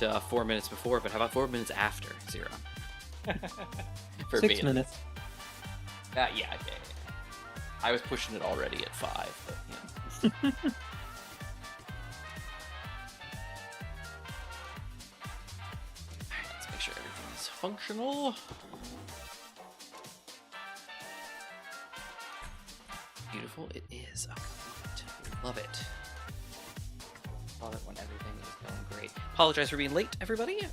Not 4 minutes before, but how about 4 minutes after 0? For 6 minutes. Yeah. I was pushing it already at 5, but yeah. Alright, let's make sure everything's functional. Beautiful it is. Oh, love it. Love it when everything is going great. Apologize for being late, everybody.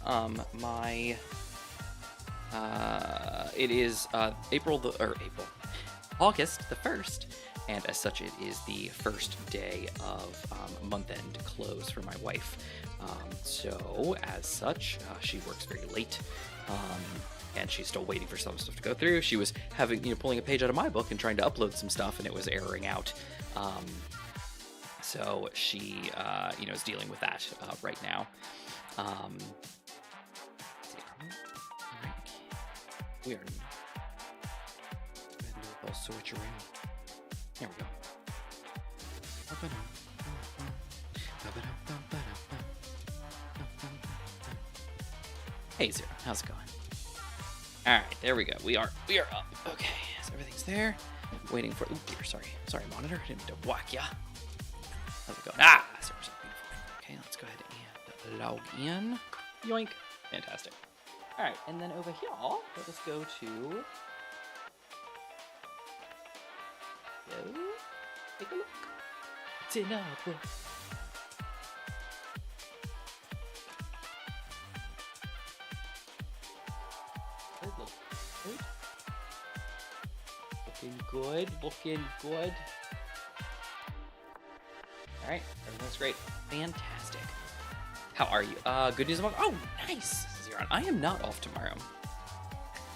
It is August the 1st, and as such, it is the first day of month-end close for my wife. So, as such, she works very late, and she's still waiting for some stuff to go through. She was pulling a page out of my book and trying to upload some stuff, and it was erroring out. So she, is dealing with that right now. We are. Go ahead and do a little switch around. There we go. Hey Zero, how's it going? All right, there we go. We are up. Okay, so everything's there. Waiting for. Oh dear, sorry, monitor. I didn't mean to whack ya. How's it going? So beautiful. Okay, let's go ahead and log in. Yoink. Fantastic. All right, and then over here, let us go to. Take a look. It's in our book. Looking good. All right, everything's great. Fantastic. How are you? Good news about. Oh, nice. Zeron, I am not off tomorrow. All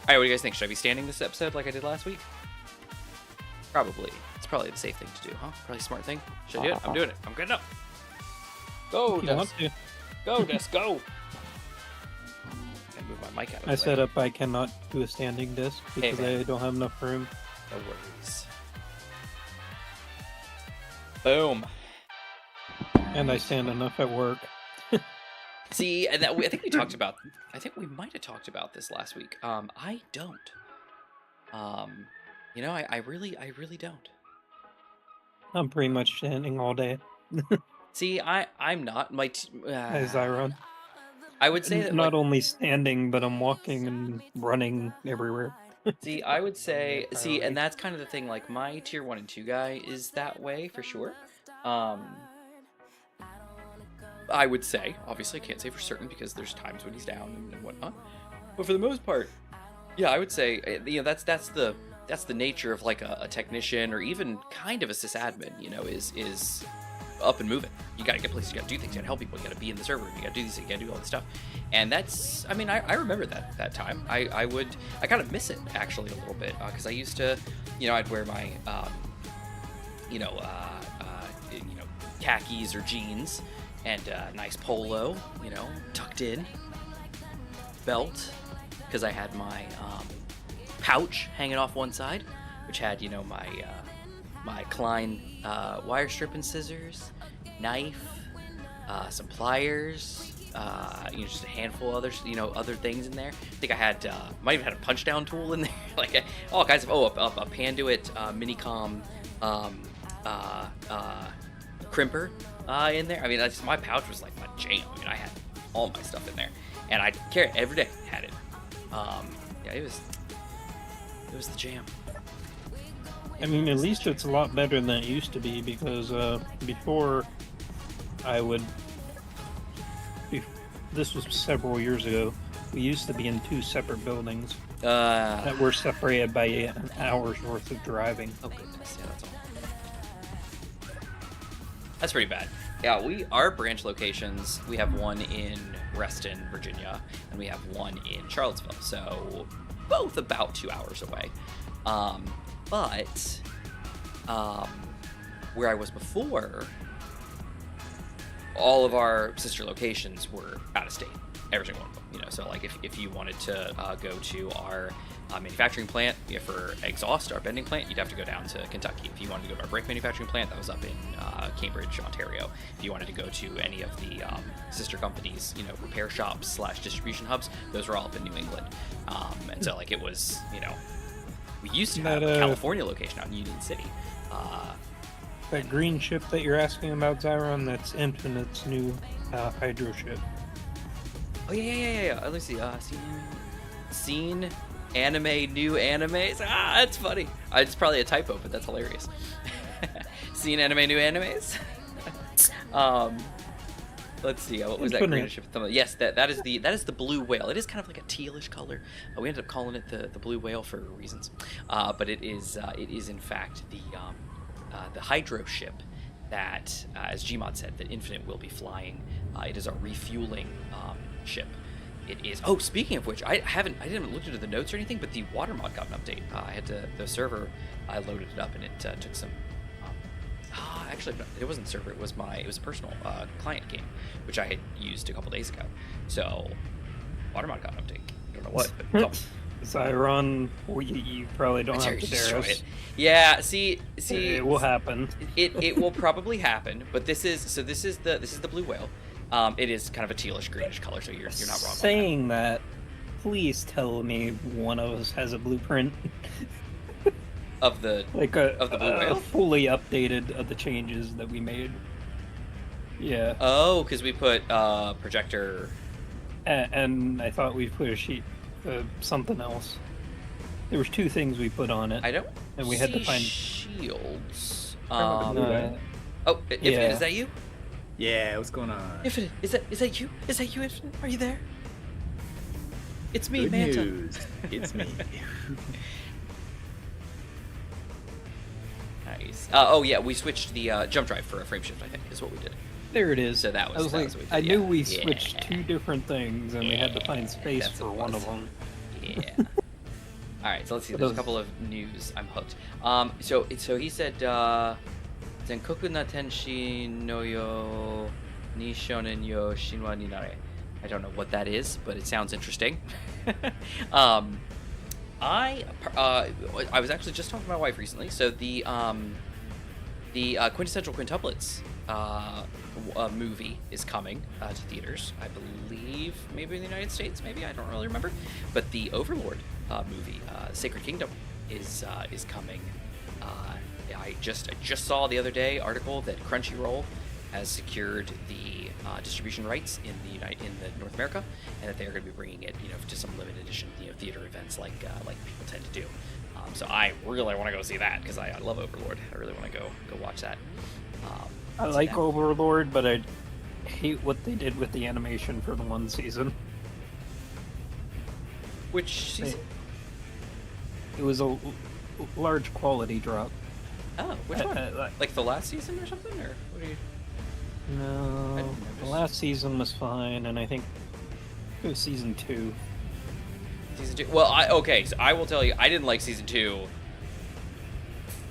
right, what do you guys think? Should I be standing this episode like I did last week? Probably. It's probably the safe thing to do, huh? Probably a smart thing. Should I do it? I'm doing it. I'm good enough. Go, Des. Go, Des. Go. I move my mic out of the way. I set up I cannot do a standing disc because I don't have enough room. No worries. Boom. And I stand enough at work. See, and that I think we talked about. I think we might have talked about this last week. I don't. I really don't. I'm pretty much standing all day. See, I'm not. As I run. I would say that not only standing, but I'm walking and running everywhere. See, I would say, and that's kind of the thing. Like my tier 1 and 2 guy is that way for sure. I would say, obviously, I can't say for certain because there's times when he's down and whatnot. But for the most part, yeah, I would say, that's the nature of like a technician or even kind of a sysadmin. Is up and moving. You gotta get places, you gotta do things, you gotta help people, you gotta be in the server, you gotta do this, you gotta do all this stuff. And that's, I remember that time. I kind of miss it actually a little bit because I used to, I'd wear my, khakis or jeans and nice polo, tucked in, belt, because I had my pouch hanging off one side, which had, my Klein wire strip and scissors, knife, some pliers, just a handful of other things in there. I think I had, might have had a punch down tool in there, like all kinds of, a Panduit Minicom crimper in there. I mean, my pouch was like my jam. I mean, I had all my stuff in there, and I carry it every day. Had it. It was the jam. I mean, at least it's a lot better than it used to be because before this was several years ago, we used to be in 2 separate buildings that were separated by an hour's worth of driving. Oh goodness, yeah, that's all. That's pretty bad. Yeah, our branch locations, we have one in Reston, Virginia, and we have one in Charlottesville, so both about 2 hours away. But where I was before, all of our sister locations were out of state, every single one of them. So like if you wanted to go to our manufacturing plant. For exhaust, our bending plant, you'd have to go down to Kentucky. If you wanted to go to our brake manufacturing plant, that was up in Cambridge, Ontario. If you wanted to go to any of the sister companies, repair shops / distribution hubs, those were all up in New England. And so like it was, we used to have a California location out in Union City. That green ship that you're asking about, Zyron, that's Infinite's new hydro ship. Oh yeah. Let me see. Seen anime, new animes. That's funny. It's probably a typo, but that's hilarious. Seen anime, new animes. Let's see. What was that green ship? Yes, that is the blue whale. It is kind of like a tealish color. We ended up calling it the blue whale for reasons, but it is in fact the hydro ship that, as Gmod said, that Infinite will be flying. It is our refueling ship. It is. Oh, speaking of which, I didn't look into the notes or anything, but the water mod got an update. The server. I loaded it up and it took some. Actually, it wasn't server. It was a personal client game, which I had used a couple days ago. So, water mod got an update. I don't know what. Zyron, you probably don't have to dare us. Yeah, see, it will happen. It will probably happen, but this is the blue whale. It is kind of a tealish greenish color, so you're not wrong. Saying that, please tell me one of us has a blueprint of the blue whale, fully updated of the changes that we made. Yeah. Oh, because we put projector. And I thought we put a sheet. Something else. There was two things we put on it. I don't. And we had to find shields. Infinite, is that you? Yeah, what's going on? Infinite, is that you? Is that you, Infinite? Are you there? It's me, Good Manta. news. It's me. Nice. Oh yeah, we switched the jump drive for a frame shift. I think is what we did. There it is. So that was like, what we did. I knew we switched two different things, and we had to find space for one of them. Yeah. All right, so let's see. There's a couple of news. I'm hooked. So he said, "Zenkoku na tenshi no yo ni shonen yo shinwa ni nare." I don't know what that is, but it sounds interesting. I was actually just talking to my wife recently. So the quintessential quintuplets movie is coming to theaters. I believe maybe in the United States. Maybe I don't really remember. But the Overlord movie, Sacred Kingdom, is coming. I just saw the other day article that Crunchyroll has secured the distribution rights in the North America, and that they're going to be bringing it, to some limited edition, theater events like people tend to do. So I really want to go see that because I love Overlord. I really want to go watch that. I like that. Overlord, but I hate what they did with the animation for the one season. Which season? It was a large quality drop. Oh, which one? Like the last season or something, or what do you? No, the last season was fine, and I think it was season 2. Season 2. Well, so I will tell you, I didn't like season 2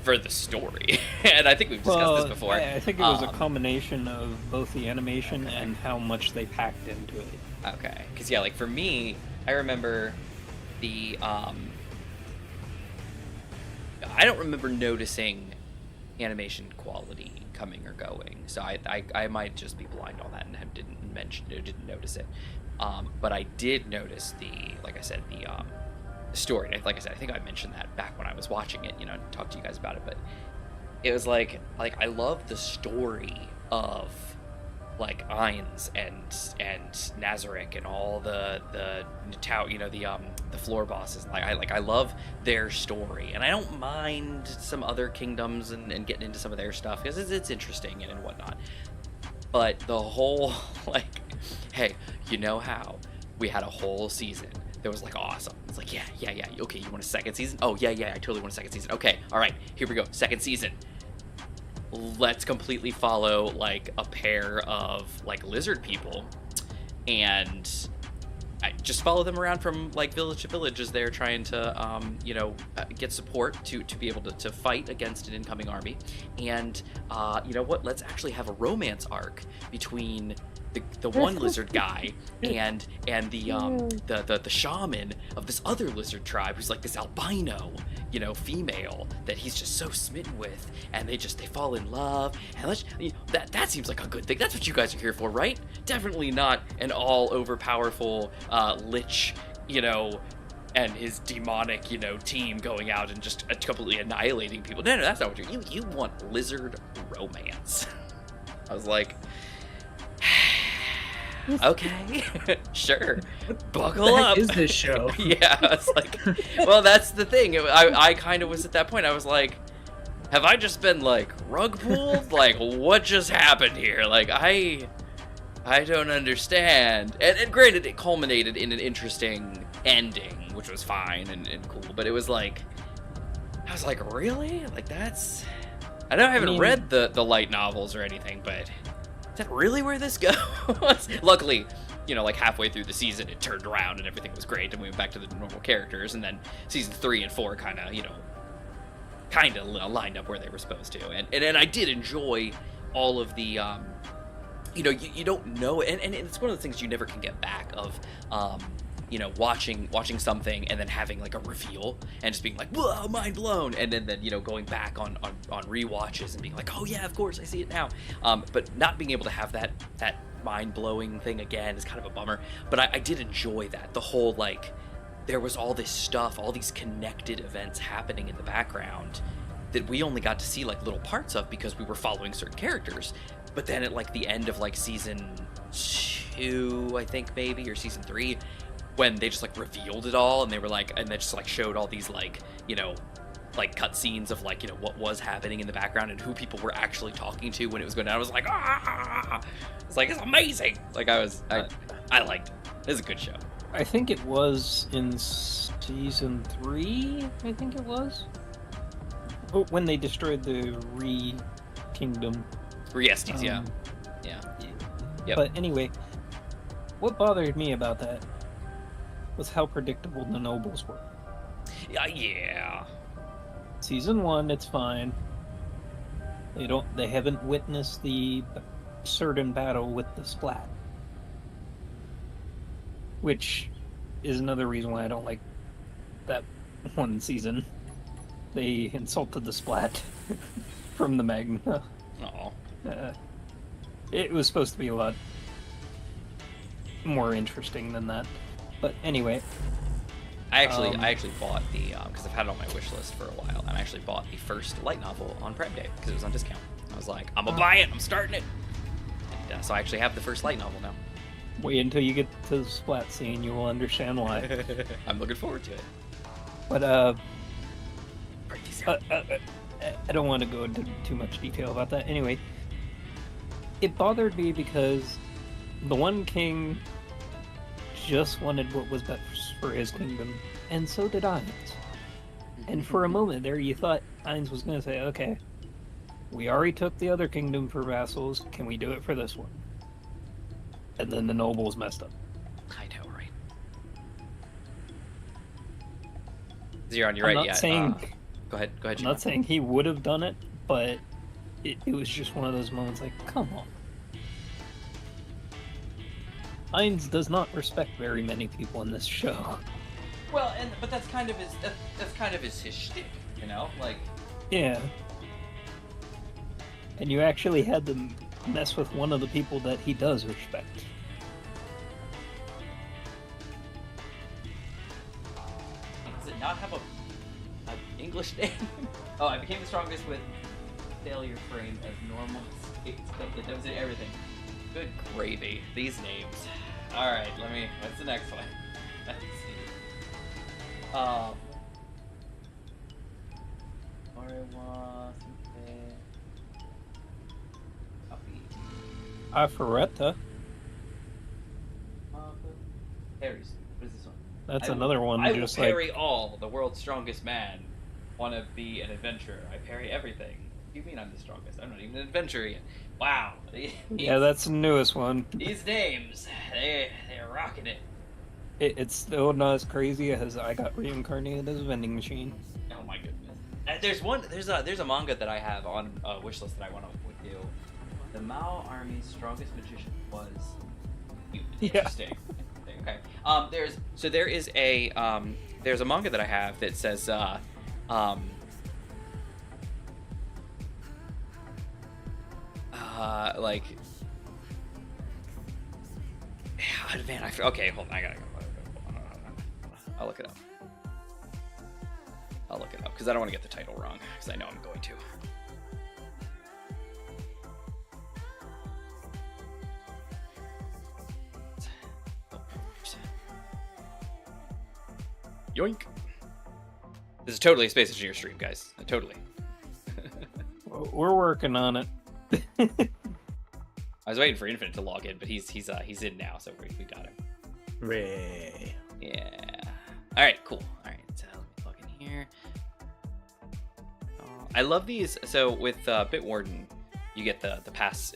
for the story, and I think we've discussed this before. I think it was a combination of both the animation and how much they packed into it. Okay, because like for me, I remember the I don't remember noticing animation quality coming or going, so I might just be blind on that and didn't notice it. But I did notice the story. Like I said, I think I mentioned that back when I was watching it, and talked to you guys about it. But it was like I love the story of like Ainz and Nazarick and all the Natau, the floor bosses. I love their story, and I don't mind some other kingdoms and getting into some of their stuff because it's interesting and whatnot. But the whole hey, how we had a whole season that was awesome. It's yeah. Okay, you want a second season? Oh yeah, I totally want a second season. Okay, all right, here we go, second season. Let's completely follow a pair of lizard people, and I just follow them around from village to village as they're trying to get support to be able to fight against an incoming army. And let's actually have a romance arc between the one lizard guy and the shaman of this other lizard tribe who's like this albino, female that he's just so smitten with, and they fall in love, and that seems like a good thing. That's what you guys are here for, right? Definitely not an all overpowerful lich, and his demonic, team going out and just completely annihilating people. No, that's not what you want lizard romance. I was like, okay, sure, buckle up. What is this show? Yeah, I was like, well, that's the thing. I kind of was at that point. I was like, have I just been like rug pulled? Like, what just happened here? Like, I don't understand. And granted, it culminated in an interesting ending, which was fine and cool. But it was like, I was like, really? Like, that's... I know I haven't read the light novels or anything, but is that really where this goes? Luckily, like halfway through the season, it turned around and everything was great, and we went back to the normal characters. And then season 3 and 4 kind of lined up where they were supposed to. And I did enjoy all of the... you don't know, and it's one of the things you never can get back of, watching something and then having like a reveal and just being like, whoa, mind blown, and then going back on rewatches and being like, oh yeah, of course I see it now, but not being able to have that mind-blowing thing again is kind of a bummer. But I did enjoy that, the whole, like, there was all this stuff, all these connected events happening in the background that we only got to see like little parts of because we were following certain characters. But then at like the end of like season 2, I think maybe, or season 3, when they just like revealed it all, and they were like, and they just like showed all these like, like cutscenes of like, what was happening in the background and who people were actually talking to when it was going down. I was like, it's like, it's amazing. Like I liked it. It was a good show. I think it was in season 3, I think it was. When they destroyed the Kingdom. Yes, yeah. Yep. But anyway, what bothered me about that was how predictable the nobles were. Yeah. Season 1, it's fine. They haven't witnessed the certain battle with the Splat. Which is another reason why I don't like that one season. They insulted the Splat from the Magna. Oh. It was supposed to be a lot more interesting than that. But anyway. I actually bought the, because I've had it on my wish list for a while, and I actually bought the first light novel on Prime Day because it was on discount. I was like, I'm gonna buy it, I'm starting it. And so I actually have the first light novel now. Wait until you get to the Splat scene, you will understand why. I'm looking forward to it. But, I don't want to go into too much detail about that. Anyway, it bothered me because the one king just wanted what was best for his kingdom, and so did Ainz. And for a moment there, you thought Ainz was going to say, okay, we already took the other kingdom for vassals, can we do it for this one? And then the nobles messed up. I know, right? Zeron, you're I'm right. not saying... Go ahead. I'm not saying he would have done it, but it was just one of those moments like, come on. Ainz does not respect very many people in this show. Well, but that's kind of his shtick, like. Yeah. And you actually had to mess with one of the people that he does respect. Does it not have an English name? Oh, I became the strongest with failure frame as normal states. That was everything. Good gravy. These names. Alright, what's the next one? Let's see. Copy. Afaretta. Harry's. What is this one? That's another one. I will parry all, the world's strongest man. Wanna be an adventurer. I parry everything. What do you mean I'm the strongest? I'm not even an adventurer yet. Wow. Yeah, that's the newest one. These names, they're rocking it. It's still not as crazy as I got reincarnated as a vending machine. Oh my goodness. There's a manga that I have on a wish list that I want to do. The Mao army's strongest magician was you. Yeah. Interesting. Okay. There's a manga that I have that says like man, okay, hold on, I gotta go. I'll look it up. Because I don't want to get the title wrong, because I know I'm going to. Yoink! This is totally a Space Engineer stream, guys. Totally. We're working on it. I was waiting for Infinite to log in, but he's in now, so we got him. Ray. Yeah. All right, cool. All right, so let me plug in here. I love these. So with Bitwarden, you get the pass,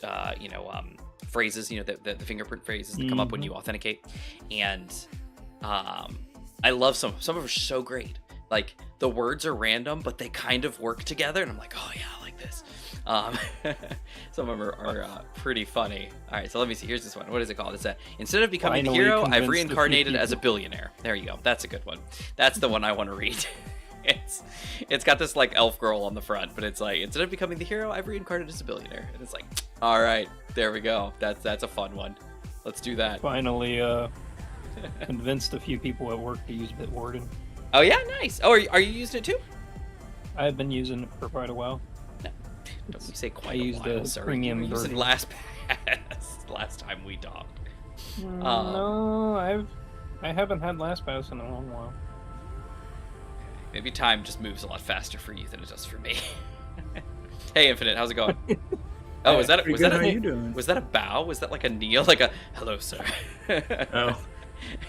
phrases, the fingerprint phrases that come up when you authenticate, and I love some of them are so great. Like the words are random, but they kind of work together, and I'm like, oh yeah, I like this. Some of them are pretty funny. All right, so let me see. Here's this one. What is it called? It's instead of becoming the hero, I've reincarnated as a billionaire. There you go. That's a good one. That's the one I want to read. It's got this like elf girl on the front, but it's like, instead of becoming the hero, I've reincarnated as a billionaire. And it's like, all right, there we go. That's a fun one. Let's do that. Finally convinced a few people at work to use Bitwarden. Oh yeah, nice. Oh, are you using it too? I've been using it for quite a while. Don't you say quite I used a while, the sir. premium You were using version. last time we talked. No, I haven't had LastPass in a long while. Maybe time just moves a lot faster for you than it does for me. Hey, Infinite, how's it going? Oh, was that How you doing? Was that a bow? Was that like a kneel? Like a hello, sir? Oh,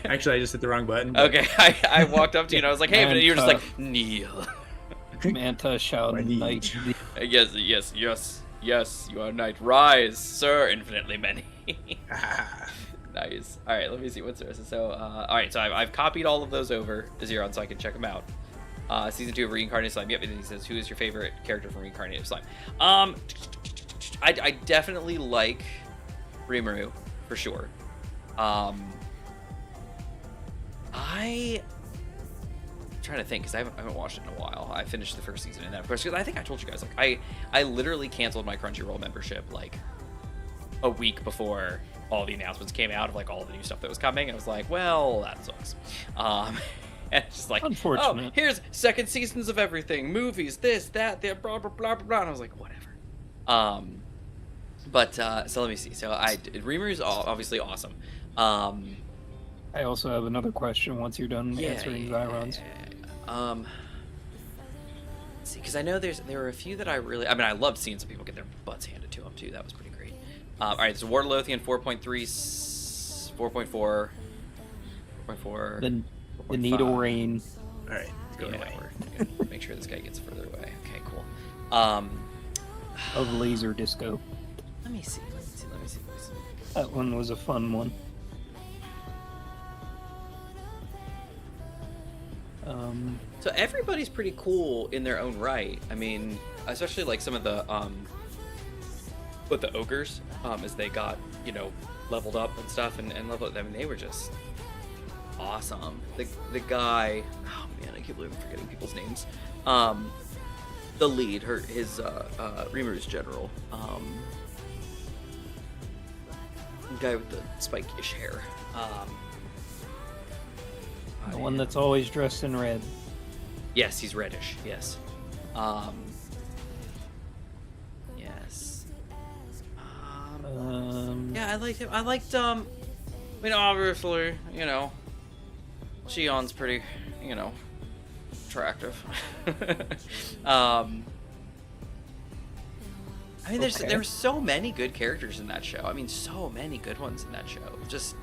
actually, I just hit the wrong button. But... Okay, I walked up to you and I was like, hey, Infinite, you were just like kneel. Manta shouted, "Knight." Yes, you are knight. Rise, sir, infinitely many. Nice. All right, let me see what's the rest. So, all right, so I've copied all of those over to Xeron so I can check them out. Season 2 of Reincarnated Slime. Yep, and he says, who is your favorite character from Reincarnated Slime? I definitely like Rimuru, for sure. I'm trying to think, because I haven't watched it in a while. I finished the first season, and then, of course, I think I told you guys, like, I literally canceled my Crunchyroll membership, like, a week before all the announcements came out of, like, all the new stuff that was coming, and I was like, well, that sucks. And it's just like, unfortunate. Oh, here's second seasons of everything, movies, this, that, blah, blah, blah, blah, blah, and I was like, whatever. So let me see. So Rimuru's obviously awesome. I also have another question once you're done answering Zyron's. Let's see, because I know there were a few that I loved seeing some people get their butts handed to them too. That was pretty great. All right, so Warlothian 4.3, 4.4, 4.4. The Needle Rain. All right, go away. Make sure this guy gets further away. Okay, cool. Of Laser Disco. Let me see. That one was a fun one. So everybody's pretty cool in their own right. I mean, especially like some of the the ogres, as they got, leveled up and stuff and leveled. I mean, they were just awesome. The guy, oh man, I can't believe I'm forgetting people's names. The lead, his Rimuru's general, the guy with the spike-ish hair. The one that's always dressed in red. Yes, he's reddish. Yes. Yes. Yeah, I liked him. I liked obviously, Shion's pretty, attractive. I mean, there's so many good characters in that show. I mean, so many good ones in that show. Just,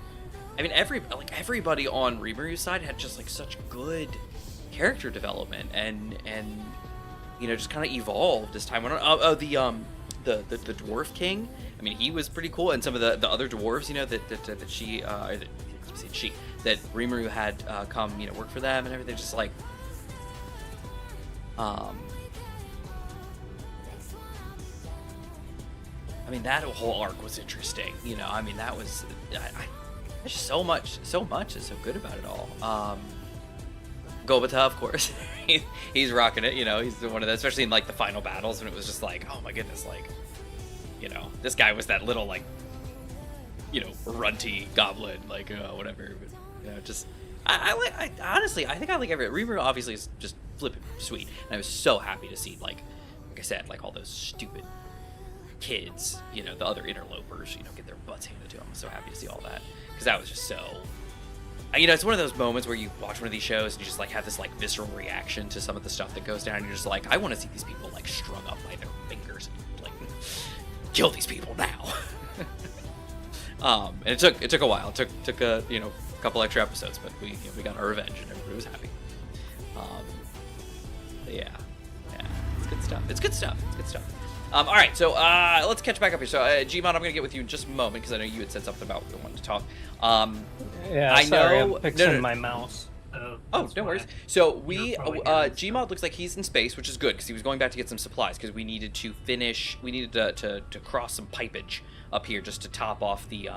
I mean, everybody on Rimuru's side had just like such good character development and just kind of evolved as time went on. The dwarf king. I mean, he was pretty cool, and some of the other dwarves, that Rimuru had come, work for them and everything. Just like, I mean, that whole arc was interesting. You know, I mean, that was there's so much is so good about it all. Gobata, of course, he's rocking it. You know, he's one of the, especially in like the final battles when it was just like, oh my goodness, like, you know, this guy was that little like, you know, runty goblin, like whatever. But, you know, just I honestly, I think I like every Reaver. Obviously, is just flipping sweet, and I was so happy to see like I said, like all those stupid kids, you know, the other interlopers, you know, get their butts handed to them. I'm so happy to see all that because that was just so. You know, it's one of those moments where you watch one of these shows and you just like have this like visceral reaction to some of the stuff that goes down. And you're just like, I want to see these people like strung up by their fingers and like kill these people now. And it took a while. It took a you know a couple extra episodes, but we got our revenge and everybody was happy. Yeah, it's good stuff. It's good stuff. All right, so let's catch back up here. So, Gmon, I'm going to get with you in just a moment because I know you had said something about wanting to talk. Yeah, I sorry, know. I'm fixing No. my mouse. Oh, That's no why worries. So you're probably hearing Gmod looks like he's in space, which is good because he was going back to get some supplies because we needed to finish. We needed to cross some pipage up here just to top off the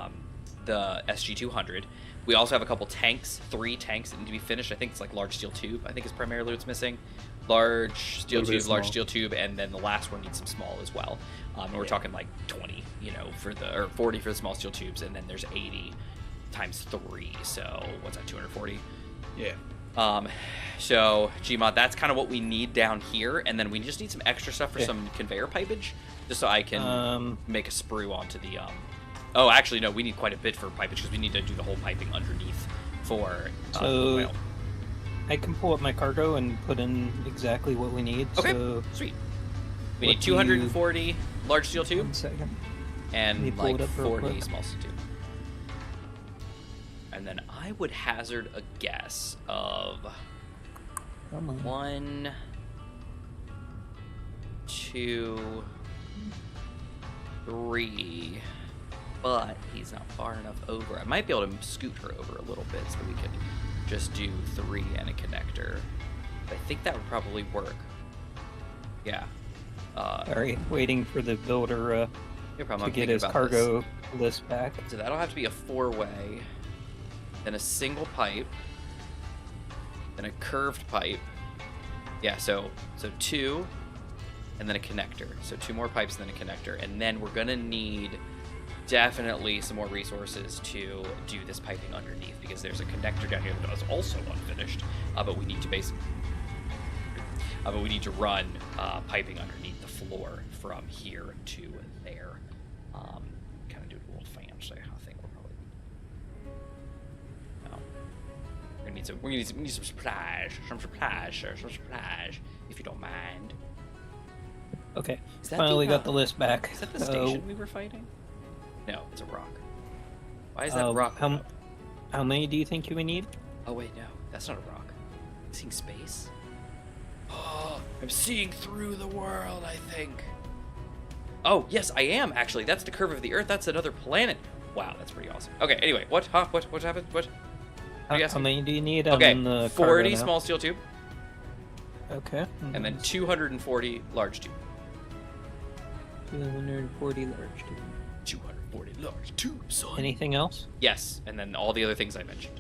SG-200. We also have a couple tanks, 3 tanks that need to be finished. I think it's like large steel tube. I think is primarily what's missing. Large steel tube, large steel tube, and then the last one needs some small as well. And we're talking like 20, you know, or 40 for the small steel tubes, and then there's 80 times 3. So what's that? 240. Yeah. So Gmod, that's kind of what we need down here, and then we just need some extra stuff for some conveyor pipage, just so I can make a sprue onto the. Oh, actually, no, we need quite a bit for pipage because we need to do the whole piping underneath for. So I can pull up my cargo and put in exactly what we need. Okay, so sweet. We need 240 large steel tube. 1 second. And pull it like up real 40 quick. small steel tube. And then I would hazard a guess of Come on. 1, 2, 3. But he's not far enough over. I might be able to scoot her over a little bit so we could just do 3 and a connector. But I think that would probably work. Yeah. Sorry, waiting for the builder No problem. to get his cargo list back. So that'll have to be a 4-way, then a single pipe, then a curved pipe. Yeah, so 2, and then a connector. So 2 more pipes and then a connector, and then we're gonna need definitely some more resources to do this piping underneath because there's a connector down here that is also unfinished. But we need to run piping underneath the floor from here to there. Kind of do it a little fancy. I think we're probably. No. We're gonna need some supplies, sir, some supplies, if you don't mind. Okay, Is that finally the, got the list back. Is that the station we were fighting? No, it's a rock. Why is that rock? How many do you think you would need? Oh wait, no, that's not a rock. I'm seeing space. Oh, I'm seeing through the world, I think. Oh, yes, I am, actually. That's the curve of the Earth. That's another planet. Wow, that's pretty awesome. Okay, anyway, what? Huh? What happened? What? How many do you need? Okay, on the 40 cargo now? small steel tube, Okay. and then 240 large tube. 240 large tube. 240 large tube, son. Anything else? Yes, and then all the other things I mentioned.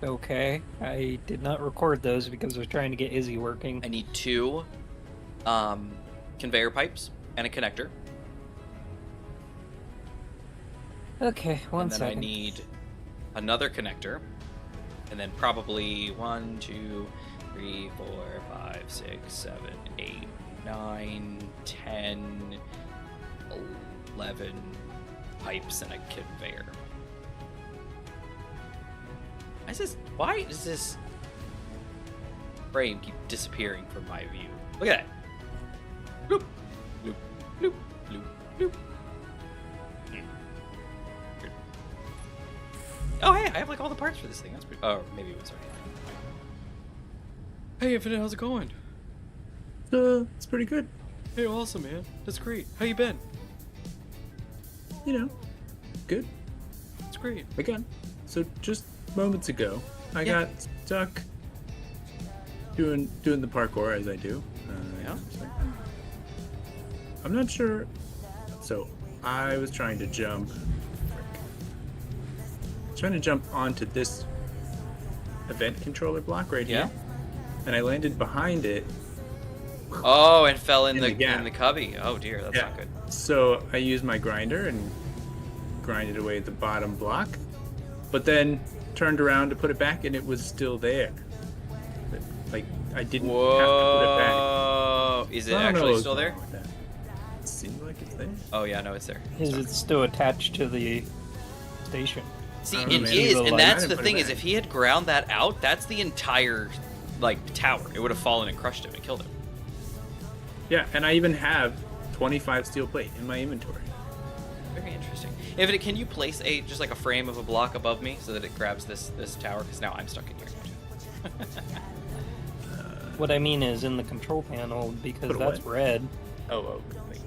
Okay. I did not record those because I was trying to get Izzy working. I need 2 conveyor pipes and a connector. Okay, one And then second. I need another connector. And then probably 1, 2, 3, 4, 5, 6, 7, 8, 9, 10, 11 pipes and a conveyor. Why does this frame keep disappearing from my view? Look at that. Bloop, bloop, bloop, bloop, bloop. Weird. Oh, hey, I have like all the parts for this thing. That's pretty. Oh, maybe it was already. Hey, Infinite, how's it going? It's pretty good. Hey, awesome, man. That's great. How you been? You know, good. It's great. Again, so just moments ago, I Yeah. got stuck doing the parkour as I do. Yeah. It's like, I'm not sure. So I was trying to jump. Trying to jump onto this event controller block right Yeah. here, and I landed behind it. Oh, and fell in In the gap. in the cubby. Oh dear, that's not good. So I used my grinder and grinded away at the bottom block, but then turned around to put it back, and it was still there. But, like I didn't have to put it back. Whoa! Is it I don't know actually what's still there? wrong with that. It seems like it's there. Oh yeah, no, it's there. Is it still attached to the station? See, I it don't know, man. is, Like, and that's I the didn't put thing it is, back. if he had ground that out, that's the entire like tower. It would have fallen and crushed him and killed him. Yeah, and I even have 25 steel plate in my inventory. Very interesting. If it, can you place just like a frame of a block above me so that it grabs this tower? Because now I'm stuck in here. What I mean is in the control panel, because Put a that's what? red. Oh, like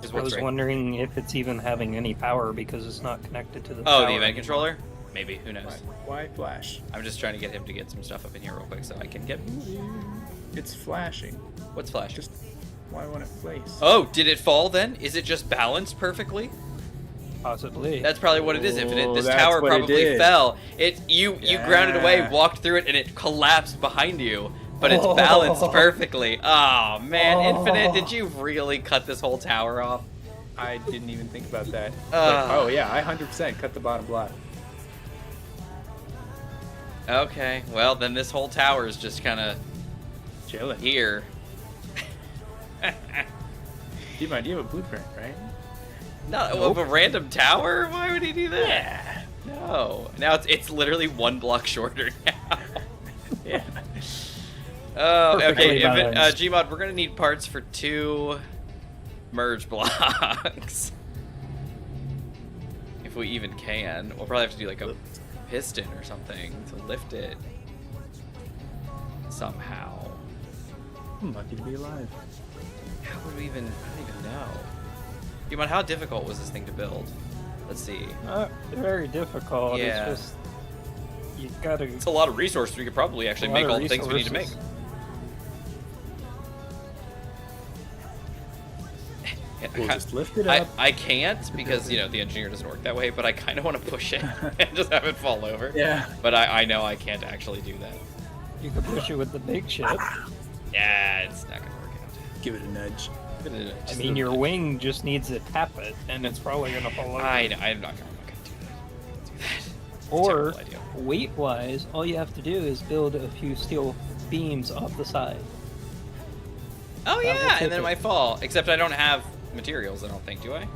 Just I what's was right? wondering if it's even having any power because it's not connected to the Oh, tower the event anymore. controller? Maybe. Who knows? why flash? I'm just trying to get him to get some stuff up in here real quick so I can get. It's flashing. What's flashing? Just why won't it place? Oh, did it fall then? Is it just balanced perfectly? Possibly. That's probably what it is. If Oh, this that's tower what it probably did. fell, you grounded away, Yeah. walked through it, and it collapsed behind you. But it's balanced perfectly. Oh man, Infinite, did you really cut this whole tower off? I didn't even think about that. Ah. But, oh yeah, I 100% cut the bottom block. Okay, well then this whole tower is just kind of Chilling. here. You have a blueprint, right? Not of a random tower? Why would he do that? Yeah. No. Now it's literally one block shorter now. Yeah. Oh, Perfectly okay. balanced. Gmod, we're gonna need parts for 2 merge blocks. If we even can. We'll probably have to do like a piston or something to lift it somehow. I'm lucky to be alive. How would we even? I don't even know. Gmod, how difficult was this thing to build? Let's see. Very difficult. Yeah. It's just you gotta. It's a lot of resources. We could probably actually A lot make of all the things we need to make. resources. We'll I- just lift it up. I can't because the engineer doesn't work that way, but I kind of want to push it and just have it fall over. Yeah. But I know I can't actually do that. You could push it with the big ship. Yeah, it's not gonna work out. Give it a nudge. I mean, your wing just needs to tap it, and it's probably gonna fall over. I know, I'm not gonna do that. Do that. It's a Or terrible idea. weight-wise, all you have to do is build a few steel beams off the side. Oh will yeah, tip and then it it. might fall. Except I don't have materials. I don't think. Do I?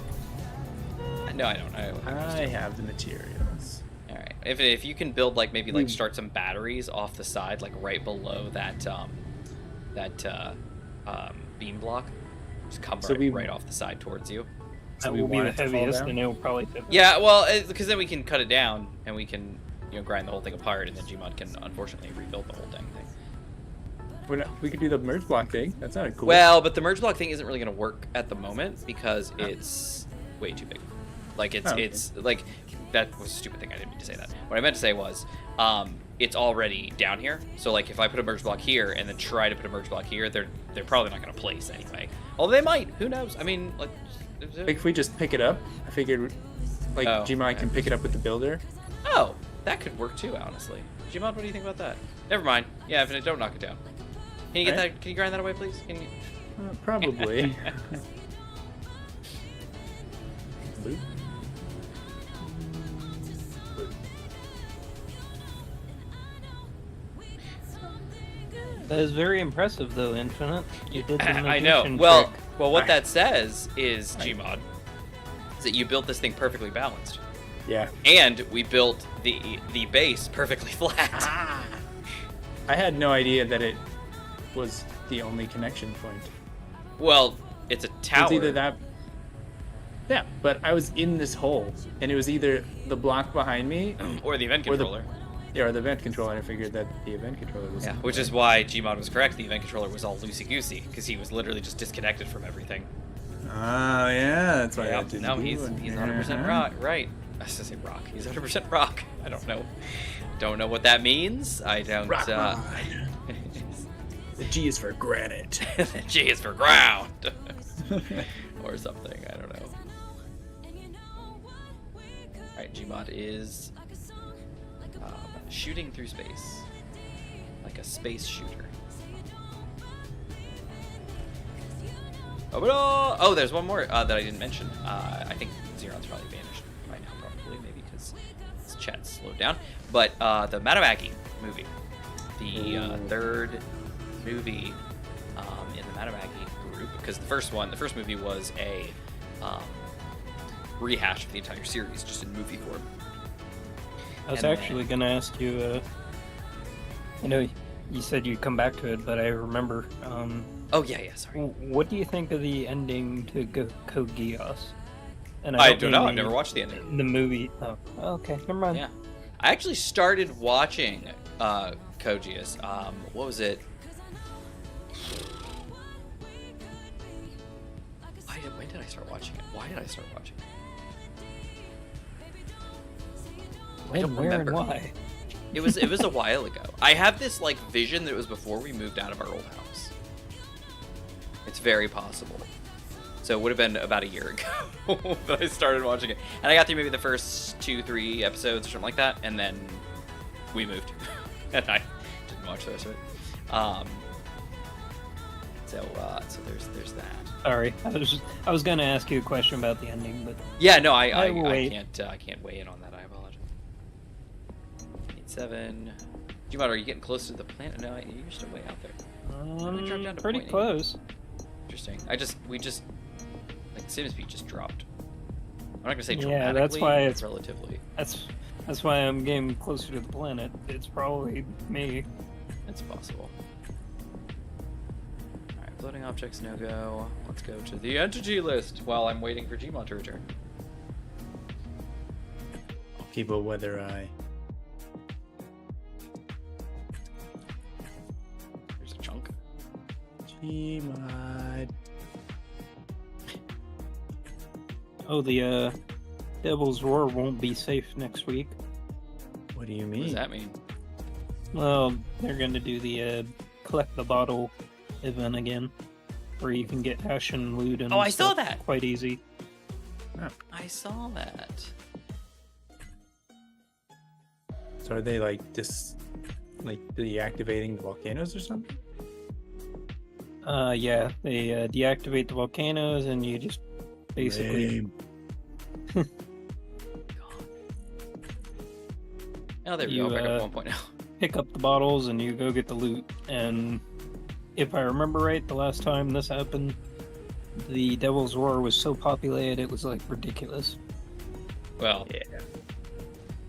No, I don't. I have the materials. All right. If you can build maybe start some batteries off the side, like right below that beam block, just come right off the side towards you. So That we will be want the it to fall heaviest, down? and it'll probably tip it. Yeah, well, because then we can cut it down and we can grind the whole thing apart, and then Gmod can unfortunately rebuild the whole dang thing. We could do the merge block thing. That sounded cool. Well, but the merge block thing isn't really going to work at the moment because it's way too big. Like it's like that was a stupid thing. I didn't mean to say that. What I meant to say was it's already down here. So like if I put a merge block here and then try to put a merge block here, they're probably not going to place anyway. Although they might. Who knows? I mean, like if we just pick it up, I figured Gmod can pick it up with the builder. Oh, that could work too, honestly. Gmod, what do you think about that? Never mind. Yeah, if it don't knock it down. Can you get that? Can you grind that away, please? Can you? Probably. Loop. That is very impressive, though, Infinite. You did the I know. magician Well, trick. what that says is Gmod, is that you built this thing perfectly balanced, Yeah. and we built the base perfectly flat. I had no idea that it was the only connection point. Well, it's a tower. It's either that. Yeah, but I was in this hole, and it was either the block behind me or the event or the- controller. or the event controller. And I figured that the event controller was. Yeah, which is why Gmod was correct. The event controller was all loosey-goosey because he was literally just disconnected from everything. Oh yeah, that's why. Yep. No, he's 100% rock. Right. I was gonna say rock. He's 100% rock. I don't know. Don't know what that means. I don't. Rock The G is for granite. The G is for ground. or something. I don't know. Alright, Gmod is shooting through space. Like a space shooter. Oh, there's one more that I didn't mention. I think Zeron's probably vanished by now, probably, maybe because his chat's slowed down. But the Matamaki movie, the third movie in the Matamaki group, because the first movie was a rehash of the entire series, just in movie form. I was actually going to ask you, I know you said you'd come back to it, but I remember... oh, yeah, sorry. What do you think of the ending to Code Geass? And I don't know, I've never watched the ending. The movie. Oh, okay, never mind. Yeah. I actually started watching Code Geass. What was it? When did I start watching it? Why did I start watching it? I don't remember. And why? It was a while ago. I have this like vision that it was before we moved out of our old house. It's very possible. So it would have been about a year ago that I started watching it. And I got through maybe the first 2-3 episodes or something like that, and then we moved. And I didn't watch the rest of it. So there's that. Sorry, I was gonna ask you a question about the ending, but yeah, no, I can't weigh in on that. I apologize. 8-7. Gmod, are you getting close to the planet? No, you're still way out there. Pretty close. Interesting. We just like sim speed just dropped. I'm not gonna say dramatically. Yeah, that's why it's relatively. That's why I'm getting closer to the planet. It's probably me. It's possible. All right, floating objects no go. Let's go to the entity list while I'm waiting for Gmod to return. I'll keep a weather eye. There's a chunk. Gmod. Oh, the Devil's Roar won't be safe next week. What do you mean? What does that mean? Well, they're going to do the collect the bottle event again, where you can get hash and loot and I saw stuff that! quite easy. Oh. I saw that. So are they like deactivating the volcanoes or something? Yeah, they deactivate the volcanoes and you just basically... Oh, there we go. Back up 1.0. Pick up the bottles and you go get the loot. And if I remember right, the last time this happened, the Devil's Roar was so populated it was like ridiculous. Well, yeah.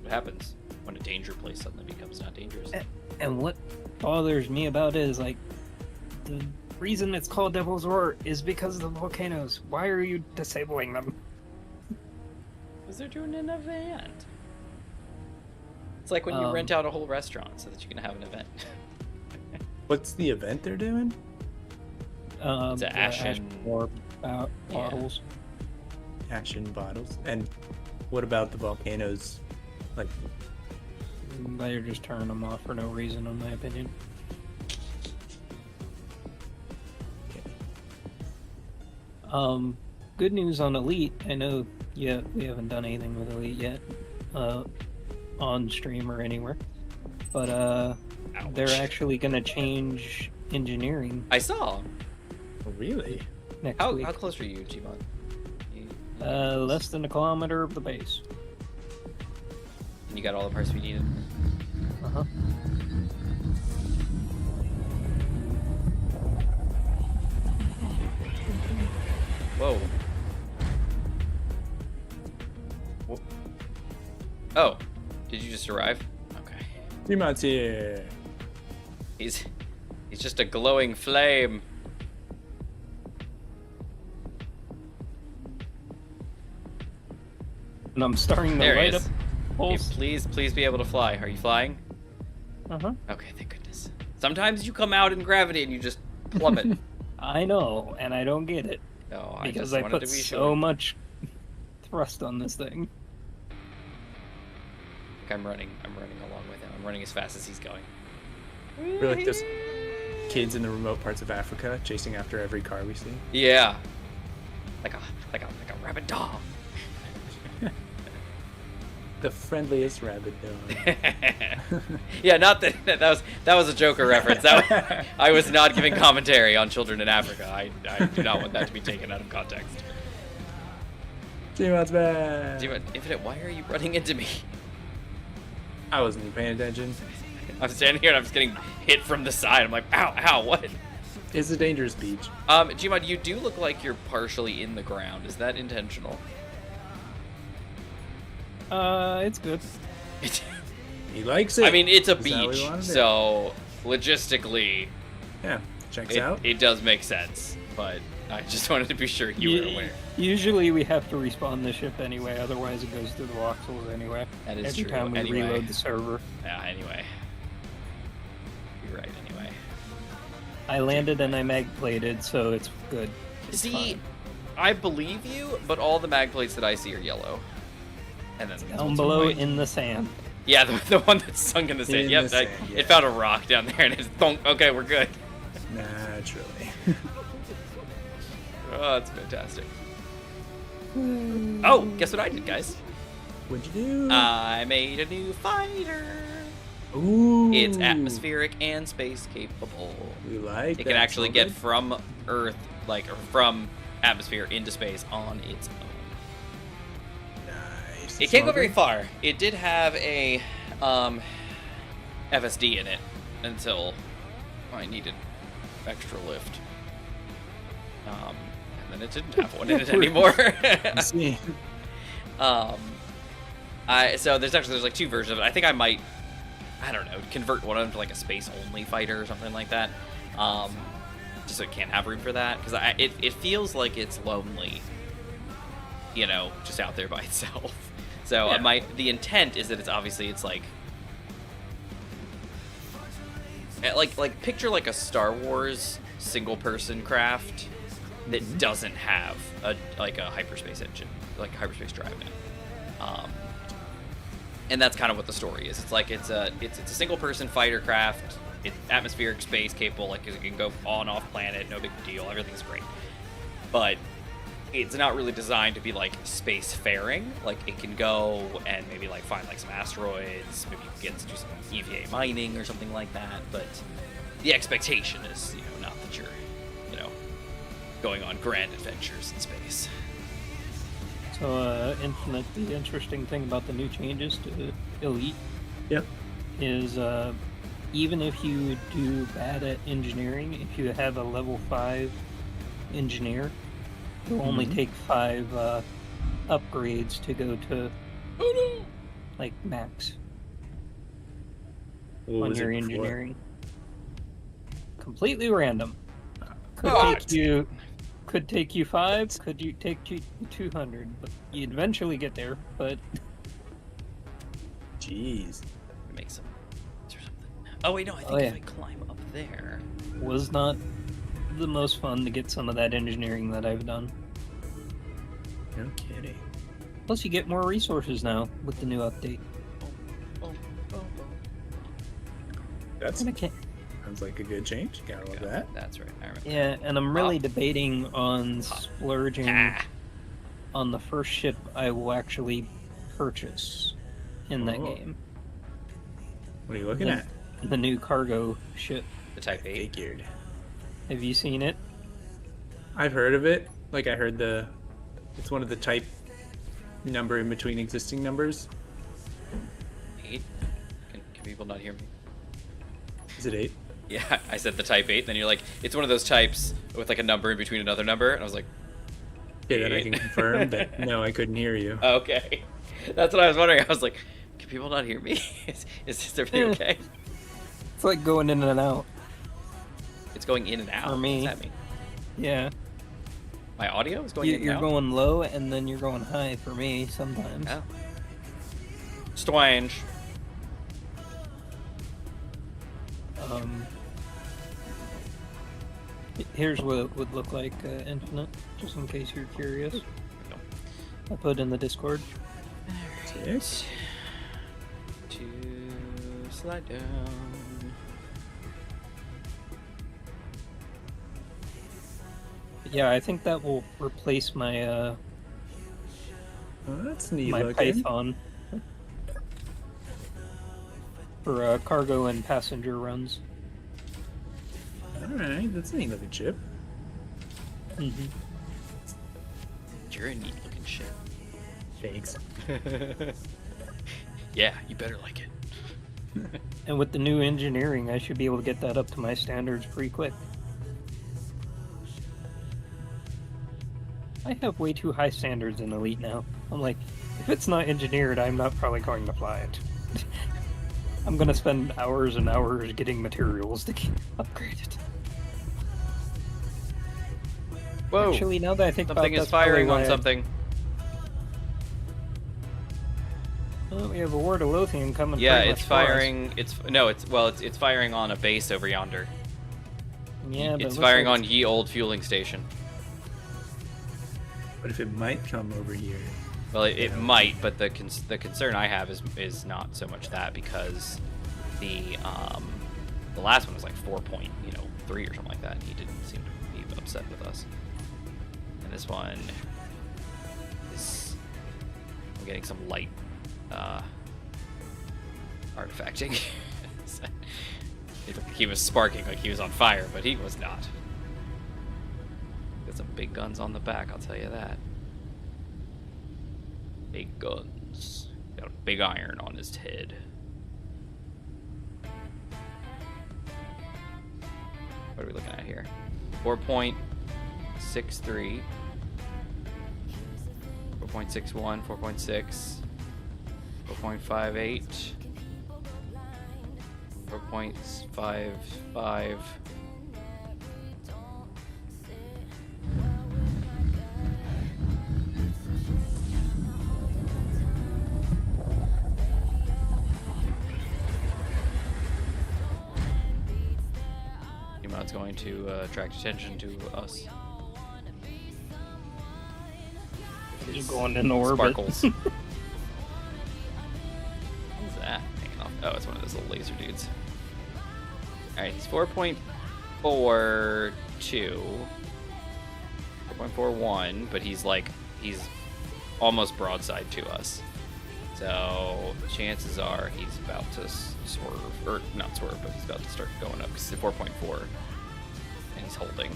What happens when a danger place suddenly becomes not dangerous? And what bothers me about it is like the reason it's called Devil's Roar is because of the volcanoes. Why are you disabling them? Because they're doing an event. It's like when you rent out a whole restaurant so that you can have an event. What's the event they're doing? It's an ashen bottles. Ashen bottles. And what about the volcanoes? Like, they're just turning them off for no reason, in my opinion. Good news on Elite. I know, yeah, we haven't done anything with Elite yet, on stream or anywhere, but they're actually gonna change engineering. I saw. Really? Next week. How close are you, Gmod? Less than a kilometer of the base. And you got all the parts we needed? Uh-huh. Whoa. Oh, did you just arrive? Okay. Gmod's here. He's just a glowing flame. And I'm starting to light up holes. Hey, please be able to fly. Are you flying? Uh-huh. Okay, thank goodness. Sometimes you come out in gravity and you just plummet. I know, and I don't get it. No, because I put so much thrust on this thing. I'm running along with him. I'm running as fast as he's going. We're like those kids in the remote parts of Africa chasing after every car we see. Yeah. like a rabid dog. The friendliest rabbit dog. Yeah, not that was a Joker reference. I was not giving commentary on children in Africa. I do not want that to be taken out of context. Timon's back. Infinite, why are you running into me? I wasn't even paying attention. I'm standing here and I'm just getting hit from the side. I'm like, ow, what? It's a dangerous beach. Gmod, you do look like you're partially in the ground. Is that intentional? It's good. He likes it. I mean, it's a Is that what beach, he wanted? so logistically, Yeah, checks out. it does make sense. But I just wanted to be sure you were aware. Usually we have to respawn the ship anyway, otherwise it goes through the voxels anyway. That is Every true. time we Anyway. reload the server. Yeah, anyway. You're right, anyway. I landed and I mag plated, so it's good. It's See, fine. I believe you, but all the mag plates that I see are yellow. And then these Down ones are below white. in the sand. Yeah, the one that's sunk in the sand. In Yep, the sand, yeah. it found a rock down there and it's thunk. Okay, we're good. Naturally. Oh, that's fantastic. Oh, guess what I did, guys? What'd you do? I made a new fighter. Ooh. It's atmospheric and space capable. We like It that. can actually Sound get good? from Earth, or from atmosphere into space on its own. Nice. It can't go Sound very good? far. It did have a FSD in it until I needed extra lift. And then it didn't have one in it anymore. See. So there's like two versions of it. I think I might, I don't know, convert one of them to like a space only fighter or something like that. Just so it can't have room for that, because it feels like it's lonely, just out there by itself. So Yeah. the intent is that it's like picture like a Star Wars single person craft that doesn't have a hyperspace engine, like a hyperspace drive in it. And that's kind of what the story is. It's like it's a single person fighter craft. It's atmospheric, space capable. Like it can go on off planet, no big deal. Everything's great. But it's not really designed to be like space faring. Like it can go and maybe like find like some asteroids. Maybe you can get to do some EVA mining or something like that. But the expectation is, not that you're, going on grand adventures in space. So, Infinite, the interesting thing about the new changes to Elite Yep. is even if you do bad at engineering, if you have a level 5 engineer, it'll only take 5 upgrades to go to like max What on was your it before? engineering. Completely random. Could What? take you 5, could you take you 200, but you'd eventually get there, but Jeez. Make some. Is there something? Oh wait, no. I think Oh, if yeah. I climb up there. was not the most fun to get some of that engineering that I've done. No kidding. Plus you get more resources now with the new update. Oh. That's And I can't, sounds like a good change. Gotta love that. That's right. I remember. yeah, and I'm really Oh. debating on splurging Ah. on the first ship I will actually purchase in that Oh. game. What are you looking at? The new cargo ship. The Type 8. Figured. Have you seen it? I've heard of it. Like I heard it's one of the type number in between existing numbers. 8? Can people not hear me? Is it 8? Yeah, I said the Type 8, then you're like, it's one of those types with like a number in between another number, and I was like, Okay, that I 8. can confirm, but no, I couldn't hear you. Okay. That's what I was wondering. I was like, can people not hear me? is everything okay? It's like going in and out. It's going in and out. For me. What does that mean? Yeah. My audio is going in and You're out? going low and then you're going high for me sometimes. Oh. Strange. Here's what it would look like, Infinite, just in case you're curious. I put in the Discord. Six. To slide down. Yeah, I think that will replace my Oh, that's neat my looking. Python for cargo and passenger runs. Alright, that's a neat looking ship. Mm-hmm. You're a neat looking ship. Thanks. Yeah, you better like it. And with the new engineering, I should be able to get that up to my standards pretty quick. I have way too high standards in Elite now. I'm like, if it's not engineered, I'm not probably going to fly it. I'm gonna spend hours and hours getting materials to upgrade it. Whoa! Actually, now that I think Something about is firing on I... something. Oh, we have a Ward of Lothian coming. Yeah, pretty it's much for us. firing. It's firing on a base over yonder. Yeah, but it It's looks firing like on Ye Old Fueling Station. What if it might come over here? Well, it might, but the concern I have is not so much that, because the last one was like 4.3 or something like that, and he didn't seem to be upset with us. And this one is, I'm getting some light artifacting. It looked like he was sparking, like he was on fire, but he was not. Got some big guns on the back, I'll tell you that. Big guns. Got a big iron on his head. What are we looking at here? 4.63, 4.61, 4.6, 4.58, 4.55. It's going to attract attention to us. you're going in orbit. Sparkles. What is that hanging off? Oh, it's one of those little laser dudes. Alright, he's 4.42, 4.41, but he's almost broadside to us. So chances are he's about to swerve, or not swerve, but he's about to start going up because it's 4.4, and he's holding.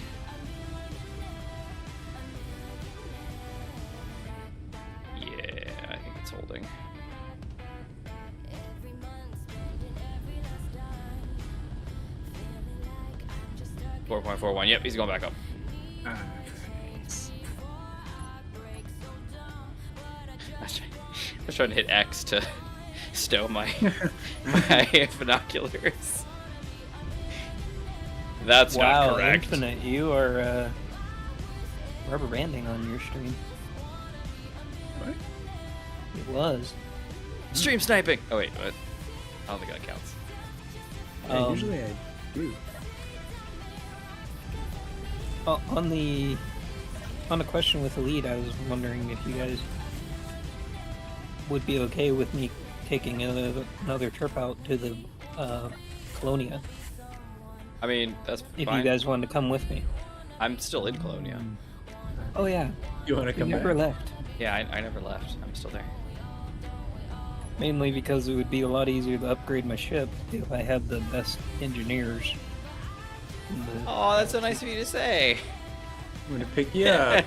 Yeah, I think it's holding. .41. Yep, he's going back up. Nice. I was trying to hit X to stow my binoculars. That's not correct. Infinite, you are rubber banding on your stream. What? It was. Stream sniping. Oh wait, what? I don't think that counts. Yeah, usually I do. On the question with Elite, I was wondering if you guys would be okay with me taking another trip out to the Colonia. I mean, that's If fine. you guys wanted to come with me. I'm still in Colonia. Oh yeah, You want to you come never back? left. Yeah, I never left. I'm still there. Mainly because it would be a lot easier to upgrade my ship if I had the best engineers. Oh, that's so nice of you to say. I'm gonna pick you up.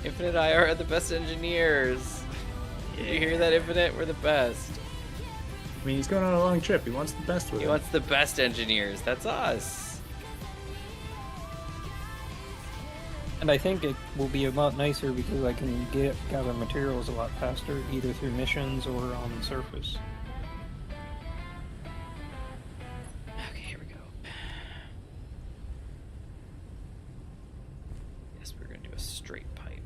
Infinite and I are the best engineers. Did you hear that, Infinite? We're the best. I mean, he's going on a long trip. He wants the best with He him. wants the best engineers. That's us. And I think it will be a lot nicer because I can gather materials a lot faster, either through missions or on the surface. Okay, here we go. Yes, we're going to do a straight pipe.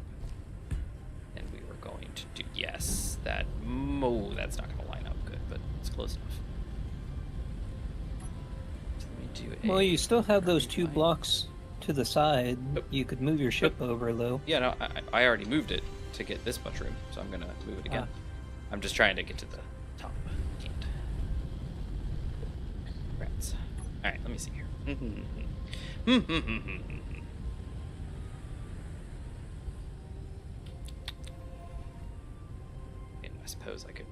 And we were going to do... Yes, that... Oh, that's not going to line up good, but it's close enough. So let me do a... Well, you still have those two pipe. blocks to the side. Yep. You could move your ship over, though. Yeah, no, I already moved it to get this much room, so I'm going to move it again. I'm just trying to get to the top. Can't. Rats. All right, let me see here. And I suppose I could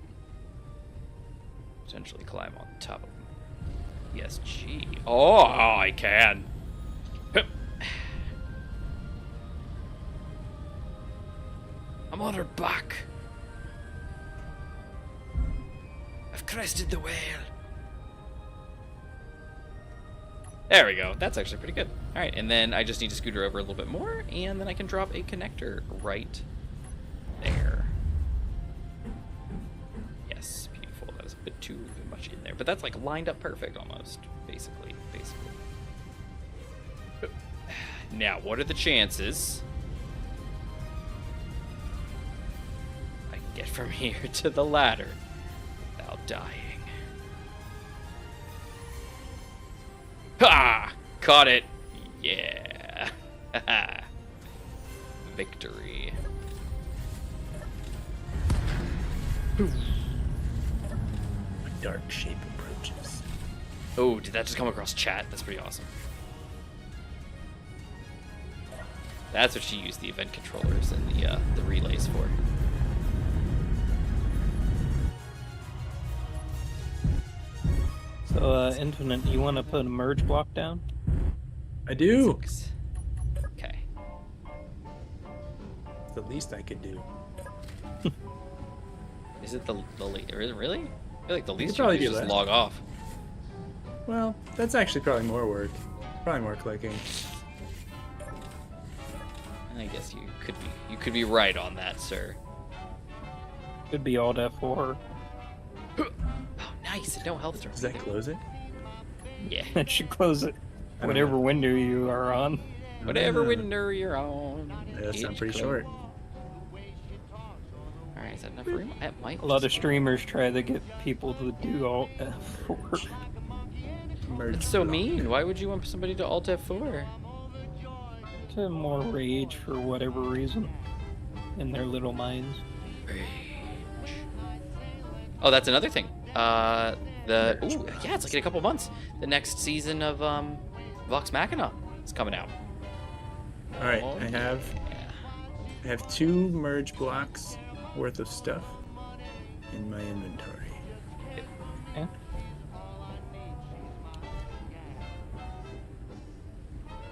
potentially climb on top of ESG. Oh, I can. I'm on her back. I've crested the whale. There we go. That's actually pretty good. All right, and then I just need to scoot her over a little bit more, and then I can drop a connector right there. Yes, beautiful. That was a bit too much in there, but that's like lined up perfect almost, basically. Now, what are the chances I can get from here to the ladder without dying? Ha! Caught it! Yeah! Victory. A dark shape approaches. Oh, did that just come across chat? That's pretty awesome. That's what she used the event controllers and the relays for. So, Infinite, you want to put a merge block down? I do. Okay. It's the least I could do. Is it the lead? Really? I feel like the least could probably you do just that. log off. Well, that's actually probably more work. Probably more clicking. I guess you could be right on that, sir. Could be Alt F4. Oh, nice! No health turn. Does that close it? Yeah. That should close it. I don't Whatever know. window you are on. Whatever window you're on. Yeah, that sounds it's pretty closed. short. All right, is that enough room? That might. A lot of streamers try to get people to do Alt F4. Merge It's so block. mean. Why would you want somebody to Alt F4? To more rage for whatever reason in their little minds. Rage. Oh, that's another thing. Yeah, it's like in a couple months. The next season of Vox Machina is coming out. All right, Oh, I have 2 merge blocks worth of stuff in my inventory. Okay.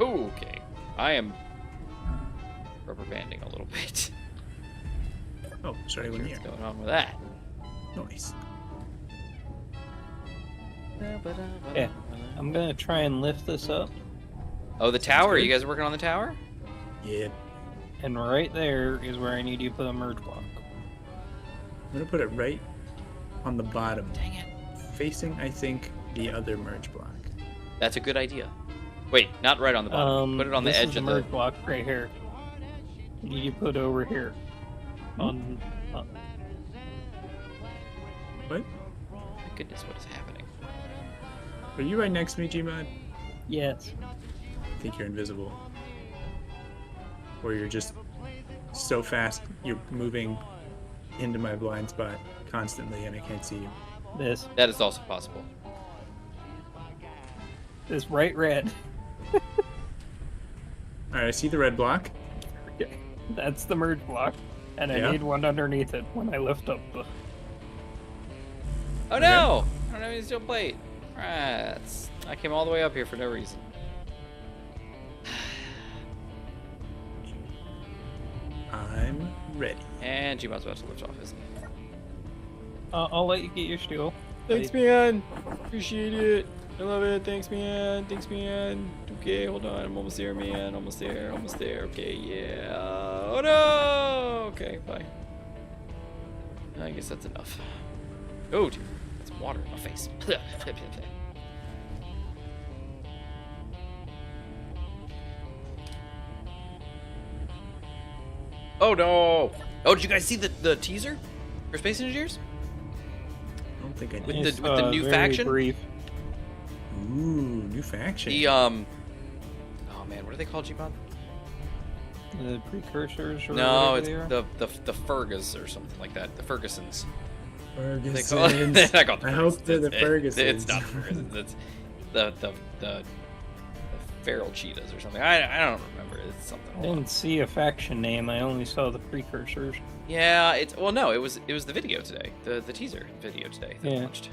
Okay, I am rubber banding a little bit. Oh, starting one What's here. going on with that? Nice. Yeah. I'm gonna try and lift this up, Oh, the tower. good. You guys are working on the tower? Yeah. and right there is where I need you to put a merge block. I'm gonna put it right on the bottom, Dang it. facing, I think, the other merge block. That's a good idea. Wait, not right on the bottom. Put it on the this edge is of the the. merge block right here. You need to put over here. On. What? My goodness, what is happening? Are you right next to me, Gmod? Yes. I think you're invisible. Or you're just so fast, you're moving into my blind spot constantly and I can't see you. This. That is also possible. This bright red. Alright, I see the red block. That's the merge block. And I Yeah? need one underneath it when I lift up the. Oh no! I don't have any steel plate. Rats. I came all the way up here for no reason. I'm ready. And Gmod's about to lift off, isn't he? I'll let you get your steel. Thanks, man. Appreciate it. I love it. Thanks, man. Thanks, man. Okay, hold on. I'm almost there, man. Almost there. Almost there. Okay, yeah. Oh no! Okay, bye. I guess that's enough. Oh, dude. That's water in my face. Oh no! Oh, did you guys see the teaser for Space Engineers? I don't think I With did. the- with the new very faction? Brief. Ooh, new faction. The oh man, what are they called, G-Bod? The precursors or No, whatever it's they are. the Fergus or something like that. The Fergusons. They Fergusons. call, they're not called the I hope Fergusons. they're the It's Fergusons. not the Fergusons. the feral cheetahs or something. I don't remember. It's something. I didn't see a faction name. I only saw the precursors. Yeah, it was the video today, the teaser video today that I watched.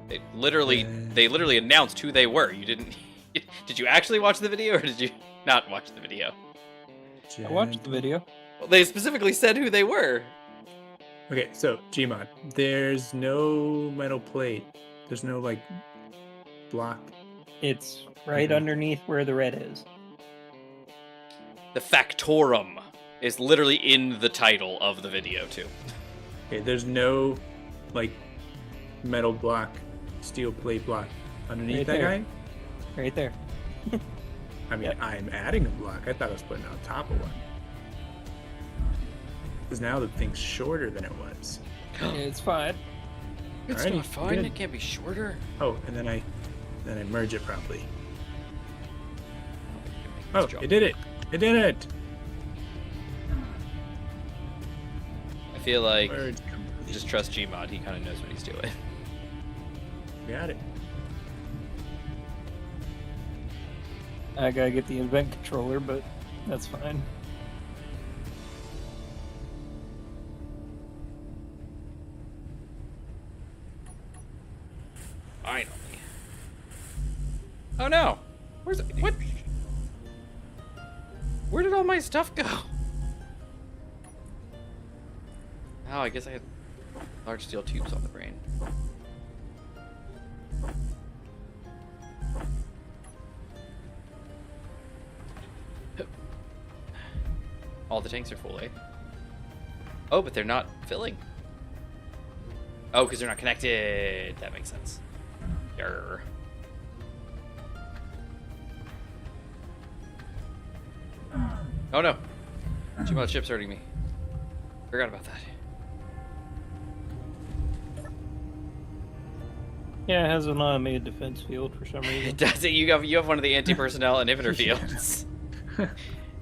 They literally announced who they were. You didn't? Did you actually watch the video or did you not watch the video? I watched the video. Well, they specifically said who they were. Okay, so Gmod, there's no metal plate. There's no like block. It's right underneath where the red is. The Factorum is literally in the title of the video too. Okay, there's no like metal block, steel plate block underneath Right that there. guy. Right there. I mean, I'm adding a block. I thought I was putting it on top of one. Because now the thing's shorter than it was. It's fine. It's Alrighty, not fine. good. It can't be shorter. Oh, and then I merge it properly. Oh, Let's jump. it did it! It did it! I feel like Merge complete. just trust Gmod. He kind of knows what he's doing. Got it. I gotta get the event controller, but that's fine. Finally. Oh no! Where's it? What? Where did all my stuff go? Oh, I guess I had large steel tubes on the brain. All the tanks are full, eh? Oh, but they're not filling. Oh, because they're not connected. That makes sense. Yarr. Oh no. Too much chips hurting me. Forgot about that. Yeah, it has an automated defense field for some reason. It does it. You have one of the anti-personnel inhibitor fields.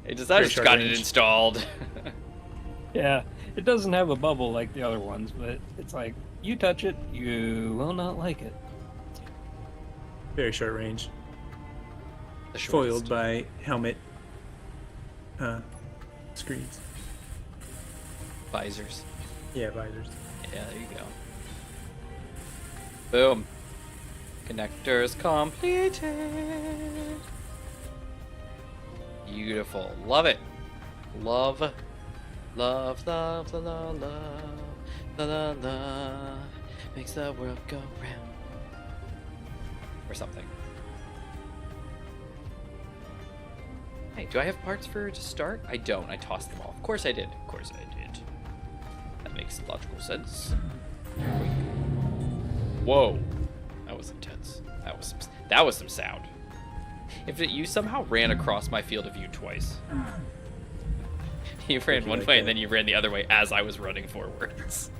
It just I Very just short got range. it installed. Yeah, it doesn't have a bubble like the other ones, but it's like, you touch it, you will not like it. Very short range. The Foiled shortest. by helmet screens. Visors. Yeah, visors. Yeah, there you go. Boom. Connectors completed. Beautiful. Love it. Love. Love, love, la la la. La la la. Makes the world go round. Or something. Hey, do I have parts for to start? I don't. I tossed them all. Of course I did. Of course I did. That makes logical sense. Whoa. That was intense. That was some sound. If you somehow ran across my field of view twice. You ran one way and then you ran the other way as I was running forwards.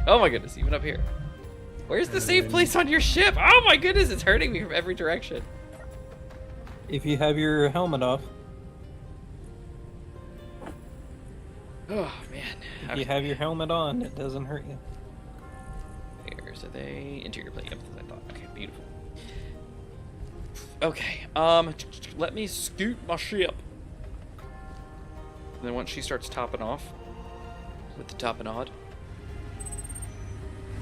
Oh my goodness, even up here. Where's the safe place on your ship? Oh my goodness, it's hurting me from every direction. If you have your helmet off, Oh man. if you have your helmet on, it doesn't hurt you. Where's are they? Interior plate. Yep, that's what I thought. Okay, beautiful. Okay, let me scoot my ship. And then once she starts topping off with the top and odd,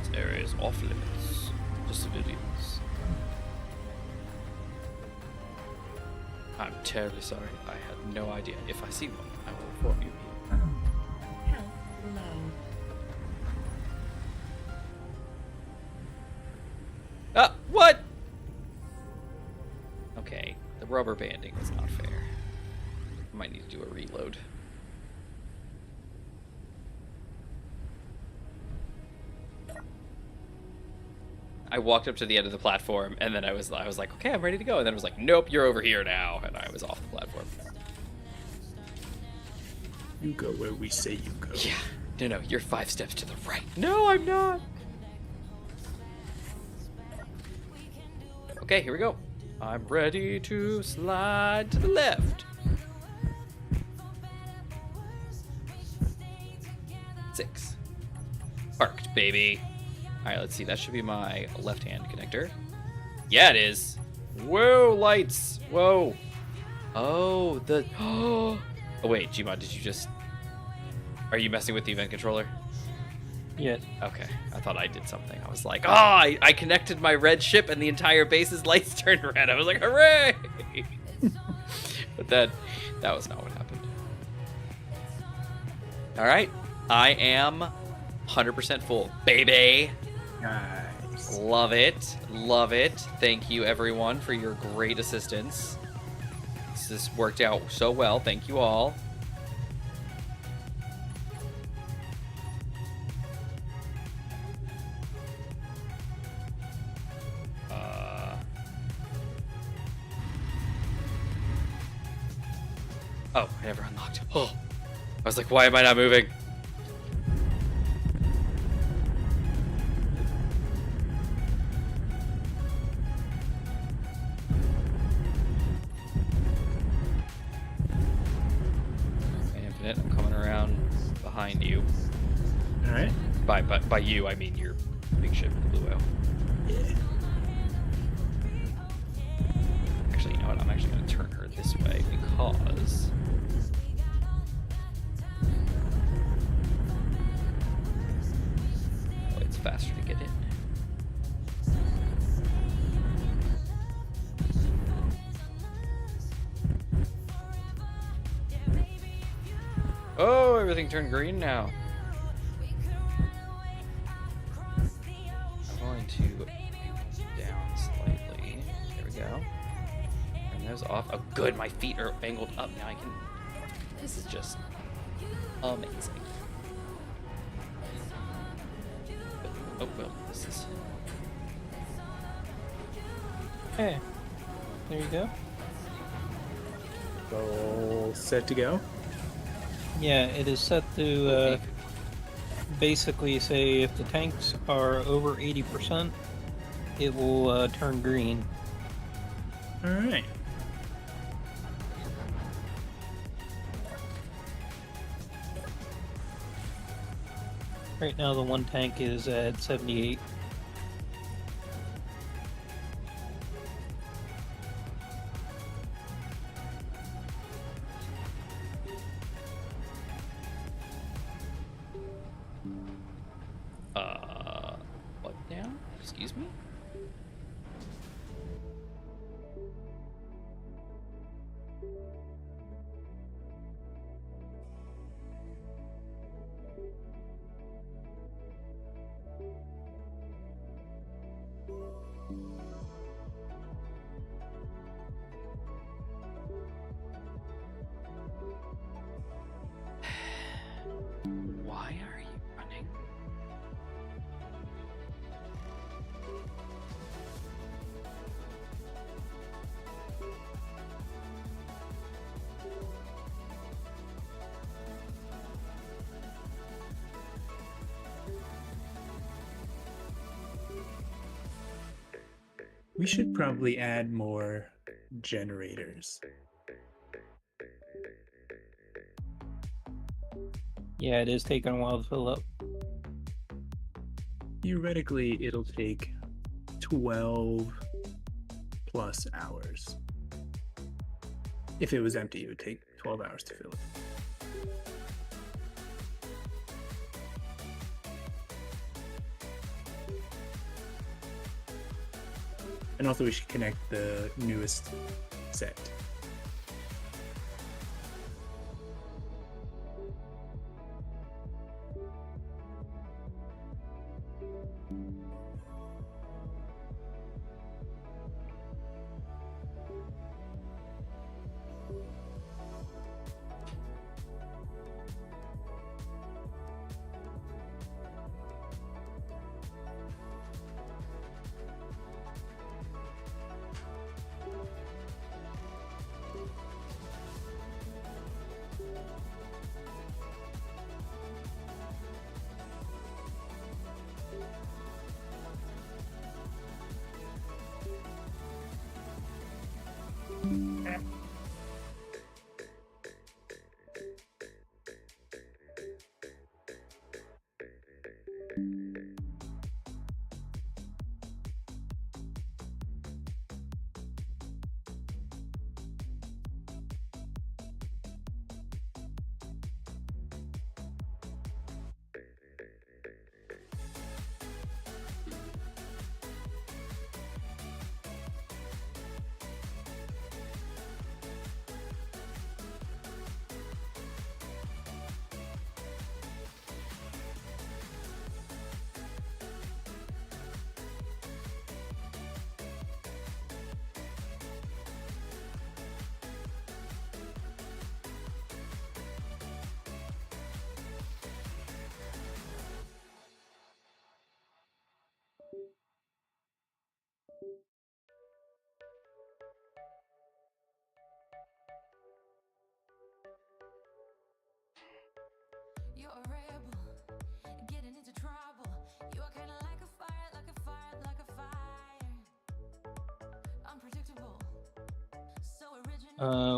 this area is off limits to civilians. I'm terribly sorry. I had no idea. If I see one, I will inform you here. Health low. What? Okay, the rubber banding was not fair. I might need to do a reload. I walked up to the end of the platform, and then I was like, okay, I'm ready to go. And then it was like, nope, you're over here now, and I was off the platform. You go where we say you go. Yeah, no, you're 5 steps to the right. No, I'm not. Okay, here we go. I'm ready to slide to the left. 6. Parked, baby. All right, let's see. That should be my left-hand connector. Yeah, it is. Whoa, lights. Whoa. Oh, the... Oh, wait, Gmod, did you just... Are you messing with the event controller? Yes. Okay, I thought I did something. I was like, oh, I connected my red ship and the entire base's lights turned red. I was like, hooray! But then, that was not what happened. All right, I am 100% full, baby. Nice. Love it, love it. Thank you, everyone, for your great assistance. This worked out so well. Thank you all. Oh, I never unlocked. Oh, I was like, why am I not moving? Infinite, I'm coming around behind you. All right. By you, I mean your big ship, the Blue Whale. Yeah. Actually, you know what? I'm actually going to turn her this way because... Oh, it's faster to get in. Oh, everything turned green now. I'm going to down slightly. There we go. Turn those off. Oh, good. My feet are angled up now. I can. This is just amazing. Oh, well, this is. Okay. There you go. All set to go. Yeah, it is set to basically say if the tanks are over 80%, it will turn green. All right. Right now, the one tank is at 78. What now? Excuse me? Why are you running? We should probably add more generators. Yeah, it is taking a while to fill up. Theoretically, it'll take 12 plus hours. If it was empty, it would take 12 hours to fill it. And also we should connect the newest set.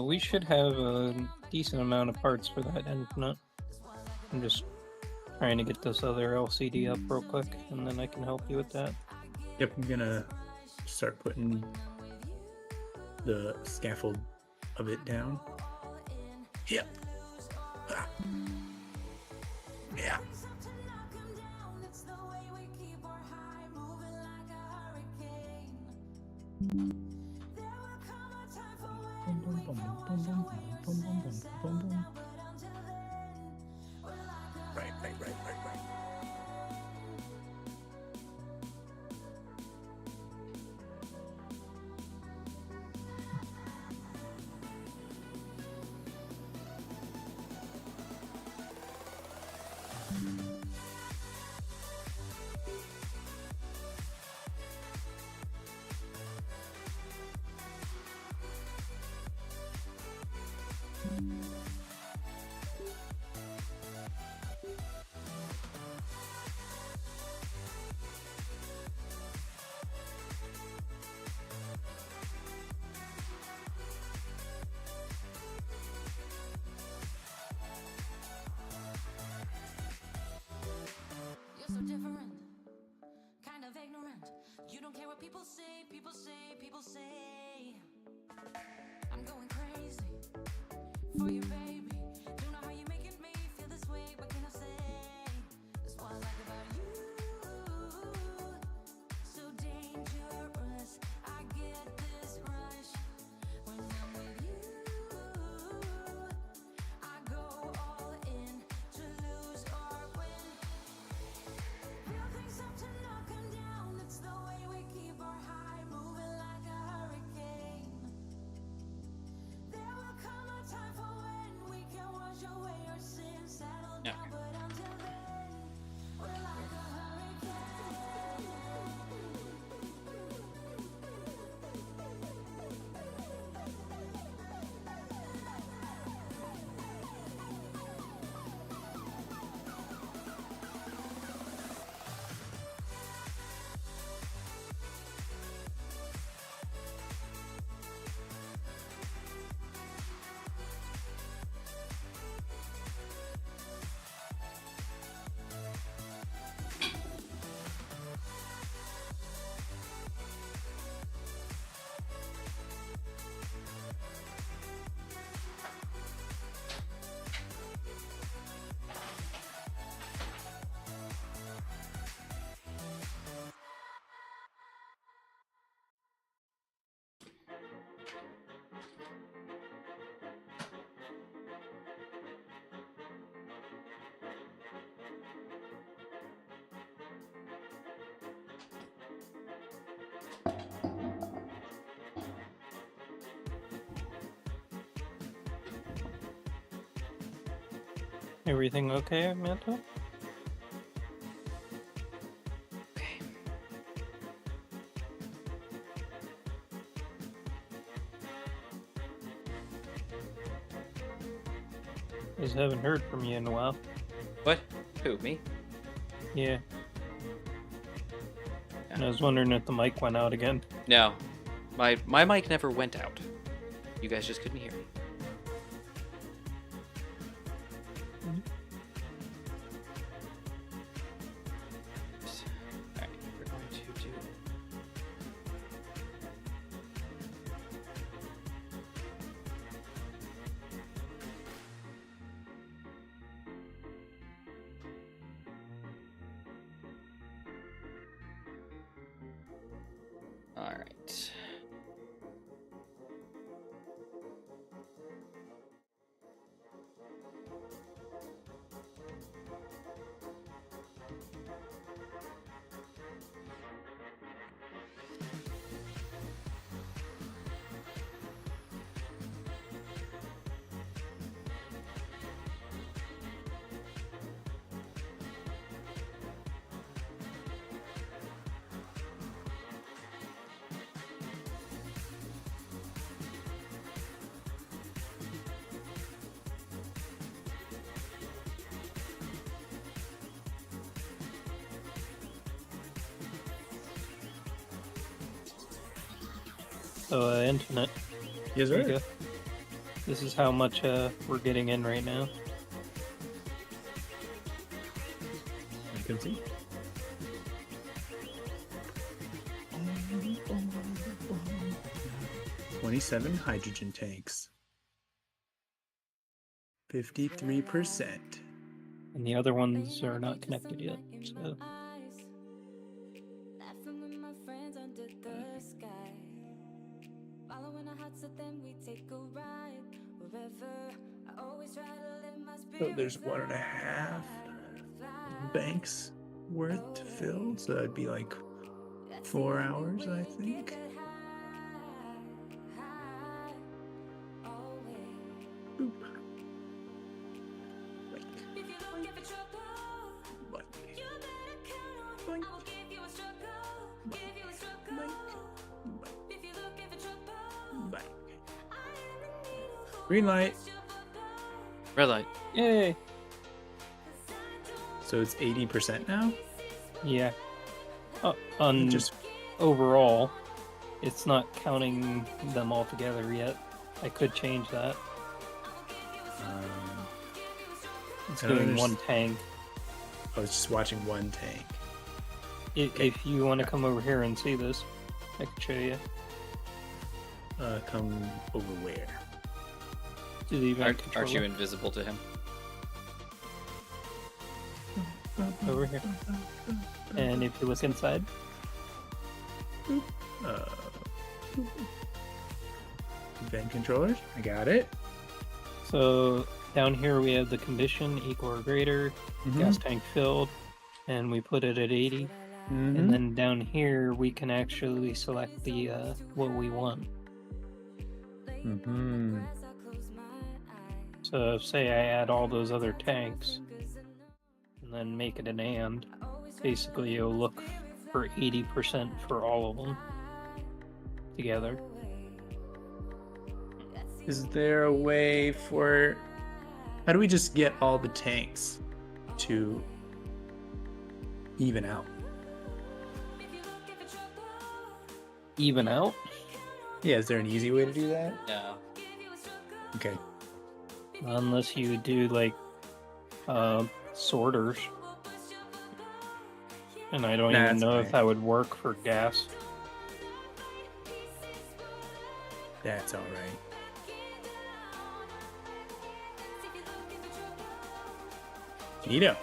We should have a decent amount of parts for that infinite. I'm just trying to get this other LCD up real quick, and then I can help you with that. Yep, I'm gonna start putting the scaffold of it down. Yep. Ah. Yeah. Right. You're so different, kind of ignorant. You don't care what people say, people say. I'm going crazy for you, baby. Don't know how you're making me feel this way. What can I say? That's what I like about you. So dangerous. I get this rush when I'm with you. I go all in to lose or win. Build things up to knock 'em down. It's the way we keep our high, moving like a hurricane. There will come a time for when we can wash away our sins, settle down, but until then, we're like a hurricane. Everything okay, Manta? Okay. Just haven't heard from you in a while. What? Who? Me? Yeah. And I was wondering if the mic went out again. No. My mic never went out. You guys just couldn't hear me. Alright, we're going to do... Alright. So, infinite. Yes, There you sir. go. This is how much we're getting in right now. You can see. "27 hydrogen tanks. 53%. And the other ones are not connected yet. So, Laughing with my friends under the sky. Following our hearts, so then we take a ride. Wherever I always try to live my So spirit. there's 1.5 banks worth to fill. So that'd be like 4 hours, I think. Boop. Like, If you're looking for trouble, like, you better count on. Boink. I will give you a struggle, give you a struggle. If you're looking for trouble, like. I am the needle who Green light. wants your bubble. Red light. yay! So it's 80% now. Yeah. On Just overall, it's not counting them all together yet. I could change that. It's I don't doing one understand. tank. I was just watching one tank. If you want to come over here and see this, I can show you. Come over where? To the event Aren't you controller. invisible to him? Over here. And if you look inside, Uh, Event controllers. I got it. so down here we have the condition equal or greater, gas tank filled, and we put it at 80. Mhm. And then down here we can actually select the what we want. Mhm. So say I add all those other tanks and then make it an and, basically you'll look for 80% for all of them together. Is there a way for? How do we just get all the tanks to even out? Even out? Yeah, is there an easy way to do that? No. Okay. Unless you do like sorters. And I don't Nah, even that's know if fine. that would work for gas. That's all right. Neato.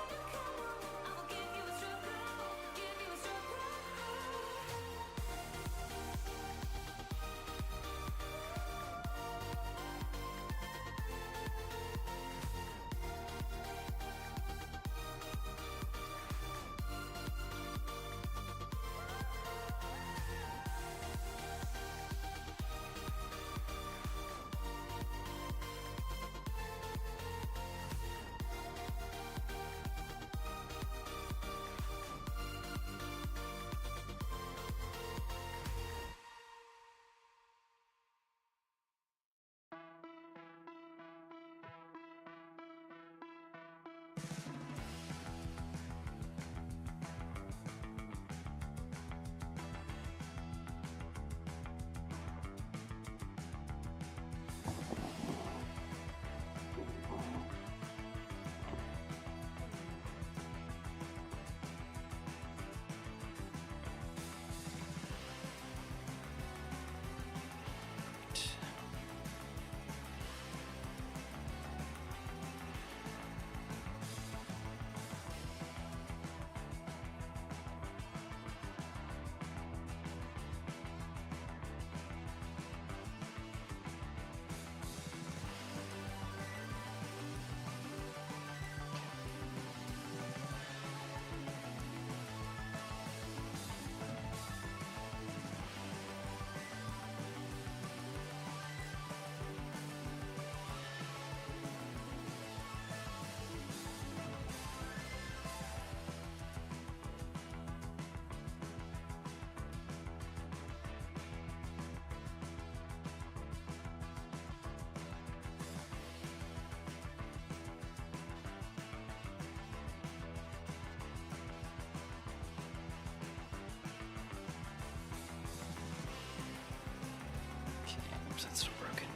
is that still broken?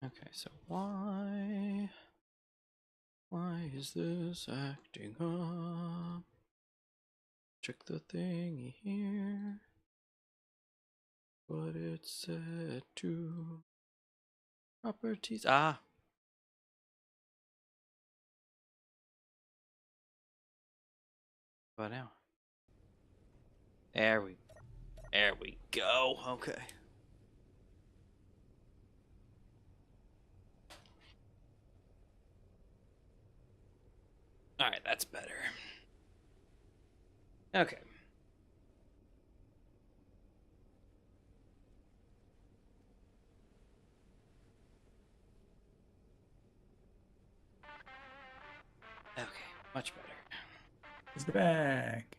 Okay, so why is this acting up? Check the thingy here. What it's set to. Properties. Ah. What now? There we go. Okay. All right, that's better. Okay. Okay, much better. It's back.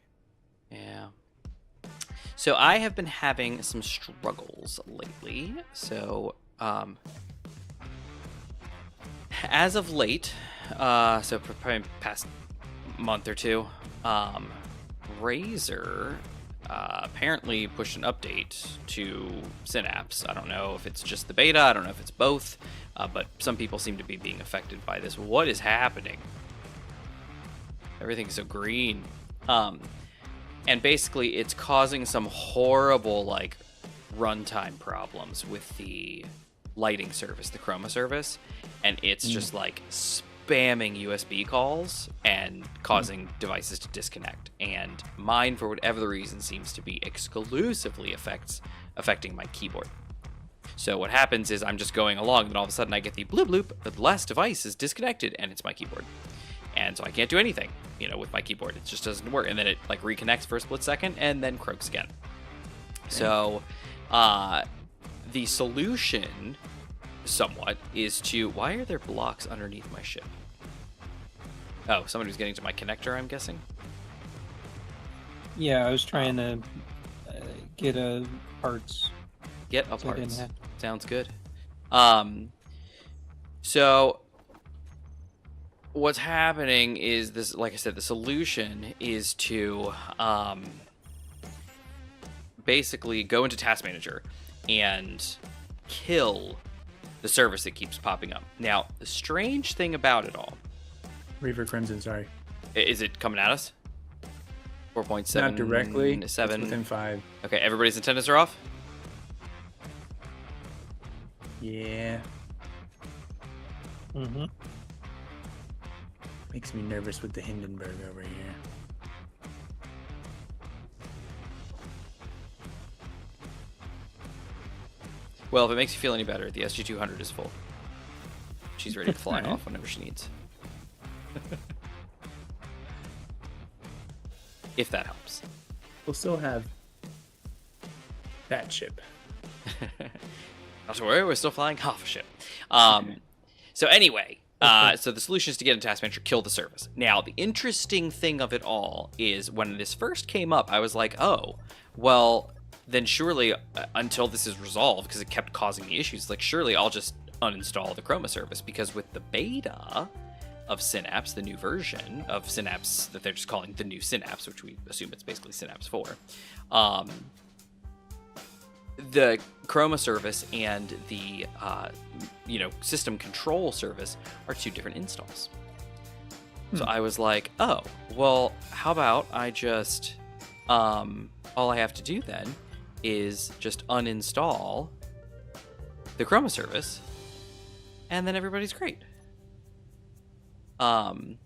Yeah. So I have been having some struggles lately. So, as of late, so for probably past month or two, Razer apparently pushed an update to Synapse. I don't know if it's just the beta. I don't know if it's both, but some people seem to be being affected by this. What is happening? Everything's so green. And basically, it's causing some horrible, like, runtime problems with the lighting service, the Chroma service, and it's just, like, spamming USB calls and causing devices to disconnect. And mine, for whatever the reason, seems to be exclusively affecting my keyboard. So what happens is I'm just going along, and all of a sudden I get the bloop bloop, the last device is disconnected, and it's my keyboard. And so I can't do anything, with my keyboard. It just doesn't work. And then it like reconnects for a split second and then croaks again. Okay. So the solution somewhat is to, why are there blocks underneath my ship? Oh, somebody was getting to my connector, I'm guessing. Yeah, I was trying to get a parts. Get a So I didn't parts. have- Sounds good. So what's happening is this, like I said, the solution is to basically go into Task Manager and kill the service that keeps popping up. Now, the strange thing about it all, Reaver Crimson, sorry. is it coming at us? 4.7. Not directly. It's 7. within 5. Okay, everybody's antennas are off. Yeah. Mm-hmm. Makes me nervous with the Hindenburg over here. Well, if it makes you feel any better, the SG-200 is full. She's ready to fly Alright. off whenever she needs. If that helps. We'll still have that ship. Not to worry, we're still flying half a ship. So anyway, so the solution is to get a Task Manager, kill the service. Now, the interesting thing of it all is when this first came up, I was like, oh, well, then surely until this is resolved, because it kept causing me issues, like surely I'll just uninstall the Chroma service, because with the beta of Synapse, the new version of Synapse that they're just calling the new Synapse, which we assume it's basically Synapse 4, the Chroma service and the system control service are two different installs. So I was like, oh, well, how about I just all I have to do then is just uninstall the Chroma service, and then everybody's great. Um,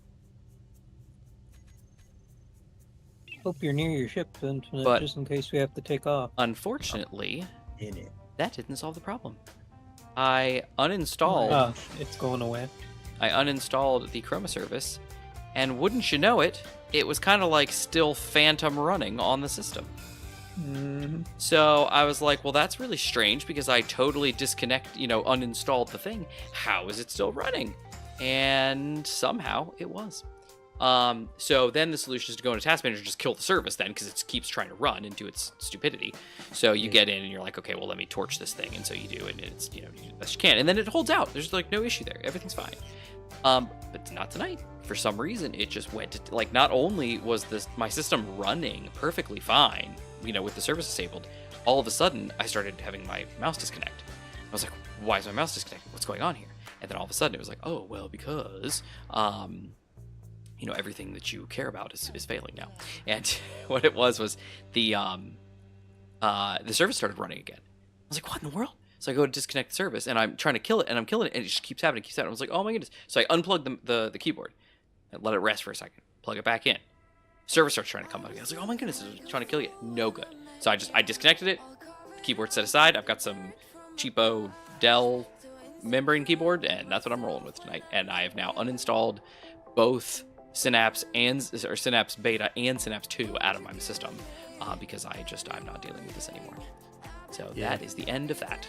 Hope you're near your ship, Infinite, But- just in case we have to take off. unfortunately, In it. that didn't solve the problem. I uninstalled. Ah, it's going away. I uninstalled the Chroma service, and wouldn't you know it, it was kind of like still phantom running on the system. So I was like, well, that's really strange because I totally uninstalled the thing. How is it still running? And somehow it was. So then the solution is to go into Task Manager and just kill the service then, because it keeps trying to run into its stupidity. So you get in and you're like, okay, well, let me torch this thing. And so you do, and it's, you do the best you can. And then it holds out. There's like no issue there. Everything's fine. But not tonight. For some reason, it just went to, like, not only was my system running perfectly fine, with the service disabled, all of a sudden I started having my mouse disconnect. I was like, why is my mouse disconnected? What's going on here? And then all of a sudden it was like, oh, well, because, everything that you care about is failing now. And what it was the service started running again. I was like, what in the world? So I go to disconnect the service, and I'm trying to kill it, and I'm killing it, and it just keeps happening. I was like, oh my goodness. So I unplugged the keyboard and let it rest for a second. Plug it back in. Service starts trying to come out again. I was like, oh my goodness, it's trying to kill you. No good. So I disconnected it. Keyboard set aside. I've got some cheapo Dell membrane keyboard, and that's what I'm rolling with tonight. And I have now uninstalled both Synapse Beta and Synapse 2 out of my system because I'm not dealing with this anymore. So that is the end of that.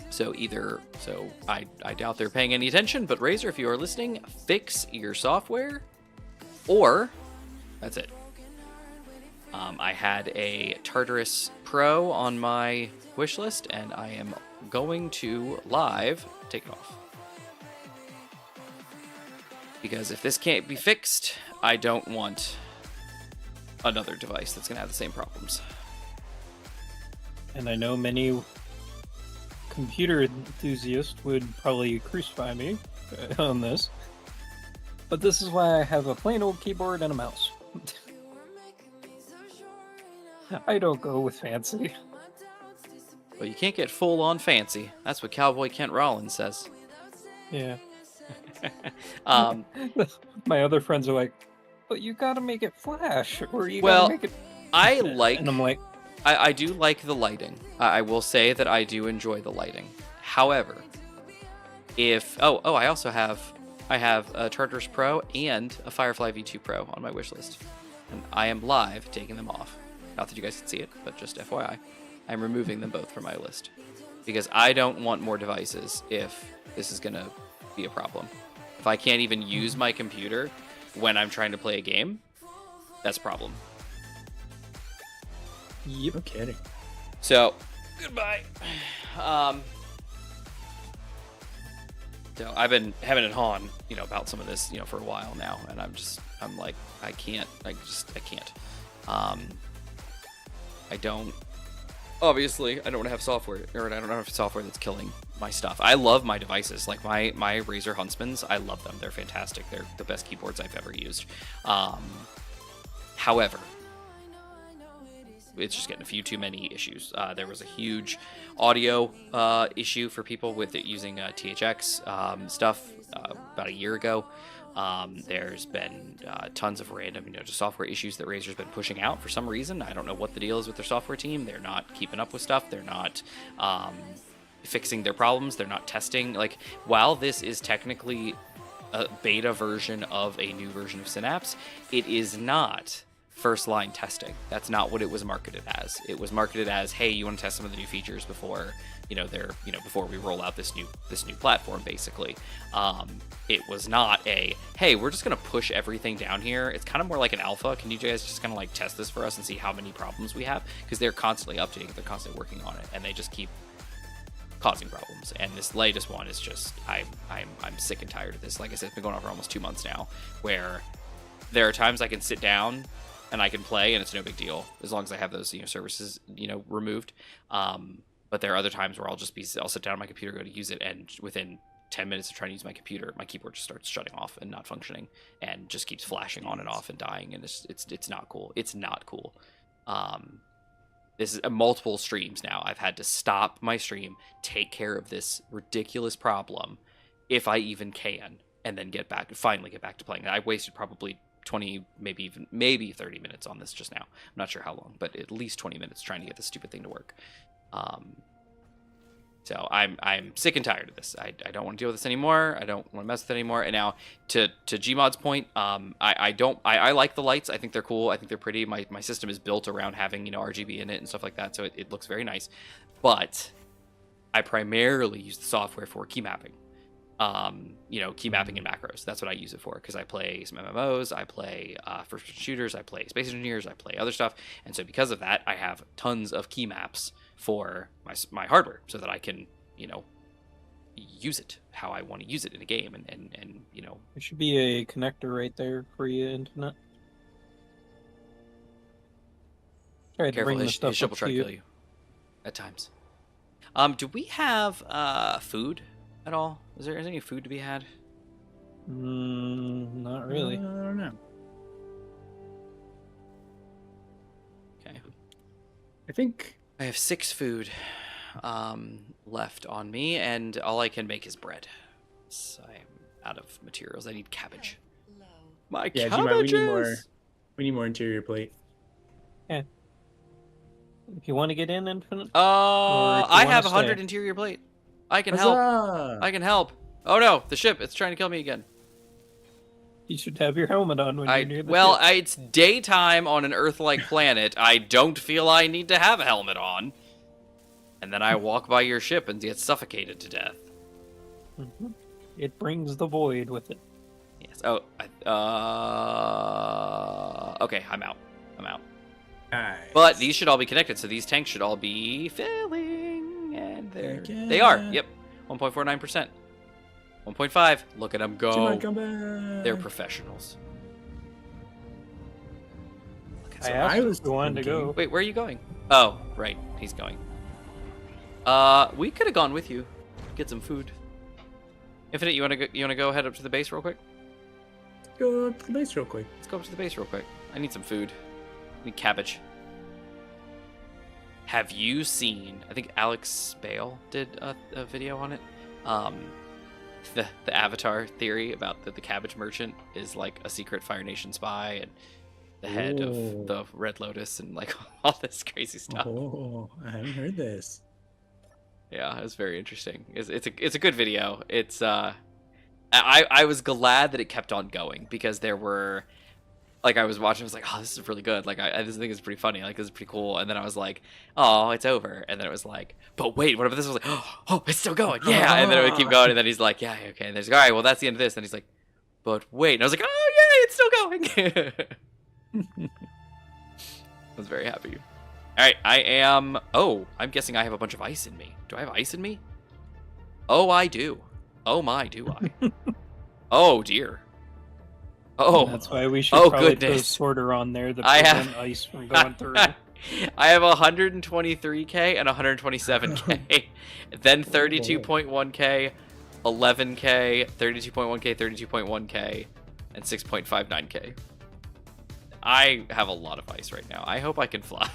So I doubt they're paying any attention, but Razer, if you are listening, fix your software, or that's it. I had a Tartarus Pro on my wish list, and I am going to live take it off. Because if this can't be fixed, I don't want another device that's going to have the same problems. And I know many computer enthusiasts would probably crucify me on this. But this is why I have a plain old keyboard and a mouse. I don't go with fancy. But you can't get full on fancy. That's what Cowboy Kent Rollins says. Yeah. Um, My other friends are like, but you gotta make it flash, or you Well, gotta make it... I like... And I'm like, I do like the lighting. I will say that I do enjoy the lighting. However, if... Oh, I also have a Tartarus Pro and a Firefly V2 Pro on my wish list. And I am live taking them off. Not that you guys can see it, but just FYI. I'm removing them both from my list. Because I don't want more devices if this is going to be a problem. If I can't even use my computer when I'm trying to play a game, that's a problem. yep. No kidding. So, goodbye. So I've been having it on, about some of this, for a while now, and I'm like, I can't. Obviously, I don't have software, or I don't have software that's killing my stuff. I love my devices, like my Razer Huntsmans. I love them. They're fantastic. They're the best keyboards I've ever used. However, it's just getting a few too many issues. There was a huge audio issue for people with it using THX stuff about a year ago. There's been tons of random, just software issues that Razer's been pushing out for some reason. I don't know what the deal is with their software team. They're not keeping up with stuff. They're not fixing their problems. They're not testing. Like, while this is technically a beta version of a new version of Synapse, it is not first line testing. That's not what it was marketed as. It was marketed as, hey, you want to test some of the new features before before we roll out this new platform, basically. It was not a, hey, we're just gonna push everything down here. It's kind of more like an alpha. Can you guys just kind of like test this for us and see how many problems we have? Because they're constantly updating it, they're constantly working on it, and they just keep causing problems. And this latest one is just, I'm sick and tired of this. Like I said, it's been going on for almost 2 months now, where there are times I can sit down and I can play and it's no big deal as long as I have those services removed. But there are other times where I'll sit down on my computer, go to use it, and within 10 minutes of trying to use my computer, my keyboard just starts shutting off and not functioning, and just keeps flashing on and off and dying, and it's not cool. It's not cool. This is multiple streams now. I've had to stop my stream, take care of this ridiculous problem, if I even can, and then finally get back to playing. I wasted probably 20, maybe 30 minutes on this just now. I'm not sure how long, but at least 20 minutes trying to get this stupid thing to work. So I'm sick and tired of this. I don't want to deal with this anymore. I don't want to mess with it anymore. And now to Gmod's point, I like the lights. I think they're cool. I think they're pretty. My system is built around having, you know, RGB in it and stuff like that, so it looks very nice. But I primarily use the software for key mapping. You know, key mapping and macros. That's what I use it for, because I play some MMOs, I play first-person shooters, I play Space Engineers, I play other stuff, and so because of that, I have tons of key maps for my hardware, so that I can, you know, use it how I want to use it in a game, and you know. There should be a connector right there for you, internet. Try to Careful, bring the his stuff ship up will try to to you. kill you at times. Do we have food at all? Is there any food to be had? Not really. I don't know. Okay. I think I have 6 food left on me, and all I can make is bread. So I'm out of materials. I need cabbage. Low. My yeah, cabbages! Gmod, we need more interior plate. Yeah. If you want to get in, Infinite. I have wanna 100 stay. interior plate. I can help. Huzzah! I can help. Oh no, the ship! It's trying to kill me again. You should have your helmet on when you're near the ship. It's daytime on an Earth-like planet. I don't feel I need to have a helmet on. And then I walk by your ship and get suffocated to death. Mhm. It brings the void with it. Yes. Oh. Okay. I'm out. Nice. But these should all be connected, so these tanks should all be filling, and Heck yeah. they are. Yep. 1.49%. 1.5. Look at them go. Gmod, come back. They're professionals. Look at I some- asked I was if you wanted to go. Wait, where are you going? Oh, right. He's going. We could have gone with you. Get some food. Infinite, you wanna go head up to the base real quick? Go up to the base real quick. Let's go up to the base real quick. I need some food. I need cabbage. Have you seen? I think Alex Bale did a video on it. The Avatar theory about the cabbage merchant is like a secret Fire Nation spy and the head Ooh. of the Red Lotus and like all this crazy stuff. Oh, I haven't heard this. Yeah, it was very interesting. It's a good video. It's I was glad that it kept on going, because there were, like, I was watching, I was like, oh, this is really good. Like, I just think it's pretty funny. Like, this is pretty cool. And then I was like, oh, it's over. And then it was like, but wait, what if this was like, oh, it's still going? Yeah. And then it would keep going. And then he's like, yeah, okay. And there's like, all right, well, that's the end of this. And he's like, but wait. And I was like, oh, yay, it's still going. I was very happy. All right, I'm guessing I have a bunch of ice in me. Do I have ice in me? Oh, I do. Oh my, do I? Oh dear. Oh. That's why we should probably put a goodness. sorter on there to I prevent have- ice from going through. I have 123k and 127k. Then 32.1k, 11k, 32.1k, 32.1k, and 6.59k. I have a lot of ice right now. I hope I can fly.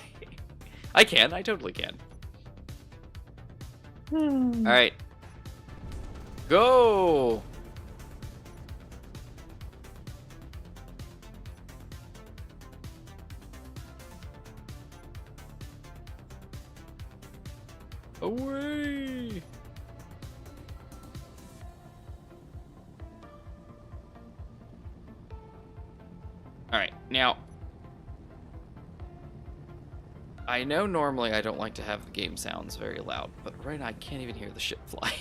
I can. I totally can. All right. Go. Away. All right. Now, I know normally I don't like to have the game sounds very loud, but right now I can't even hear the ship fly.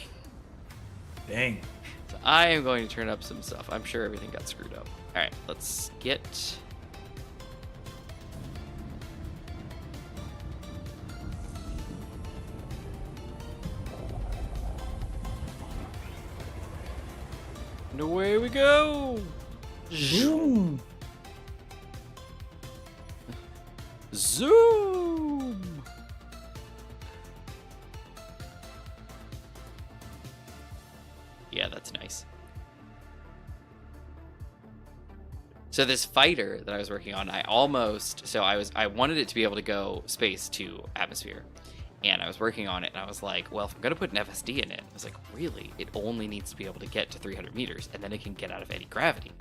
Dang. So I am going to turn up some stuff. I'm sure everything got screwed up. All right, let's get... And away we go! Zoom. Zoom! Yeah, that's nice. So this fighter that I was working on, I wanted it to be able to go space to atmosphere. And I was working on it, and I was like, well, if I'm going to put an FSD in it, I was like, really? It only needs to be able to get to 300 meters, and then it can get out of any gravity.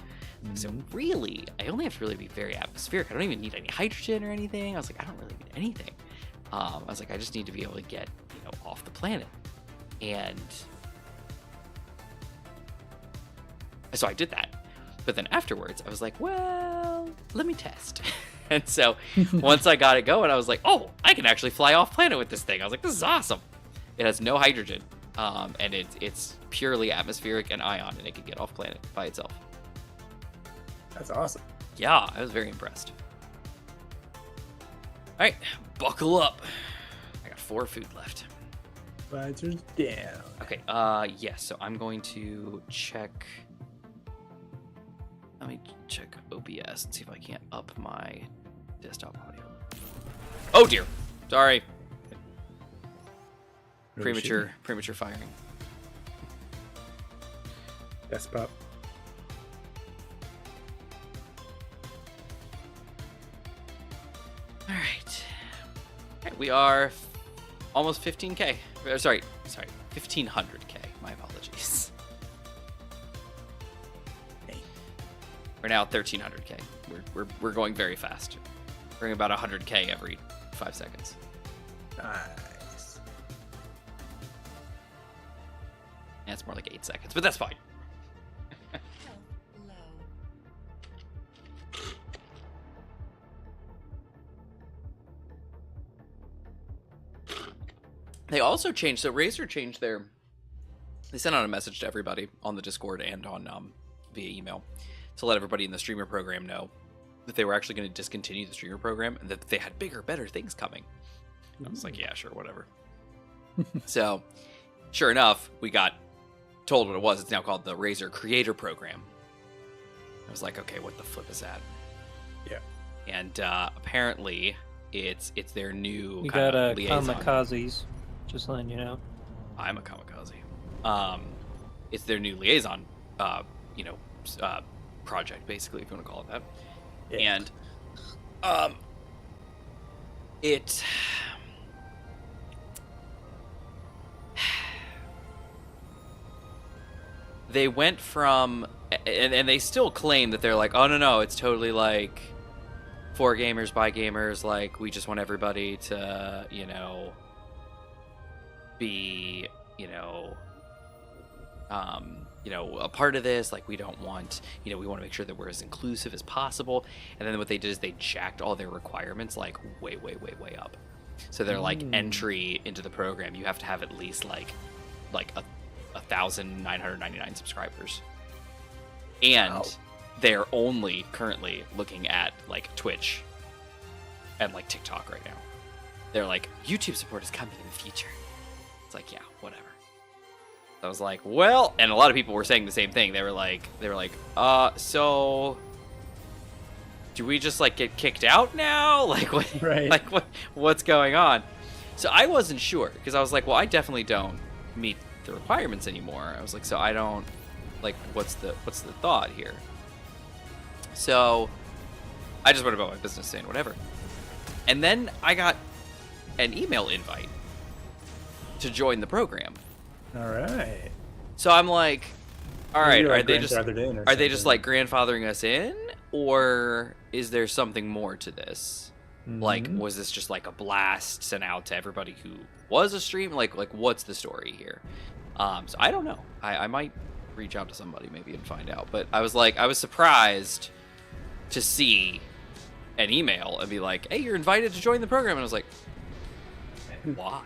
So really, I only have to really be very atmospheric. I don't even need any hydrogen or anything. I was like, I don't really need anything. I was like, I just need to be able to get, off the planet. And so I did that. But then afterwards, I was like, well, let me test. And so once I got it going, I was like, oh, I can actually fly off planet with this thing. I was like, this is awesome. It has no hydrogen, and it's purely atmospheric and ion, and it can get off planet by itself. That's awesome. Yeah, I was very impressed. All right, buckle up. I got 4 food left. Visors down. Okay, yes, so I'm going to check. Let me check OBS and see if I can't up my desktop audio. Oh dear, sorry. Premature firing. Desk pop. All right. We are almost 15K. Sorry, 1500K. My apologies. We're now at 1300K. We're going very fast. We're going about 100K every 5 seconds. Nice. Yeah, it's more like 8 seconds, but that's fine. Health low. They also changed. So Razer changed their. They sent out a message to everybody on the Discord and on via email to let everybody in the streamer program know that they were actually going to discontinue the streamer program and that they had bigger, better things coming. I was like, yeah, sure, whatever. So, sure enough, we got told what it was. It's now called the Razer Creator Program. I was like, okay, what the flip is that? Yeah. And apparently, it's their new We kind got of liaison. kamikazes, just letting you know. I'm a kamikaze. It's their new liaison, project, basically, if you want to call it that. Yeah. And it they went from and they still claim that they're like, oh no, it's totally like for gamers by gamers, like we just want everybody to be a part of this. Like we don't want, we want to make sure that we're as inclusive as possible. And then what they did is they jacked all their requirements like way up. So they're like entry into the program, you have to have at least like 1,999 subscribers. And Wow. they're only currently looking at like Twitch and like TikTok right now. They're like, YouTube support is coming in the future. It's like, yeah, whatever. I was like, well, and a lot of people were saying the same thing. They were like, so do we just like get kicked out now? Like what? Right. Like what's going on? So I wasn't sure because I was like, well, I definitely don't meet the requirements anymore. I was like, so I don't like what's the thought here? So I just went about my business saying whatever. And then I got an email invite to join the program. All right. So I'm like, all right, Maybe are like they just grandfathered in or like grandfathering us in, or is there something more to this? Like, was this just like a blast sent out to everybody who was a stream? Like what's the story here? So I don't know. I might reach out to somebody maybe and find out. But I was surprised to see an email and be like, hey, you're invited to join the program. And I was like, why?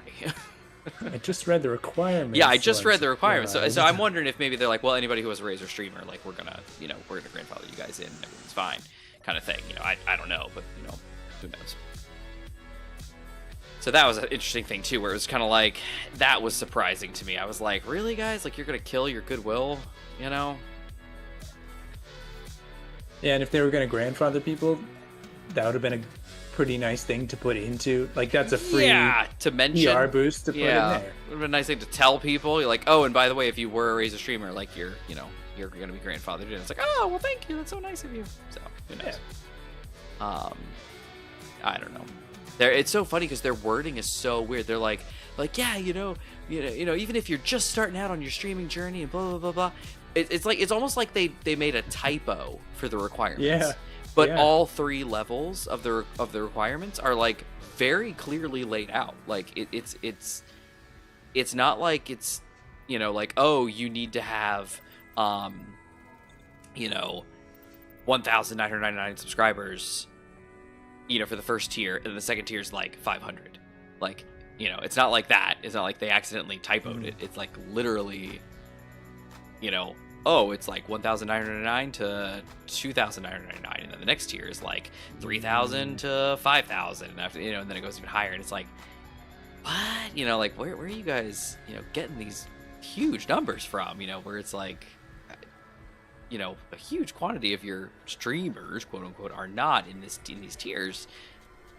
I just read the requirements. Yeah, I just so read the requirements. So surprised. I'm wondering if maybe they're like, well, anybody who was a Razer streamer, like we're gonna grandfather you guys in, and everything's fine, kind of thing. I don't know, but who knows? So that was an interesting thing too, where it was kind of like that was surprising to me. I was like, really, guys? Like you're gonna kill your goodwill, Yeah, and if they were going to grandfather people, that would have been a pretty nice thing to put into. Like that's a free to mention PR boost to put in there. It would have been a nice thing to tell people. You're like, oh, and by the way, if you were a Razer streamer, like you're gonna be grandfathered in. It's like, oh, well, thank you. That's so nice of you. So who knows? I don't know. It's so funny because their wording is so weird. They're like yeah, even if you're just starting out on your streaming journey and blah blah blah blah. It's almost like they made a typo for the requirements. Yeah. But Yeah. all 3 levels of the requirements are like very clearly laid out. Like it's not like it's like, oh, you need to have 1,999 subscribers for the first tier, and the second tier is like 500. Like, it's not like that. It's not like they accidentally typoed it. It's like literally oh, it's like 1,999 to 2,999, and then the next tier is like 3,000 to 5,000, after and then it goes even higher, and it's like, what? Like where are you guys getting these huge numbers from? Where it's like a huge quantity of your streamers, quote unquote, are not in these tiers.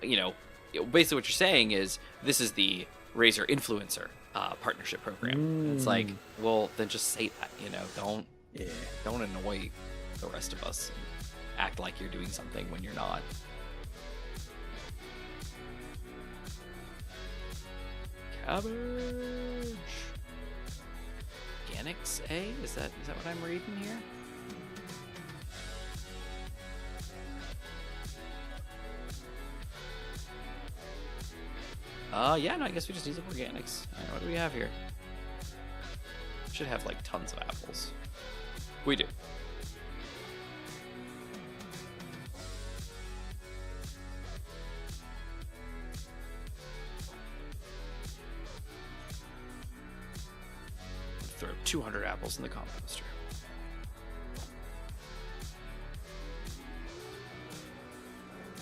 Basically what you're saying is this is the Razer influencer partnership program. It's like, well, then just say that. Don't annoy the rest of us and act like you're doing something when you're not. Cabbage. Organics A? Is that what I'm reading here? Yeah, no, I guess we just need some organics. All right, what do we have here? Should have like tons of apples. We do. Throw 200 apples in the composter.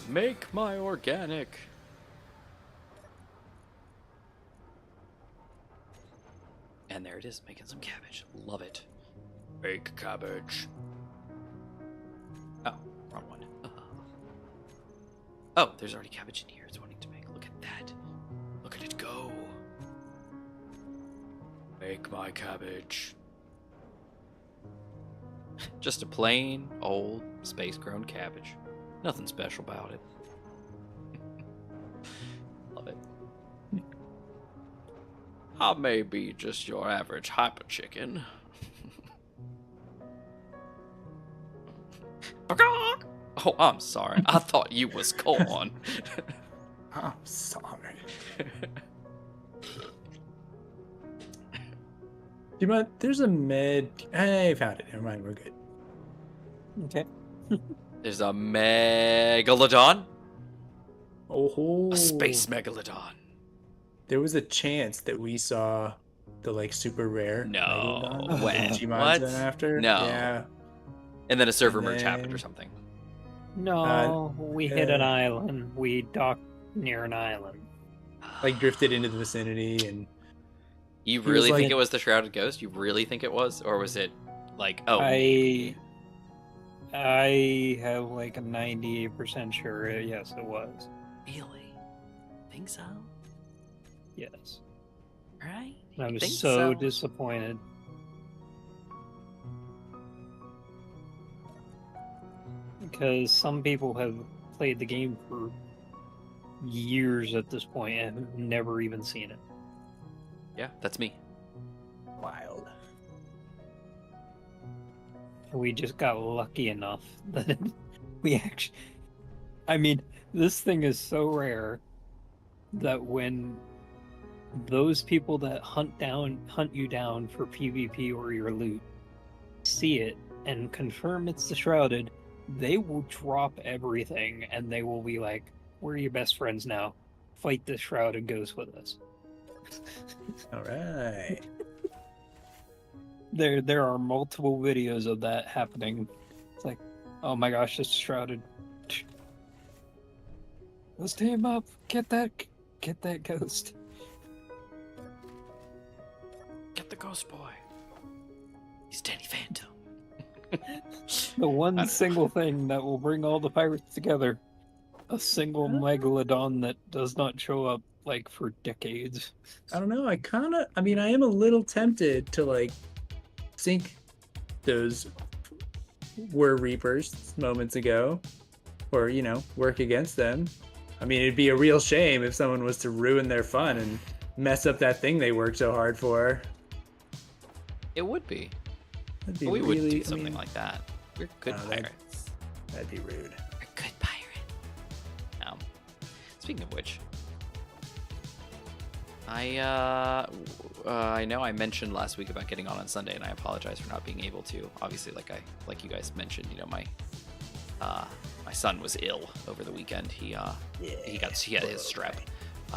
Make my organic. And there it is, making some cabbage. Love it. Make cabbage. Oh, wrong one. Oh, there's already cabbage in here. It's wanting to make. Look at that. Look at it go. Make my cabbage. Just a plain old space-grown cabbage. Nothing special about it. Love it. I may be just your average hyper chicken. Oh, I'm sorry. I thought you was corn. I'm sorry. There's a med. I found it. Never mind. We're good. Okay. There's a megalodon. Oh, A space megalodon. There was a chance that we saw the super rare. No. Megalodon When? Digimon What? then after. No. Yeah. And then a server And merge then- happened or something. No, we hit an island. We docked near an island. Drifted into the vicinity and. You He was really think like- it was the Shrouded Ghost? You really think it was? Or was it oh. I have a 98% sure. Yes, it was. Really? Think so? Yes. Right? I You was think so disappointed. Because some people have played the game for years at this point and have never even seen it. Yeah, that's me. Wild. We just got lucky enough that we actually. I mean, this thing is so rare that when those people that hunt you down for PvP or your loot see it and confirm it's the Shrouded, they will drop everything and they will be like, "We're your best friends now. Fight the Shrouded Ghost with us." All right. There are multiple videos of that happening. It's like, oh my gosh, it's Shrouded. Let's team up. Get that ghost. Get the ghost boy. He's Danny Phantom. The one single thing that will bring all the pirates together. A single megalodon that does not show up for decades. I don't know. I am a little tempted to sink those were Reapers moments ago, or work against them, I mean, it'd be a real shame if someone was to ruin their fun and mess up that thing they worked so hard for. It would be. That'd be But we wouldn't really, do something like that. We're good No, pirates. that'd be rude. We're good pirate. Speaking of which, I know I mentioned last week about getting on Sunday, and I apologize for not being able to. Obviously, like you guys mentioned, you know, my son was ill over the weekend. He had his strep,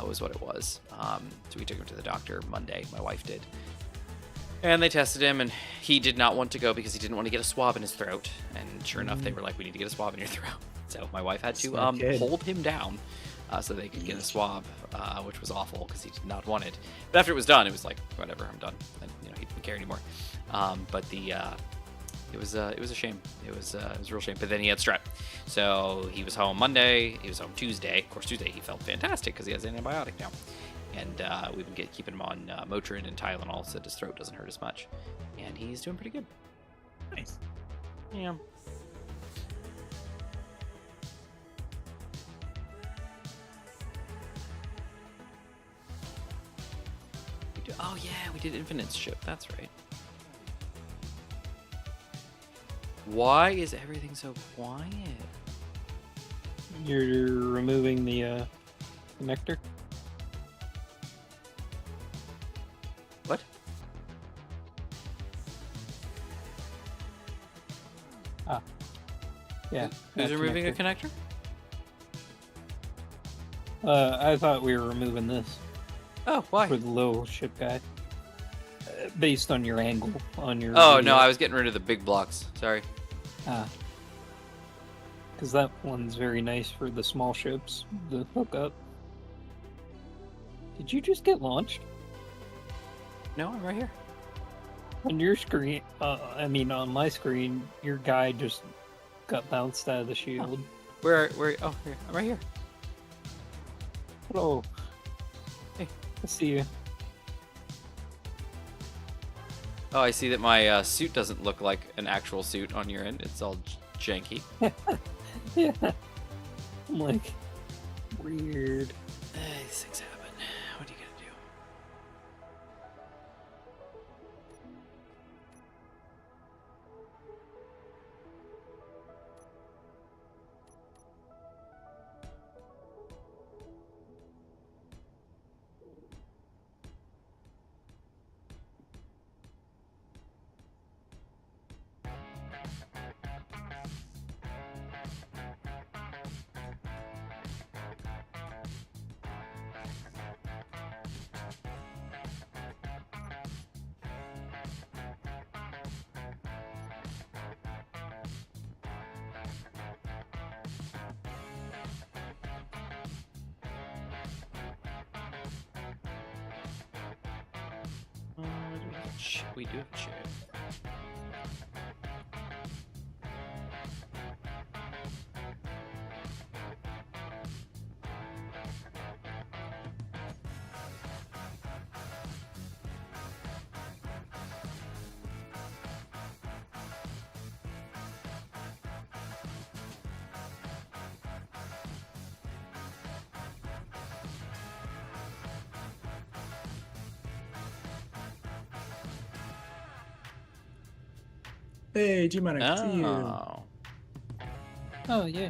was what it was. So we took him to the doctor Monday. My wife did, and they tested him, and he did not want to go because he didn't want to get a swab in his throat. And sure enough, they were like, "We need to get a swab in your throat." So my wife had to hold him down so they could get a swab, which was awful because he did not want it. But after it was done, it was like, whatever, I'm done. And you know, he didn't care anymore. But it was a shame. It was a real shame. But then he had strep, so he was home Monday. He was home Tuesday. Of course, Tuesday he felt fantastic because he has an antibiotic now. And we've been keeping him on Motrin and Tylenol so his throat doesn't hurt as much. And he's doing pretty good. Nice. Yeah. Oh yeah, we did Infinite's ship. That's right. Why is everything so quiet? You're removing the connector? What? Ah. Yeah. Who's that removing a connector. connector? I thought we were removing this Oh, why? for the little ship guy. Based on your angle on your Oh video. no, I was getting rid of the big blocks. Sorry. Because that one's very nice for the small ships, the hookup. Did you just get launched? No, I'm right here. On your screen, on my screen, your guy just got bounced out of the shield. Where? Oh, here. I'm right here. Hello. Hey. I see you. Oh, I see that my suit doesn't look like an actual suit on your end. It's all janky. Yeah. I'm like, weird. These things happen. What are you gonna do? We do have a chair. Hey, G-Man, I can see you. Oh. Oh, yeah.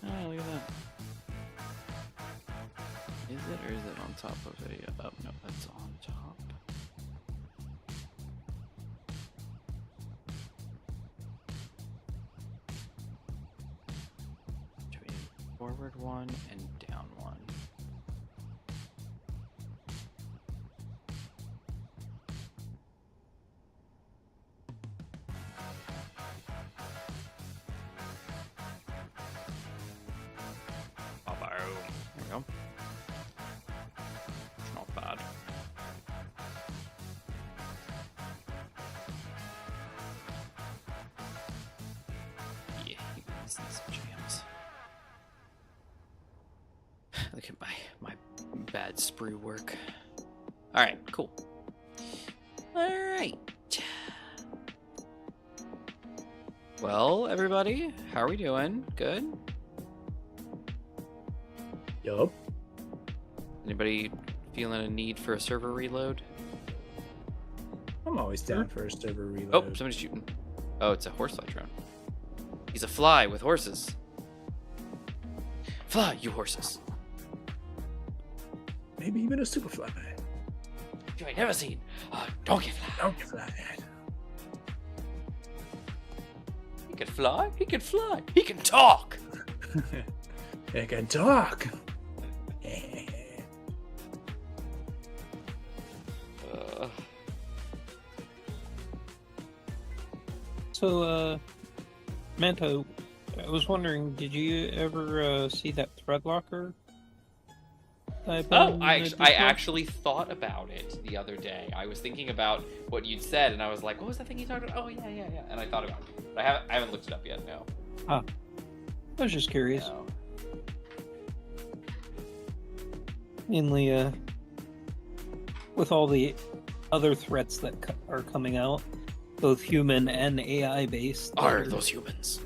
Oh, look at that. Is it or is it on top of a... Oh, no, that's on top. 1 and down 1. Oh, boom. There we go. It's not bad. Yeah, he brings these jams. Look at my bad sprue work. All right, cool. All right. Well, everybody, how are we doing? Good? Yup. Anybody feeling a need for a server reload? I'm always down for a server Oh, reload. somebody's shooting. Oh, it's a horsefly drone. He's a fly with horses. Fly, you horses. Maybe even a superfly. You ain't never seen a donkey fly. Don't fly. He can fly. He can fly. He can talk. It can talk. So, Manta, I was wondering, did you ever see that thread locker? Oh, I actually thought about it the other day. I was thinking about what you'd said, and I was like, "What was that thing you talked about?" Oh, yeah. And I thought about it, but I haven't looked it up yet. No. I was just curious. No. Mainly, with all the other threats that are coming out, both human and AI based. Are those humans?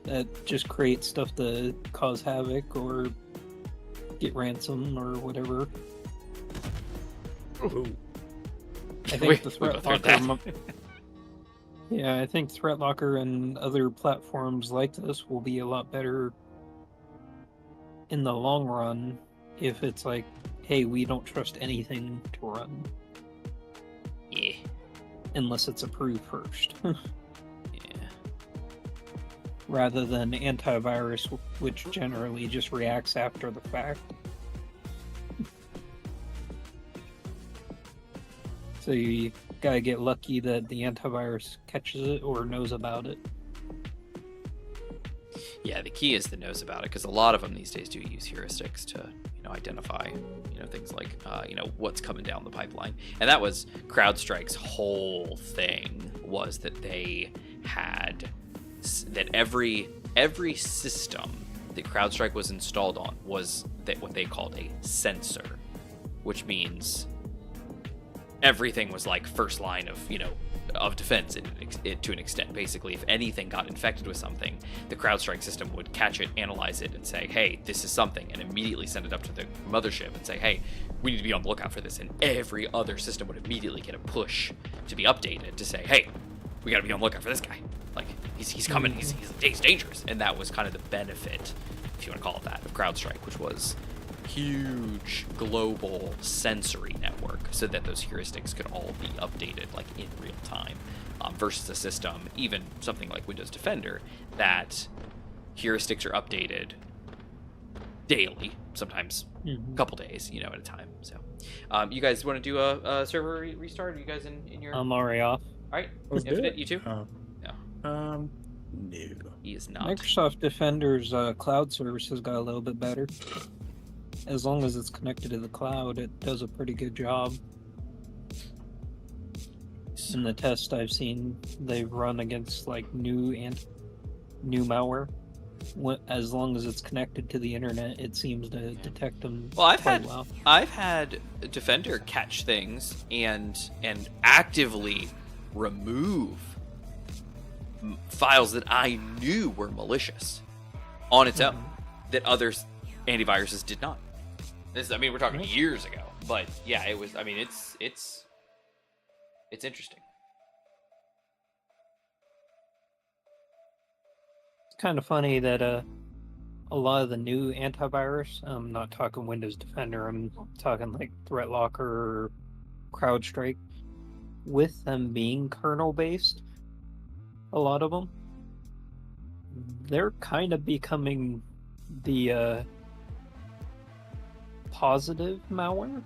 That just create stuff to cause havoc or get ransom or whatever. Ooh. I think Wait, the we threat both heard locker. that. Yeah, I think threat locker and other platforms like this will be a lot better in the long run if it's like, hey, we don't trust anything to run Yeah. unless it's approved first. Yeah. Rather than antivirus, which generally just reacts after the fact. So you gotta get lucky that the antivirus catches it or knows about it. Yeah, the key is the knows about it, because a lot of them these days do use heuristics to, identify, things like, what's coming down the pipeline. And that was CrowdStrike's whole thing, was that they had that every system that CrowdStrike was installed on was that what they called a sensor, which means everything was like first line of defense to an extent. Basically, if anything got infected with something, the CrowdStrike system would catch it, analyze it, and say, hey, this is something, and immediately send it up to the mothership and say, hey, we need to be on the lookout for this. And every other system would immediately get a push to be updated to say, hey, we got to be on the lookout for this guy. Like, he's coming, he's dangerous. And that was kind of the benefit, if you want to call it that, of CrowdStrike, which was huge global sensory network, so that those heuristics could all be updated like in real time, versus a system, even something like Windows Defender, that heuristics are updated daily, sometimes a couple days, at a time. So you guys want to do a server restart? Are you guys in your I'm already off. all right? Let's do Infinite, it. you too? No. No, No. he is not. Microsoft Defender's cloud service has got a little bit better. As long as it's connected to the cloud, it does a pretty good job. In the test I've seen, they've run against like new malware. As long as it's connected to the internet, it seems to detect them. Well, I've had Defender catch things and actively remove files that I knew were malicious on its own, that other antiviruses did not. We're talking years ago, but yeah, it was. It's interesting. It's kind of funny that a lot of the new antivirus, I'm not talking Windows Defender, I'm talking like ThreatLocker or CrowdStrike, with them being kernel based, a lot of them, they're kind of becoming the positive malware.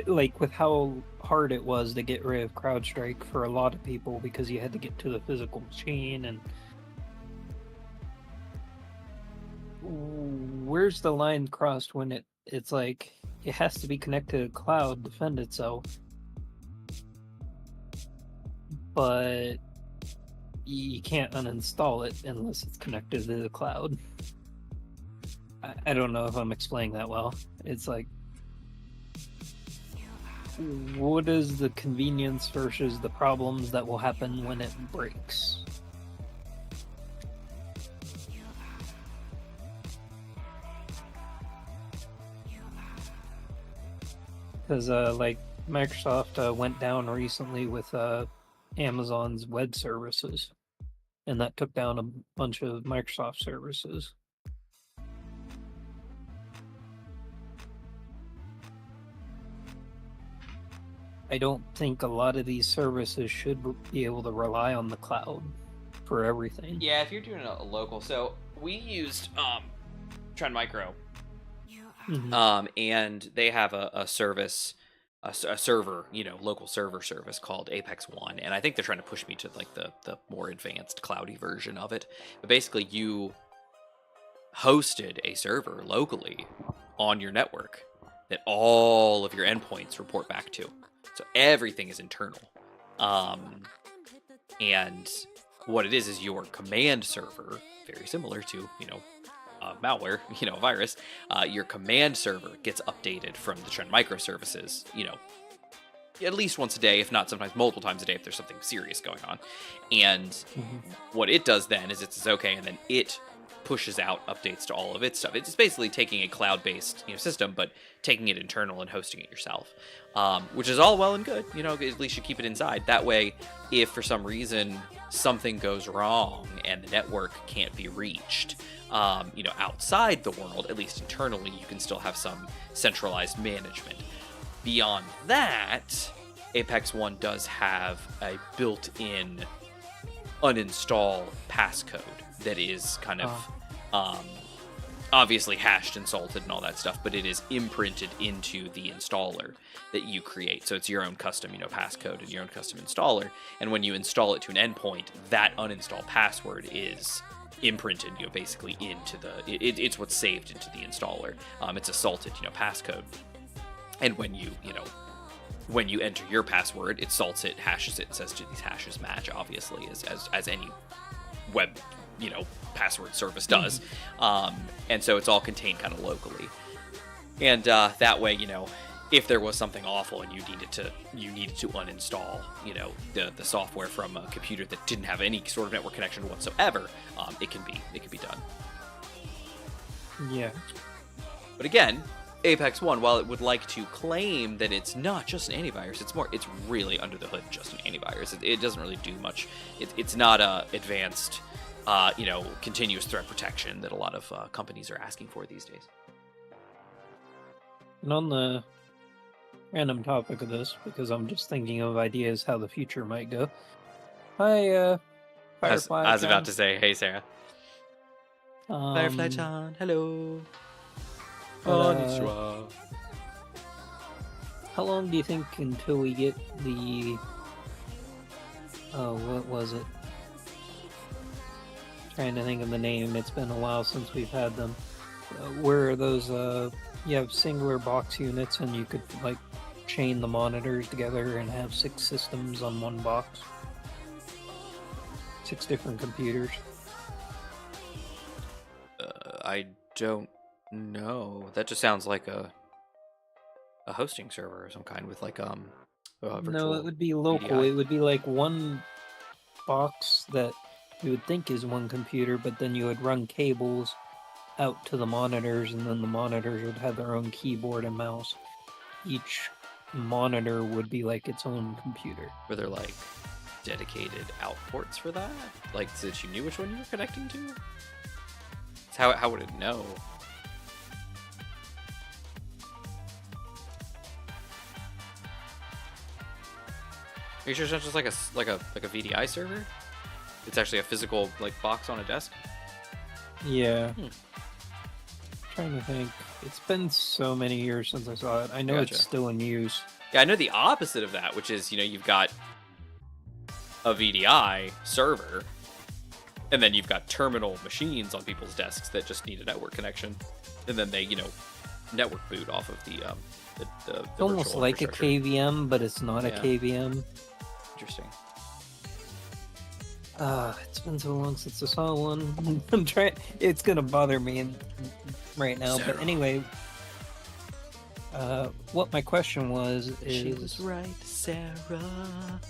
Like with how hard it was to get rid of CrowdStrike for a lot of people because you had to get to the physical machine, and where's the line crossed when it's like it has to be connected to the cloud to defend itself, but you can't uninstall it unless it's connected to the cloud. I don't know if I'm explaining that well. It's like, what is the convenience versus the problems that will happen when it breaks? Because like Microsoft went down recently with Amazon's web services, and that took down a bunch of Microsoft services. I don't think a lot of these services should be able to rely on the cloud for everything. Yeah, if you're doing a local, so we used Trend Micro, and they have a service, a server, local server service called Apex One, and I think they're trying to push me to like the more advanced cloudy version of it. But basically, you hosted a server locally on your network that all of your endpoints report back to. So everything is internal. And what it is your command server, very similar to, malware, a virus. Your command server gets updated from the Trend microservices, at least once a day, if not sometimes multiple times a day if there's something serious going on. And what it does then is it says, okay, and then it pushes out updates to all of its stuff. It's basically taking a cloud-based system, but taking it internal and hosting it yourself, which is all well and good. At least you keep it inside. That way, if for some reason something goes wrong and the network can't be reached, outside the world, at least internally, you can still have some centralized management. Beyond that, Apex One does have a built-in uninstall passcode that is kind of obviously hashed and salted and all that stuff, but it is imprinted into the installer that you create. So it's your own custom, passcode and your own custom installer. And when you install it to an endpoint, that uninstall password is imprinted, basically into it's what's saved into the installer. It's a salted, passcode. And when you enter your password, it salts it, hashes it, and says, do these hashes match, obviously, as any web password service does. And so it's all contained kind of locally, and that way, if there was something awful and you needed to uninstall the software from a computer that didn't have any sort of network connection whatsoever, it can be done. Yeah. But again, Apex One, while it would like to claim that it's not just an antivirus, it's really under the hood just an antivirus. It doesn't really do much. It's not a advanced continuous threat protection that a lot of companies are asking for these days. And on the random topic of this, because I'm just thinking of ideas how the future might go. Hi, Firefly. I was John. about to say, hey, Sarah. Firefly John, hello. How long do you think until we get the... Oh, what was it? Trying to think of the name. It's been a while since we've had them. Where those, you have singular box units and you could, chain the monitors together and have 6 systems on one box. 6 different computers. I don't know. That just sounds like a hosting server of some kind with No, it would be local. VDI. It would be like one box that you would think is one computer, but then you would run cables out to the monitors, and then the monitors would have their own keyboard and mouse. Each monitor would be like its own computer. Were there dedicated out ports for that? So that you knew which one you were connecting to? How would it know? Are you sure it's not just like a VDI server? It's actually a physical like box on a desk. Yeah. Trying to think. It's been so many years since I saw it. I know Gotcha. it's still in use. Yeah, I know the opposite of that, which is, you've got a VDI server, and then you've got terminal machines on people's desks that just need a network connection, and then they, network boot off of the It's almost virtual like a infrastructure. KVM, but it's not a Yeah. KVM. Interesting. It's been so long since I saw one. I'm trying. It's gonna bother me right now. Sarah. But anyway, what my question was She is, was right, Sarah.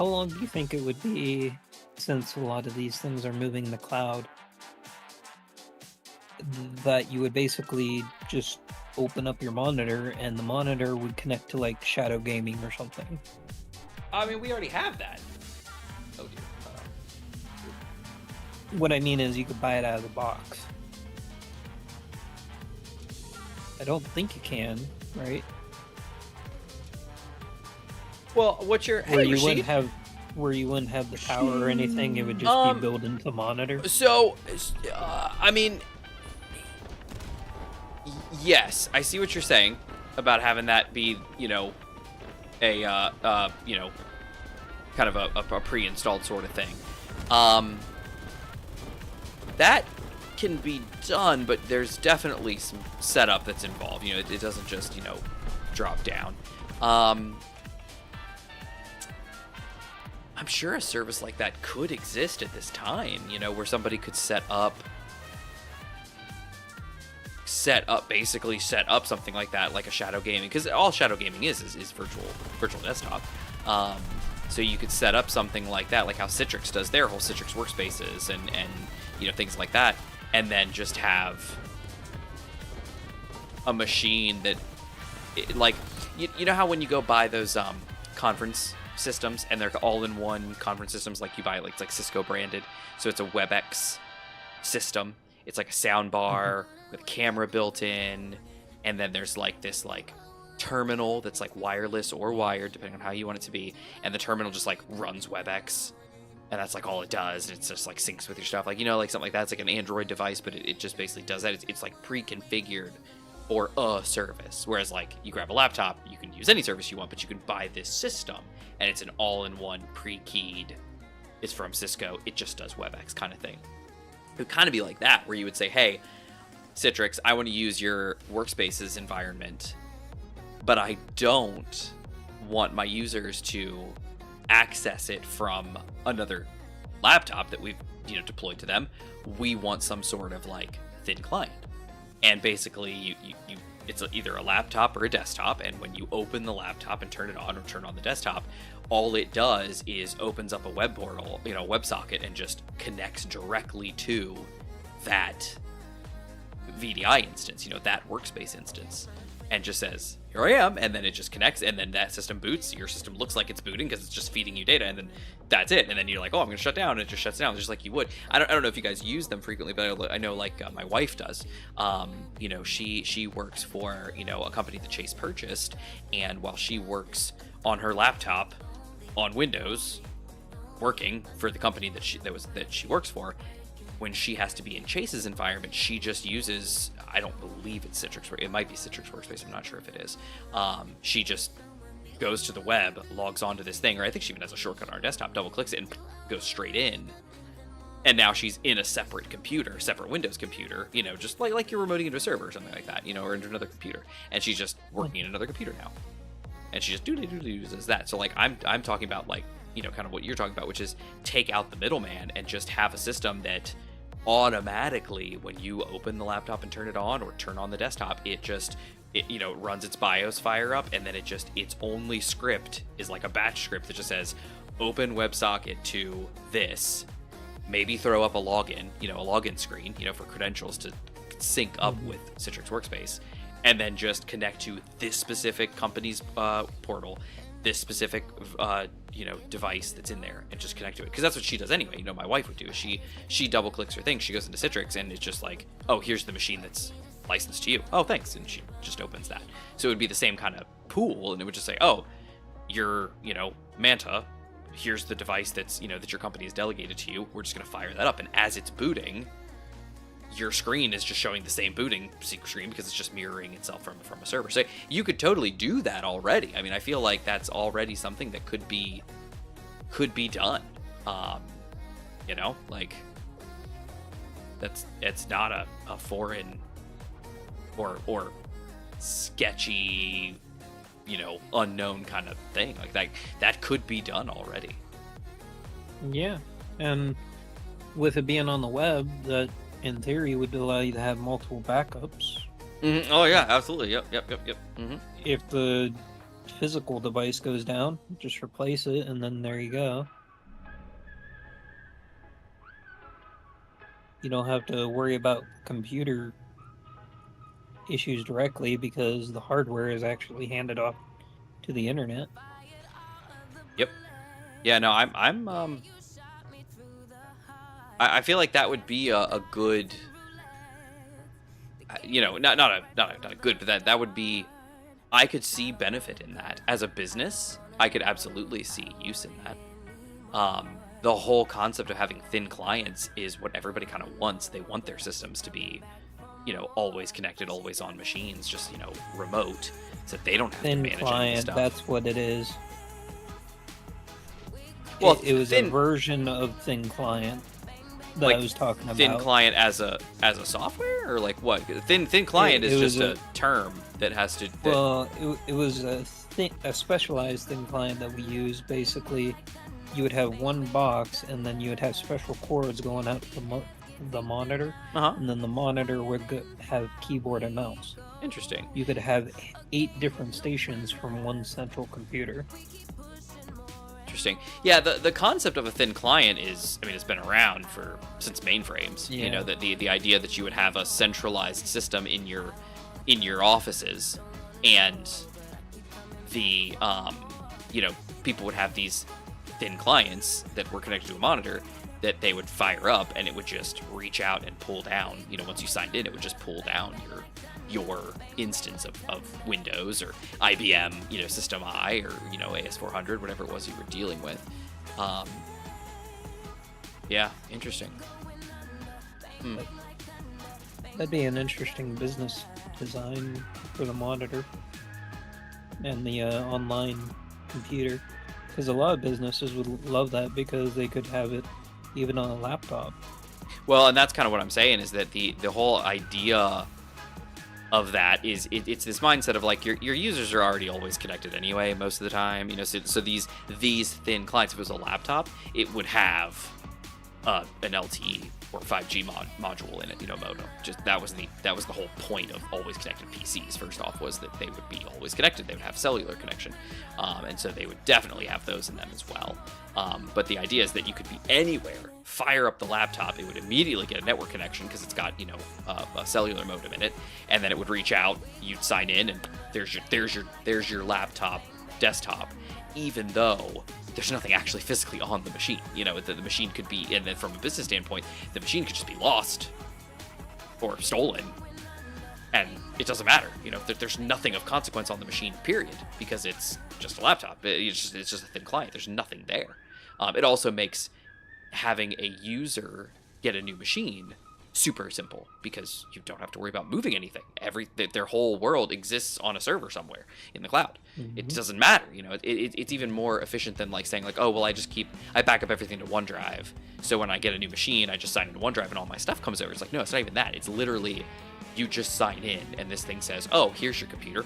how long do you think it would be, since a lot of these things are moving in the cloud, that you would basically just open up your monitor and the monitor would connect to like shadow gaming or something? I mean, we already have that. Oh dear. What I mean is you could buy it out of the box. I don't think you can, right? Well, what's your Where you wouldn't have the power or anything. It would just be built into the monitor. So, I mean, yes, I see what you're saying about having that be, a kind of a pre-installed sort of thing. That can be done, but there's definitely some setup that's involved. It doesn't just, drop down. I'm sure a service like that could exist at this time, where somebody could set up something like that, like a shadow gaming, because all shadow gaming is virtual desktop. So you could set up something like that, like how Citrix does their whole Citrix workspaces and things like that, and then just have a machine that, like, you know how when you go buy those conference systems and they're all-in-one conference systems, like you buy it's like Cisco branded, so it's a WebEx system. It's like a sound bar with a camera built in, and then there's like this like terminal that's like wireless or wired depending on how you want it to be, and the terminal just like runs WebEx, and that's like all it does, and it's just like syncs with your stuff, like like something like that. It's like an Android device, but it just basically does that. It's like pre-configured for a service, whereas like you grab a laptop, you can use any service you want, but you can buy this system and it's an all-in-one pre-keyed, it's from Cisco, it just does WebEx kind of thing. It would kind of be like that, where you would say, hey, Citrix, I want to use your workspaces environment, but I don't want my users to access it from another laptop that we've deployed to them. We want some sort of like thin client, and basically you it's either a laptop or a desktop, and when you open the laptop and turn it on or turn on the desktop, all it does is opens up a web portal, WebSocket, and just connects directly to that VDI instance, that workspace instance, and just says, here I am, and then it just connects, and then that system boots. Your system looks like it's booting because it's just feeding you data, and then that's it. And then you're like, oh, I'm going to shut down, and it just shuts down just like you would. I don't know if you guys use them frequently, but I know like my wife does. She works for a company that Chase purchased, and while she works on her laptop on Windows, working for the company that she works for, when she has to be in Chase's environment, she just uses, I don't believe it's Citrix, it might be Citrix Workspace, I'm not sure if it is. She just goes to the web, logs onto this thing, or I think she even has a shortcut on her desktop, double clicks it, and goes straight in. And now she's in a separate computer, separate Windows computer, just like you're remoting into a server or something like that, or into another computer. And she's just working in another computer now. And she just uses that. So like I'm talking about like, kind of what you're talking about, which is take out the middleman and just have a system that automatically, when you open the laptop and turn it on or turn on the desktop, it runs its BIOS fire up, and then its only script is like a batch script that just says open WebSocket to this, maybe throw up a login screen, for credentials to sync up with Citrix Workspace, and then just connect to this specific company's portal, this specific device that's in there, and just connect to it, because that's what she does anyway. My wife would do is she double clicks her thing, she goes into Citrix, and it's just like, oh, here's the machine that's licensed to you, oh thanks, and she just opens that. So it would be the same kind of pool, and it would just say, oh, your Manta here's the device that's, that your company has delegated to you. We're just going to fire that up. And as it's booting, your screen is just showing the same booting screen because it's just mirroring itself from a server. So you could totally do that already. I mean, I feel like that's already something that could be done. Like it's not a foreign or sketchy, unknown kind of thing. Like that could be done already. Yeah, and with it being on the web, that in theory would allow you to have multiple backups. Mm-hmm. Oh yeah, absolutely. Yep. Mm-hmm. If the physical device goes down, just replace it, and then there you go. You don't have to worry about computer issues directly because the hardware is actually handed off to the internet. Yep. Yeah. No, I feel like that would be a good, not a good, but that would be, I could see benefit in that as a business. I could absolutely see use in that. The whole concept of having thin clients is what everybody kind of wants. They want their systems to be, always connected, always on machines, just, remote, so that they don't have to Thin manage any client, stuff. that's what it is. Well, it was a version of thin client that I was talking about. Thin client as a software, or like what? Thin client is just a term that has to. Well, it was a specialized thin client that we use. Basically, you would have one box, and then you would have special cords going out to the monitor, and then the monitor would have keyboard and mouse. Interesting. You could have 8 different stations from one central computer. Interesting. Yeah, the concept of a thin client is, it's been around since mainframes. Yeah. The idea that you would have a centralized system in your offices, and the people would have these thin clients that were connected to a monitor that they would fire up, and it would just reach out and pull down. Once you signed in, it would just pull down your instance of Windows or IBM, System I, or AS400, whatever it was you were dealing with. Yeah, interesting. That'd be an interesting business design for the monitor and the online computer, because a lot of businesses would love that because they could have it even on a laptop. Well, and that's kind of what I'm saying, is that the whole idea of that is it's this mindset of like your users are already always connected anyway most of the time, so these thin clients, if it was a laptop, it would have an LTE or 5G module in it, modem. Just that was the whole point of always connected PCs. First off, was that they would be always connected. They would have cellular connection, and so they would definitely have those in them as well. But the idea is that you could be anywhere, fire up the laptop, it would immediately get a network connection because it's got a cellular modem in it, and then it would reach out, you'd sign in, and there's your laptop desktop, even though there's nothing actually physically on the machine. The machine could be, and then from a business standpoint, the machine could just be lost or stolen, and it doesn't matter. There's nothing of consequence on the machine, period, because it's just a laptop. It's just a thin client. There's nothing there. It also makes having a user get a new machine super simple, because you don't have to worry about moving anything. Their whole world exists on a server somewhere in the cloud. Mm-hmm. It doesn't matter. It's even more efficient than like saying like, oh well, I back up everything to OneDrive, so when I get a new machine, I just sign into OneDrive and all my stuff comes over. It's like, no, it's not even that. It's literally, you just sign in and this thing says, oh, here's your computer,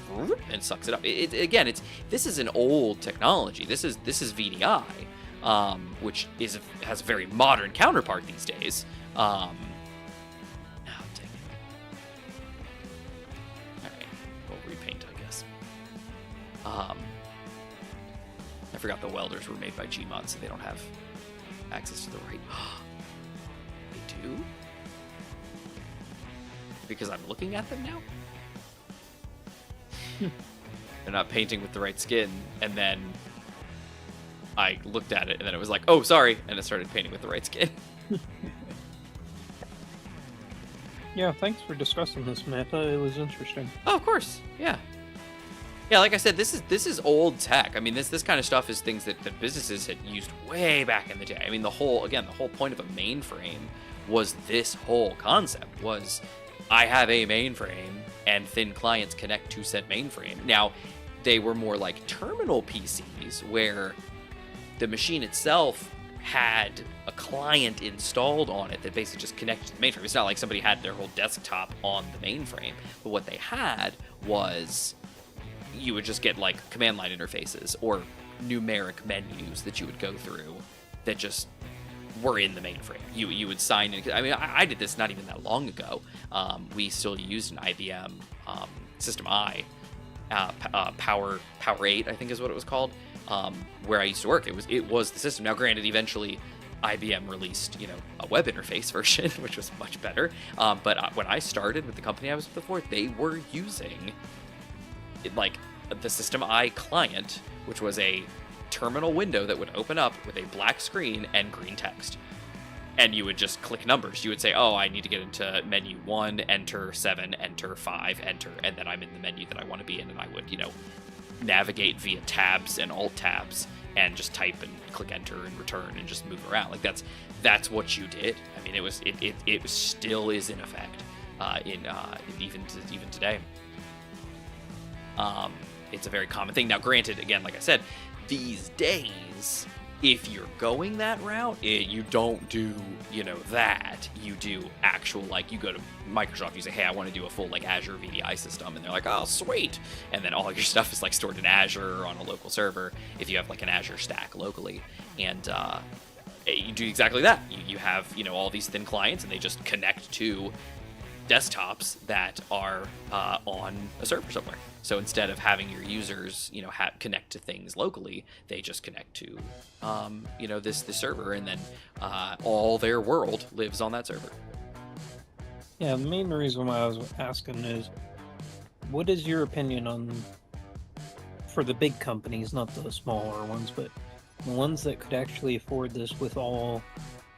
and sucks it up. This is an old technology. This is VDI, which has a very modern counterpart these days. I forgot the welders were made by Gmod, so they don't have access to the right. They do? Because I'm looking at them now? They're not painting with the right skin, and then I looked at it, and then it was like, oh, sorry, and it started painting with the right skin. Yeah, thanks for discussing this, Samantha. It was interesting. Oh, of course, yeah. Yeah, like I said, this is old tech. I mean, this kind of stuff is things that businesses had used way back in the day. I mean, the whole point of a mainframe was this whole concept was I have a mainframe and thin clients connect to said mainframe. Now, they were more like terminal PCs where the machine itself had a client installed on it that basically just connected to the mainframe. It's not like somebody had their whole desktop on the mainframe, but what they had was you would just get like command line interfaces or numeric menus that you would go through that just were in the mainframe. You would sign in. I mean, I did this not even that long ago. We still used an IBM System I, Power 8, I think is what it was called, where I used to work. It was the system. Now, granted, eventually IBM released, a web interface version, which was much better. But when I started with the company I was with before, they were using like the System I client, which was a terminal window that would open up with a black screen and green text. And you would just click numbers. You would say, oh, I need to get into menu 1, enter 7, enter 5, enter, and then I'm in the menu that I want to be in, and I would, navigate via tabs and alt tabs and just type and click enter and return and just move around. Like that's what you did. I mean, it still is in effect even today. It's a very common thing. Now, granted, again, like I said, these days, if you're going that route, you don't do, that. You do actual, like, you go to Microsoft, you say, hey, I want to do a full, like, Azure VDI system, and they're like, oh, sweet. And then all your stuff is, like, stored in Azure or on a local server if you have, like, an Azure stack locally. And you do exactly that. You have, all these thin clients, and they just connect to desktops that are on a server somewhere. So instead of having your users, connect to things locally, they just connect to, this server, and then all their world lives on that server. Yeah, the main reason why I was asking is, what is your opinion on, for the big companies, not the smaller ones, but the ones that could actually afford this with all,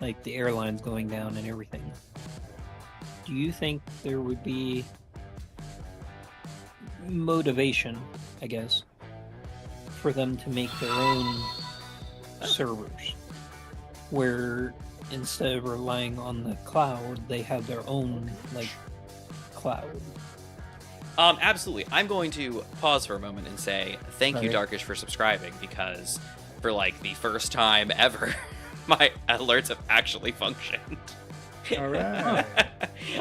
like, the airlines going down and everything? Do you think there would be motivation, I guess, for them to make their own servers, where instead of relying on the cloud, they have their own, like, cloud? Absolutely. I'm going to pause for a moment and say thank you, Darkish, for subscribing, because for, like, the first time ever, my alerts have actually functioned. All right.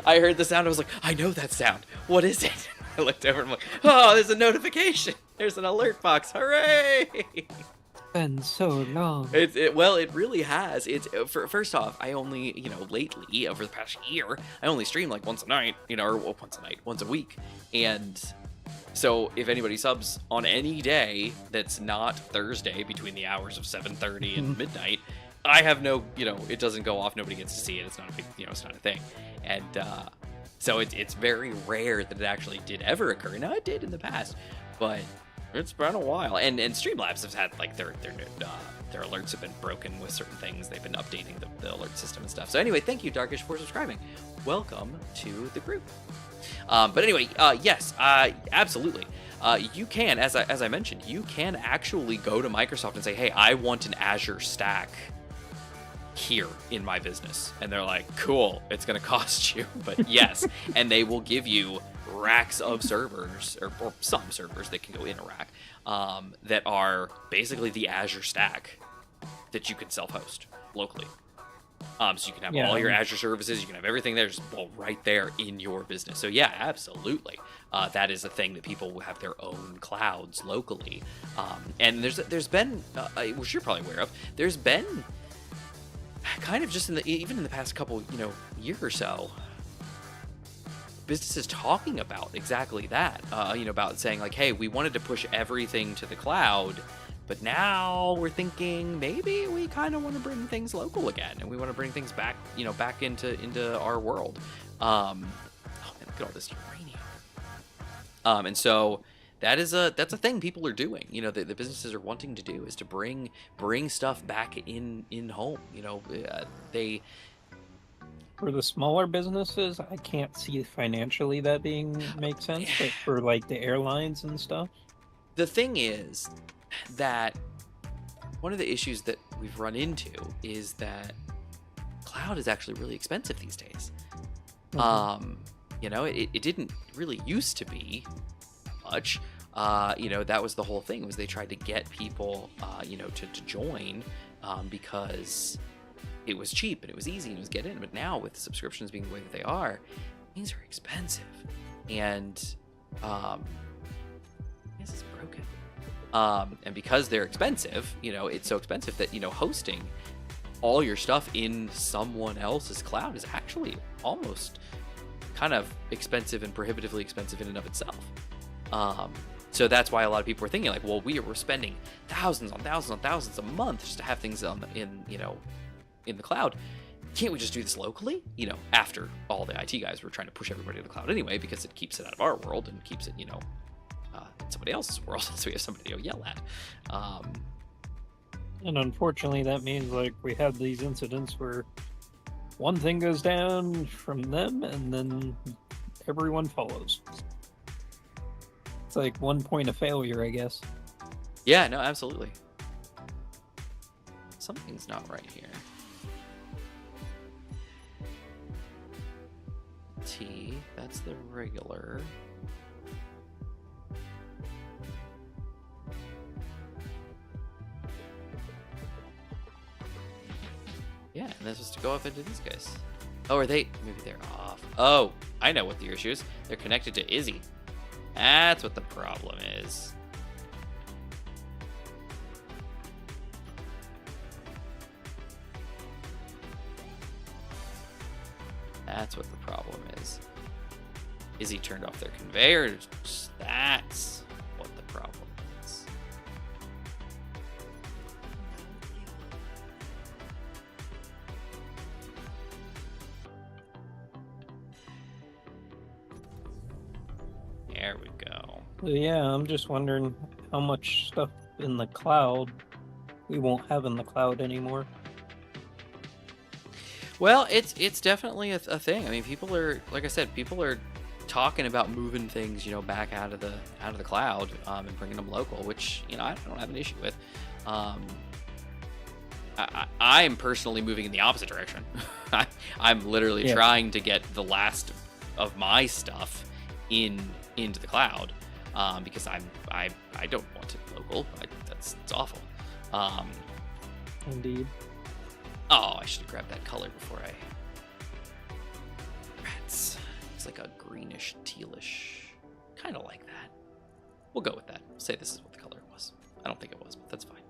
I heard the sound. I was like, I know that sound. What is it? I looked over and I'm like, oh, there's a notification. There's an alert box. Hooray! It's been so long. Well, it really has. First off, I only, lately, over the past year, I only stream like once a night, or once a week. And so if anybody subs on any day that's not Thursday between the hours of 7:30 and midnight, I have no, it doesn't go off. Nobody gets to see it. It's not a big, it's not a thing. And so it's very rare that it actually did ever occur. Now, it did in the past, but it's been a while. And Streamlabs have had, like, their alerts have been broken with certain things. They've been updating the alert system and stuff. So anyway, thank you, Darkish, for subscribing. Welcome to the group. But anyway, yes, absolutely. You can, as I mentioned, you can actually go to Microsoft and say, hey, I want an Azure stack here in my business. And they're like, cool, it's going to cost you, but yes. And they will give you racks of servers, or some servers that can go in a rack, that are basically the Azure stack that you can self-host locally. So you can have all your Azure services, you can have everything there, just right there in your business. So yeah, absolutely. That is a thing that people will have their own clouds locally. And there's been, which you're probably aware of, there's been kind of just even in the past couple, year or so, businesses talking about exactly that, about saying, like, hey, we wanted to push everything to the cloud, but now we're thinking maybe we kind of want to bring things local again, and we want to bring things back, back into our world. Oh man, look at all this uranium. And so that's a thing people are doing. The businesses are wanting to do is to bring stuff back in home. They. For the smaller businesses, I can't see financially that makes sense, but for, like, the airlines and stuff. the thing is that one of the issues that we've run into is that cloud is actually really expensive these days. You know, it didn't really used to be much. You know, that was the whole thing, was they tried to get people, you know, to join because it was cheap and it was easy and it was get in. But now with subscriptions being the way that they are, things are expensive. And this is broken. And because they're expensive, you know, it's so expensive that, you know, hosting all your stuff in someone else's cloud is actually almost kind of expensive and prohibitively expensive in and of itself. So that's why a lot of people are thinking like, well, we're spending thousands on thousands on thousands a month just to have things in the cloud. Can't we just do this locally? You know, after all the IT guys were trying to push everybody to the cloud anyway, because it keeps it out of our world and keeps it, you know, in somebody else's world, so we have somebody to yell at. And unfortunately, that means like we have these incidents where one thing goes down from them, and then everyone follows. It's like one point of failure, I guess. Yeah, no, absolutely. Something's not right here. T, that's the regular. Yeah, and that's supposed to go up into these guys. Oh, are they? Maybe they're off. Oh, I know what the issue is. They're connected to Izzy. That's what the problem is. That's what the problem is. Izzy turned off their conveyors. That's what the problem is. There we go. Yeah, I'm just wondering how much stuff in the cloud we won't have in the cloud anymore. Well, it's definitely a thing. I mean, people are, like I said, people are talking about moving things, you know, back out of the cloud and bringing them local, which, you know, I don't have an issue with. I'm personally moving in the opposite direction. I'm literally trying to get the last of my stuff into the cloud because I don't want it local. It's awful. Indeed. Oh, I should have grabbed that color before I... Rats. It's like a greenish, tealish. Kind of like that. We'll go with that. Say this is what the color was. I don't think it was, but that's fine.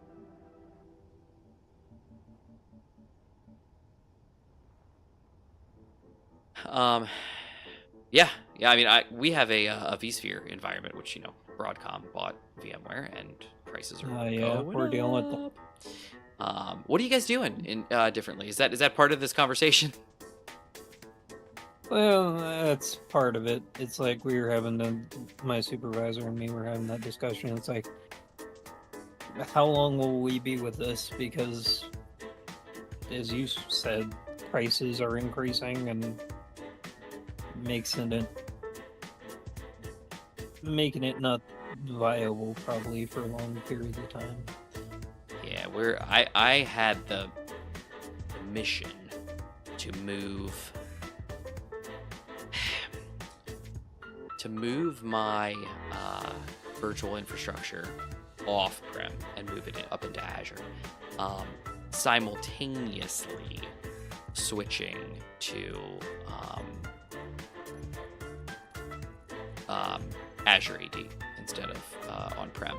Yeah. I mean, we have a vSphere environment, which, you know, Broadcom bought VMware, and prices are going we're dealing with them. What are you guys doing differently? Is that part of this conversation? Well, that's part of it. It's like we were having my supervisor and me were having that discussion. It's like, how long will we be with this? Because, as you said, prices are increasing and making it not viable probably for long periods of time. Yeah, I had the mission to move my virtual infrastructure off-prem and move it up into Azure, simultaneously switching to Azure AD instead of on-prem.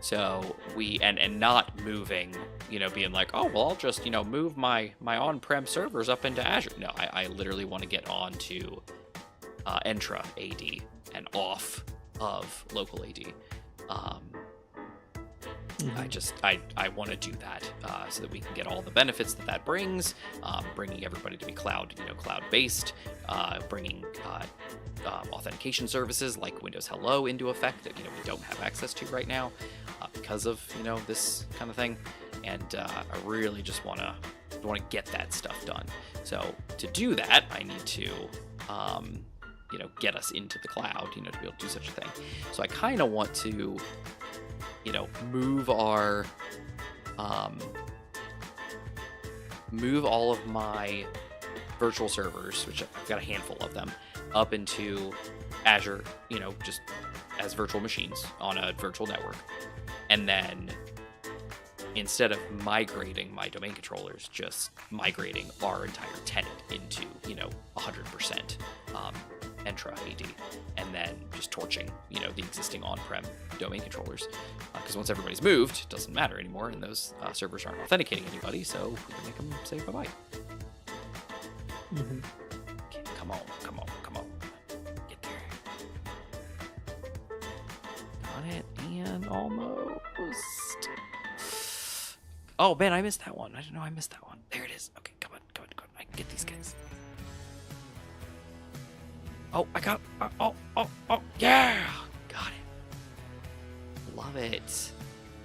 So and not moving, you know, being like, oh, well, I'll just, you know, move my on-prem servers up into Azure. No, I literally want to get onto Entra AD and off of local AD. I want to do that so that we can get all the benefits that brings, bringing everybody to be cloud based, bringing authentication services like Windows Hello into effect that, you know, we don't have access to right now because of, you know, this kind of thing. And I really just want to get that stuff done. So to do that, I need to you know, get us into the cloud, you know, to be able to do such a thing. So I kind of want to move our move all of my virtual servers, which I've got a handful of them, up into Azure, just as virtual machines on a virtual network. And then instead of migrating my domain controllers, just migrating our entire tenant into, 100% Entra AD, and then just torching, the existing on-prem domain controllers. Because once everybody's moved, it doesn't matter anymore, and those servers aren't authenticating anybody, so we can make them say bye-bye. Mm-hmm. Okay, come on. Get there. Got it, and almost. Oh, man, I missed that one. I didn't know I missed that one. There it is. Okay, come on. I can get these guys. Oh, I got... Oh, yeah! Got it. Love it.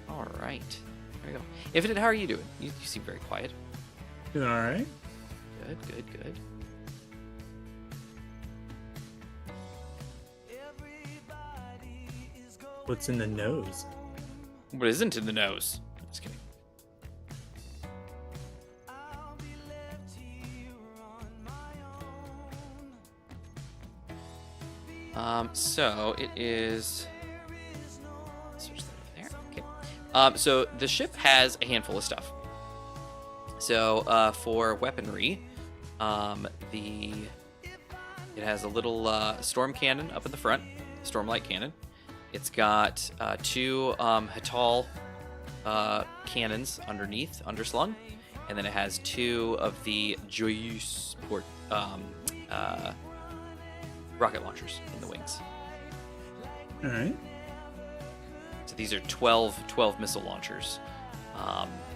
All right. There we go. Infinite, how are you doing? You seem very quiet. Doing all right. Good. What's in the nose? What isn't in the nose? Just kidding. So it is. Switch that over there. Okay. So the ship has a handful of stuff. So for weaponry, it has a little storm cannon up in the front, stormlight cannon. It's got 2 Hatal cannons underneath, underslung, and then it has 2 of the Joyeuse rocket launchers in the wings. All right. So these are 12 missile launchers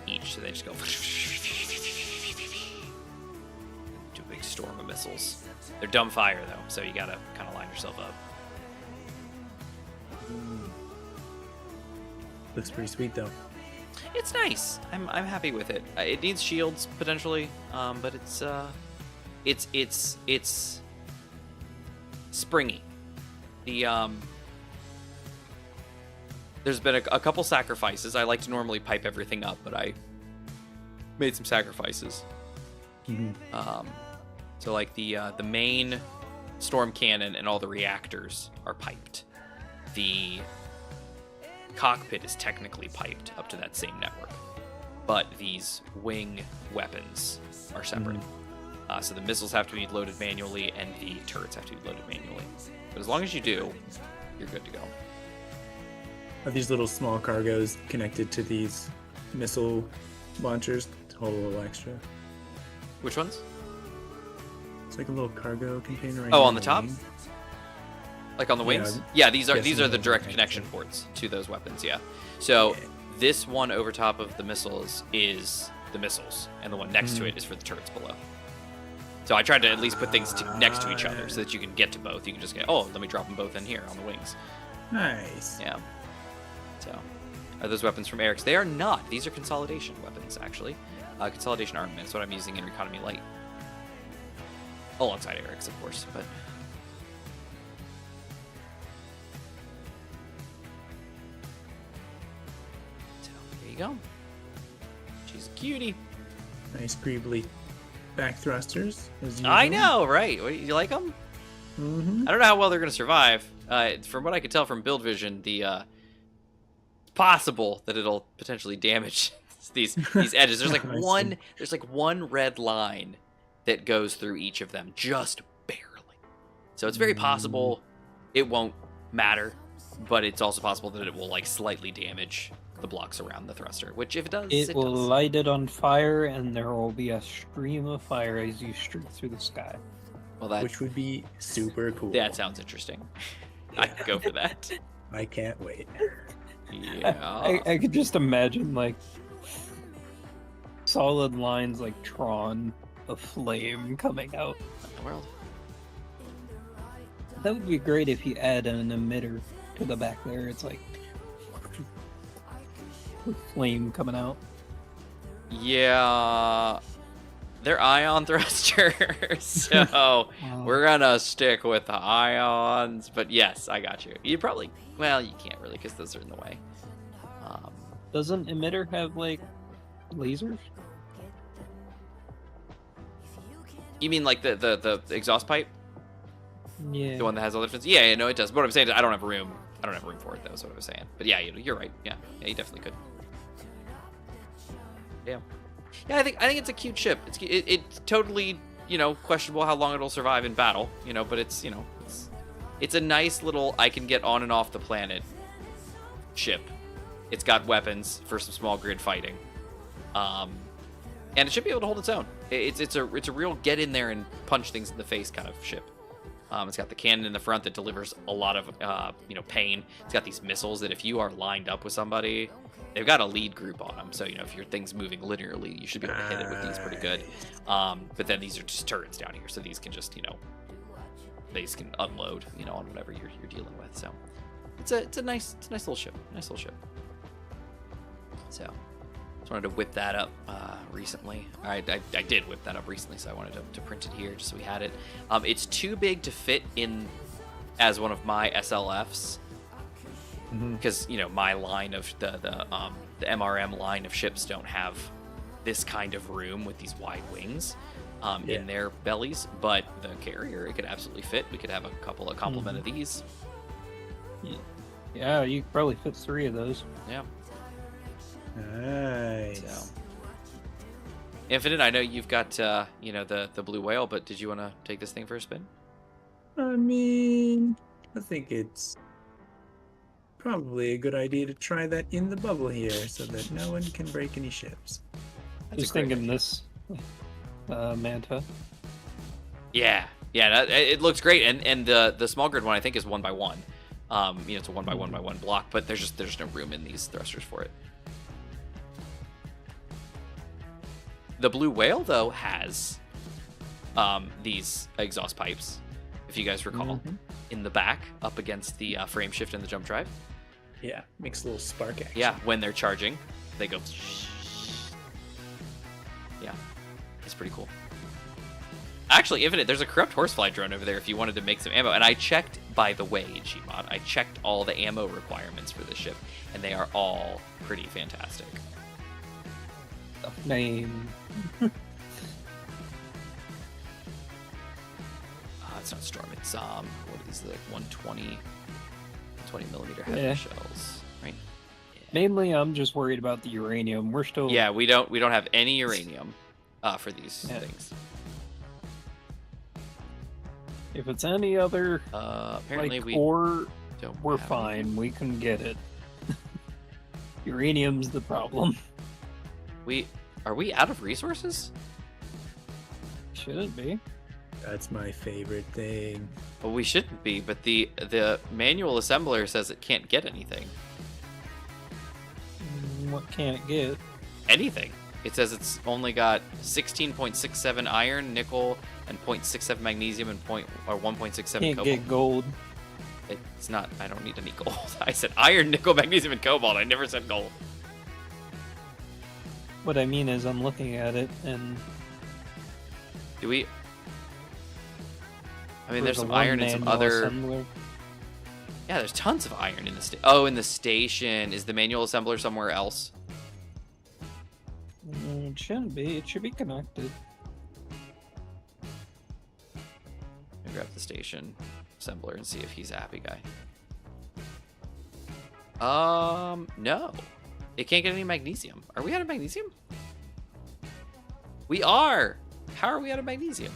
each. So they just go do a big storm of missiles. They're dumb fire though, so you gotta kind of line yourself up. Looks pretty sweet though. It's nice. I'm happy with it. It needs shields potentially, but it's springy. There's been a couple sacrifices. I like to normally pipe everything up, but I made some sacrifices. Mm-hmm. So like the main storm cannon and all the reactors are piped. The cockpit is technically piped up to that same network, but these wing weapons are separate. So the missiles have to be loaded manually and the turrets have to be loaded manually. But as long as you do, you're good to go. Are these little small cargos connected to these missile launchers to hold a little extra? Which ones? It's like a little cargo container. Right Oh, here on the top? wing. Like on the wings? Yeah, these are the direct connection ports to those weapons, yeah. So this one over top of the missiles is the missiles, and the one next to it is for the turrets below. So I tried to at least put things next to each other so that you can get to both. You can just get, let me drop them both in here on the wings. Nice. Yeah. So, are those weapons from Eric's? They are not. These are consolidation weapons, actually. Consolidation armament is what I'm using in Economy Light. Alongside Eric's, of course, but... So, there you go. She's a cutie. Nice greebly back thrusters. As usual. I know, right? You like them? Mm-hmm. I don't know how well they're going to survive. From what I can tell from build vision, it's possible that it'll potentially damage these edges. There's like one red line that goes through each of them, just barely. So it's very possible it won't matter, but it's also possible that it will like slightly damage the blocks around the thruster. Which, if it does, It will does. light it on fire, and there will be a stream of fire as you streak through the sky. Well, Which would be super cool. that sounds interesting. I could go for that. I can't wait. Yeah. I could just imagine like solid lines like Tron of flame coming out. The world. That would be great if you add an emitter to the back there. It's like with flame coming out. Yeah. They're ion thrusters, so we're gonna stick with the ions. But yes, I got you. You probably, you can't really because those are in the way. Doesn't emitter have like lasers? You mean like the exhaust pipe? Yeah. The one that has all the difference? Yeah, no, it does. But what I'm saying is I don't have room. I don't have room for it. That was what I was saying. But yeah, you're right. Yeah, you definitely could. Yeah. Yeah, I think it's a cute ship. It's totally, questionable how long it'll survive in battle, but it's a nice little I can get on and off the planet ship. It's got weapons for some small grid fighting. And it should be able to hold its own. It's a real get in there and punch things in the face kind of ship. It's got the cannon in the front that delivers a lot of pain. It's got these missiles that if you are lined up with somebody, they've got a lead group on them. So if your thing's moving linearly, you should be able to hit it with these pretty good. But then these are just turrets down here, so these can just these can unload on whatever you're dealing with. So it's a nice little ship. Nice little ship. So. Just wanted to whip that up recently. I did whip that up recently, so I wanted to print it here just so we had it. It's too big to fit in as one of my SLFs because my line of the MRM line of ships don't have this kind of room with these wide wings in their bellies. But the carrier, it could absolutely fit. We could have a couple of complement of these. Yeah, you could probably fit 3 of those. Yeah. Nice. So. Infinite, I know you've got the blue whale, but did you want to take this thing for a spin? I mean, I think it's probably a good idea to try that in the bubble here so that no one can break any ships. That's Just a great thinking idea. this Manta. Yeah, it looks great, and the small grid one I think is 1x1. It's a 1x1x1 block, but there's no room in these thrusters for it. The blue whale though has these exhaust pipes, if you guys recall, in the back up against the frame shift and the jump drive. Yeah, makes a little spark action. Yeah, when they're charging, they go. Yeah, it's pretty cool. Actually, Infinite, there's a corrupt horsefly drone over there if you wanted to make some ammo. And I checked, by the way, in Gmod, I checked all the ammo requirements for this ship, and they are all pretty fantastic. Name. It's not Storm, it's what are these, like 120 millimeter heavy Yeah. shells, right? Mainly, I'm just worried about the uranium. We're still. Yeah, we don't have any uranium for these things. If it's any other Apparently we ore, don't. we're have fine. We can get it. Uranium's the problem. Are we out of resources? Shouldn't be. That's my favorite thing. Well, we shouldn't be, but the manual assembler says it can't get anything. What can it get? Anything. It says it's only got 16.67 iron, nickel, and 0.67 magnesium and 1.67 Can't cobalt. get gold. It's not. I don't need any gold. I said iron, nickel, magnesium, and cobalt. I never said gold. What I mean is, I'm looking at it, and Do we? I mean, there's a some iron and some one-manual other. assembler. Yeah, there's tons of iron in the Oh, in the station. Is the manual assembler somewhere else? It shouldn't be. It should be connected. Let me grab the station assembler and see if he's a happy guy. No. It can't get any magnesium. Are we out of magnesium? We are. How are we out of magnesium?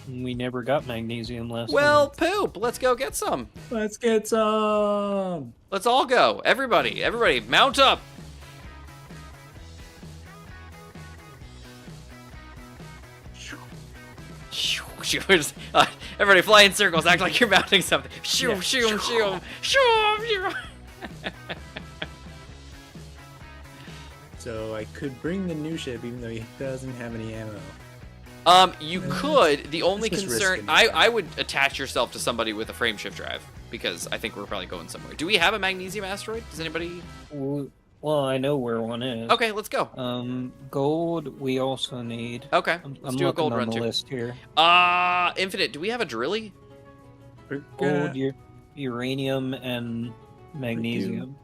We never got magnesium last Well, poop. Let's go get some. Let's get some. Let's all go. Everybody, mount up. Everybody fly in circles. Act like you're mounting something. Shoo, Yeah. shoo, shoo, shoo. So I could bring the new ship even though he doesn't have any ammo. You could. The only It's just concern, risking it. I would attach yourself to somebody with a frame shift drive because I think we're probably going somewhere. Do we have a magnesium asteroid? Does anybody? Well, I know where one is. Okay, let's go. Gold. We also need. Okay, I'm let's do a looking gold on run the too. list here. Infinite. Do we have a drilly? We're Gold, gonna- uranium, and magnesium.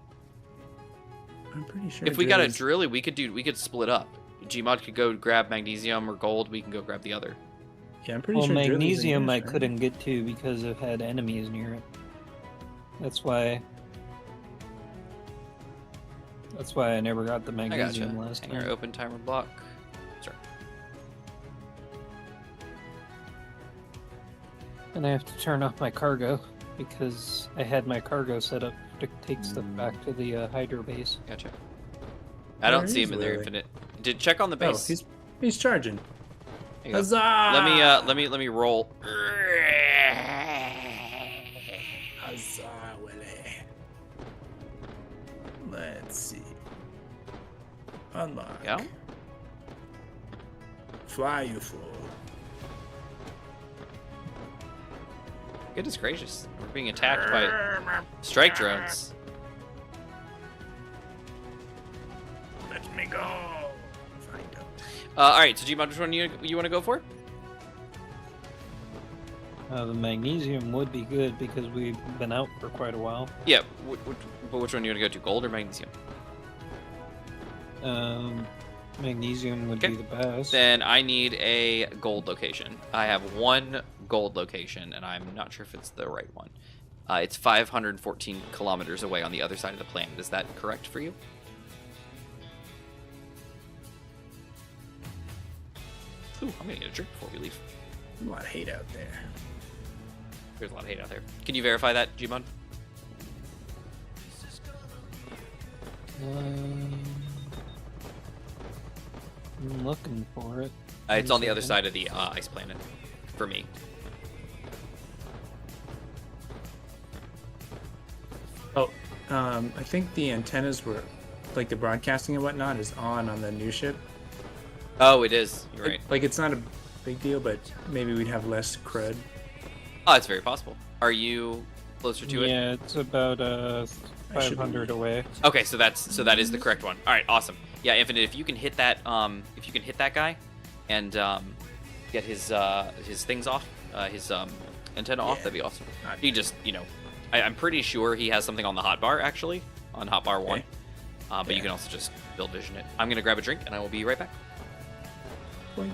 I'm pretty sure. If we got a drill drilly, we could split up. Gmod could go grab magnesium or gold. We can go grab the other. Yeah, I'm pretty Well, sure. Drilly's in magnesium this, I right? couldn't get to because it had enemies near it. That's why I never got the I gotcha. magnesium last Hangar time. open timer block. Sorry. And I have to turn off my cargo because I had my cargo set up to take stuff back to the hydro base. Gotcha. I don't Where see is him in there Relic? infinite. Did check on the Oh, base. he's charging. There you go. Huzzah! Let me roll. Huzzah, Willie. Let's see. Unlock. Yeah. Fly, you fool. Goodness gracious. We're being attacked by strike drones. Let me go. Find out. Alright, so Gmod, which one you want to go for? The magnesium would be good because we've been out for quite a while. Yeah, but which one you want to go to? Gold or magnesium? Magnesium would Okay. be the best. Then I need a gold location. I have one gold location, and I'm not sure if it's the right one. It's 514 kilometers away on the other side of the planet. Is that correct for you? Ooh, I'm gonna get a drink before we leave. A lot of hate out there. There's a lot of hate out there. Can you verify that, Gmod? I'm looking for it. It's on the other One side of the ice planet, for me. Oh, I think the antennas were, like the broadcasting and whatnot, is on the new ship. Oh, it is. You're right. Like it's not a big deal, but maybe we'd have less crud. Oh, it's very possible. Are you closer to it? Yeah, it's about I should 500 be- away. Okay, so that is the correct one. All right, awesome. Yeah, Infinite, if you can hit that guy, and get his things off, his antenna off, Yeah. that'd be awesome. I'd He just, I'm pretty sure he has something on the hotbar actually, on hotbar 1. Okay. But you Yeah. can also just build vision it. I'm gonna grab a drink and I will be right back. Boink.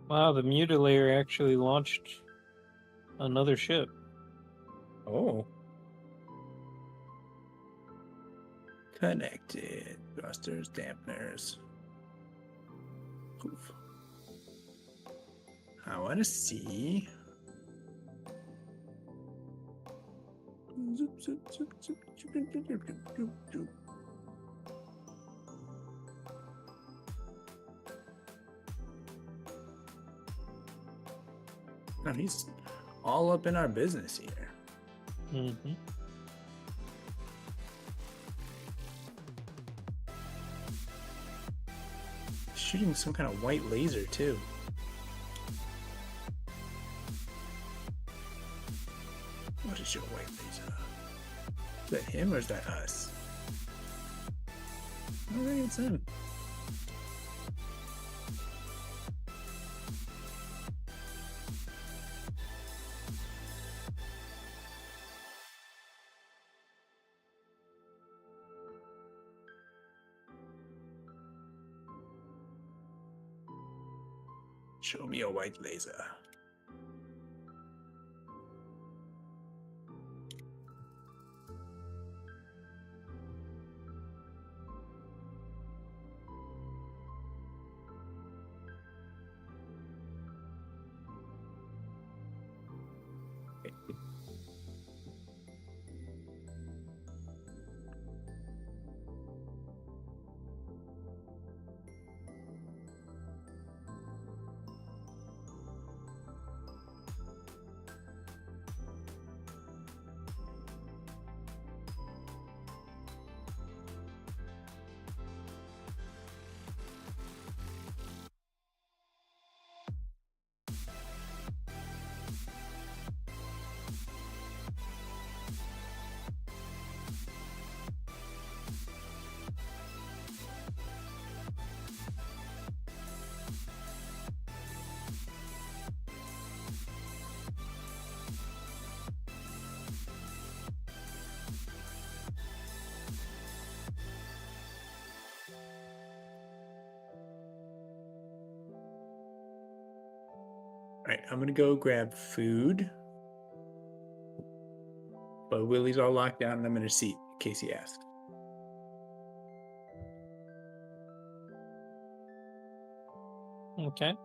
Wow, the mutilator actually launched another ship. Oh. Connected. Thrusters, dampeners. Oof. I want to see. Oh, he's all up in our business here. Mm-hmm. Shooting some kind of white laser too. What is your white laser? Is that him or is that us? Oh, right, it's him. Show me a white laser. All right, I'm gonna go grab food. But Willie's all locked down and I'm in a seat, in case he asks. Okay.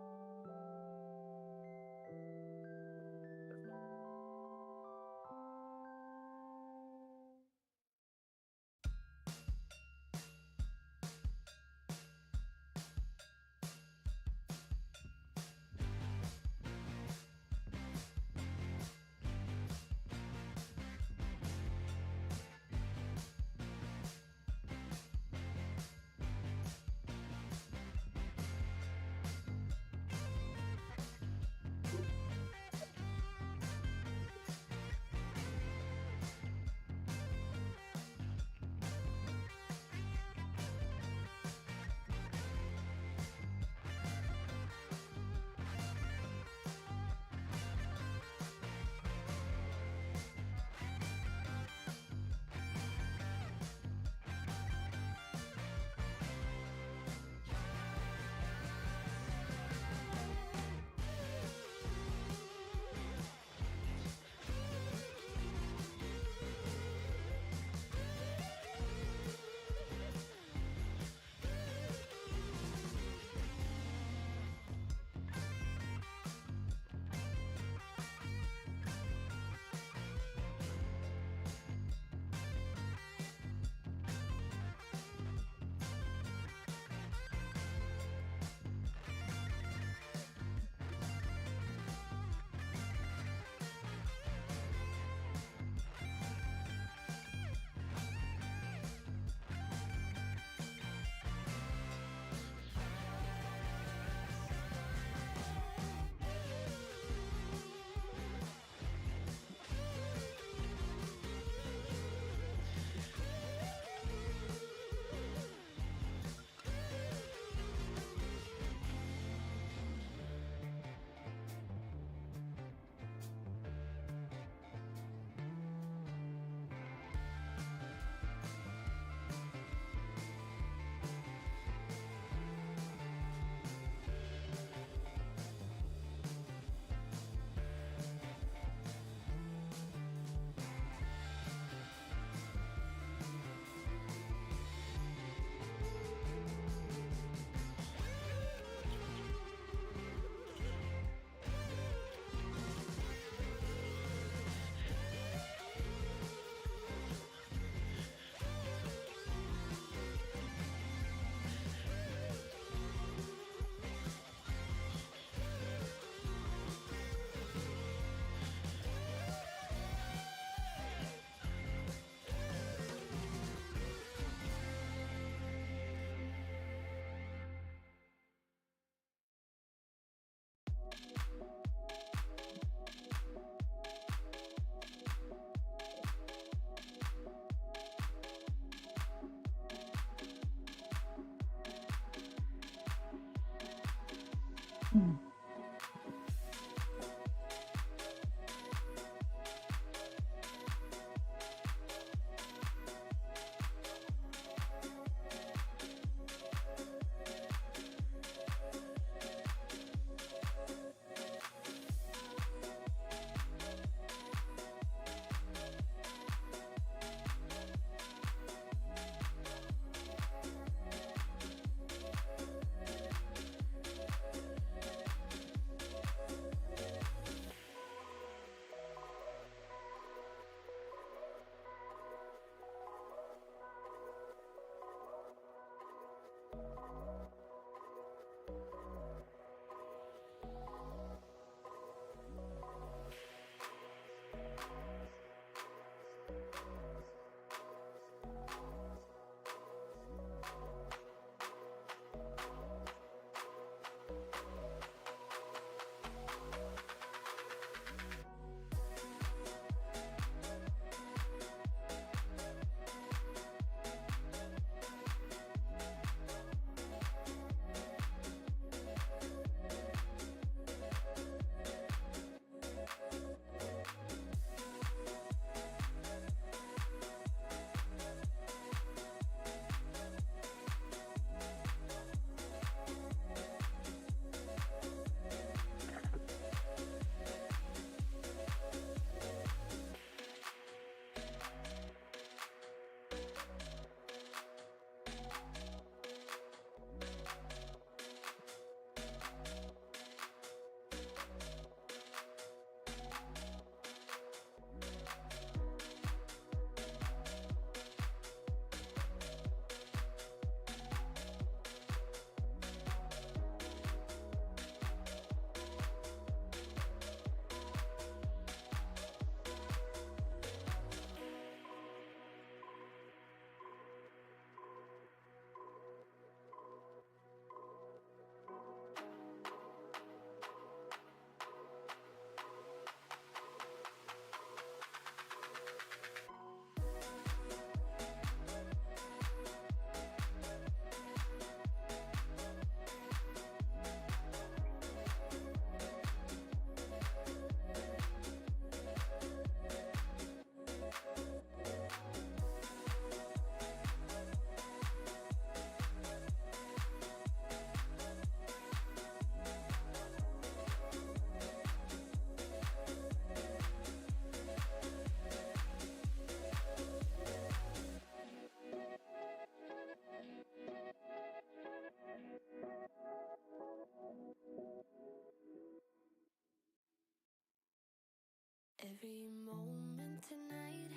Every moment tonight,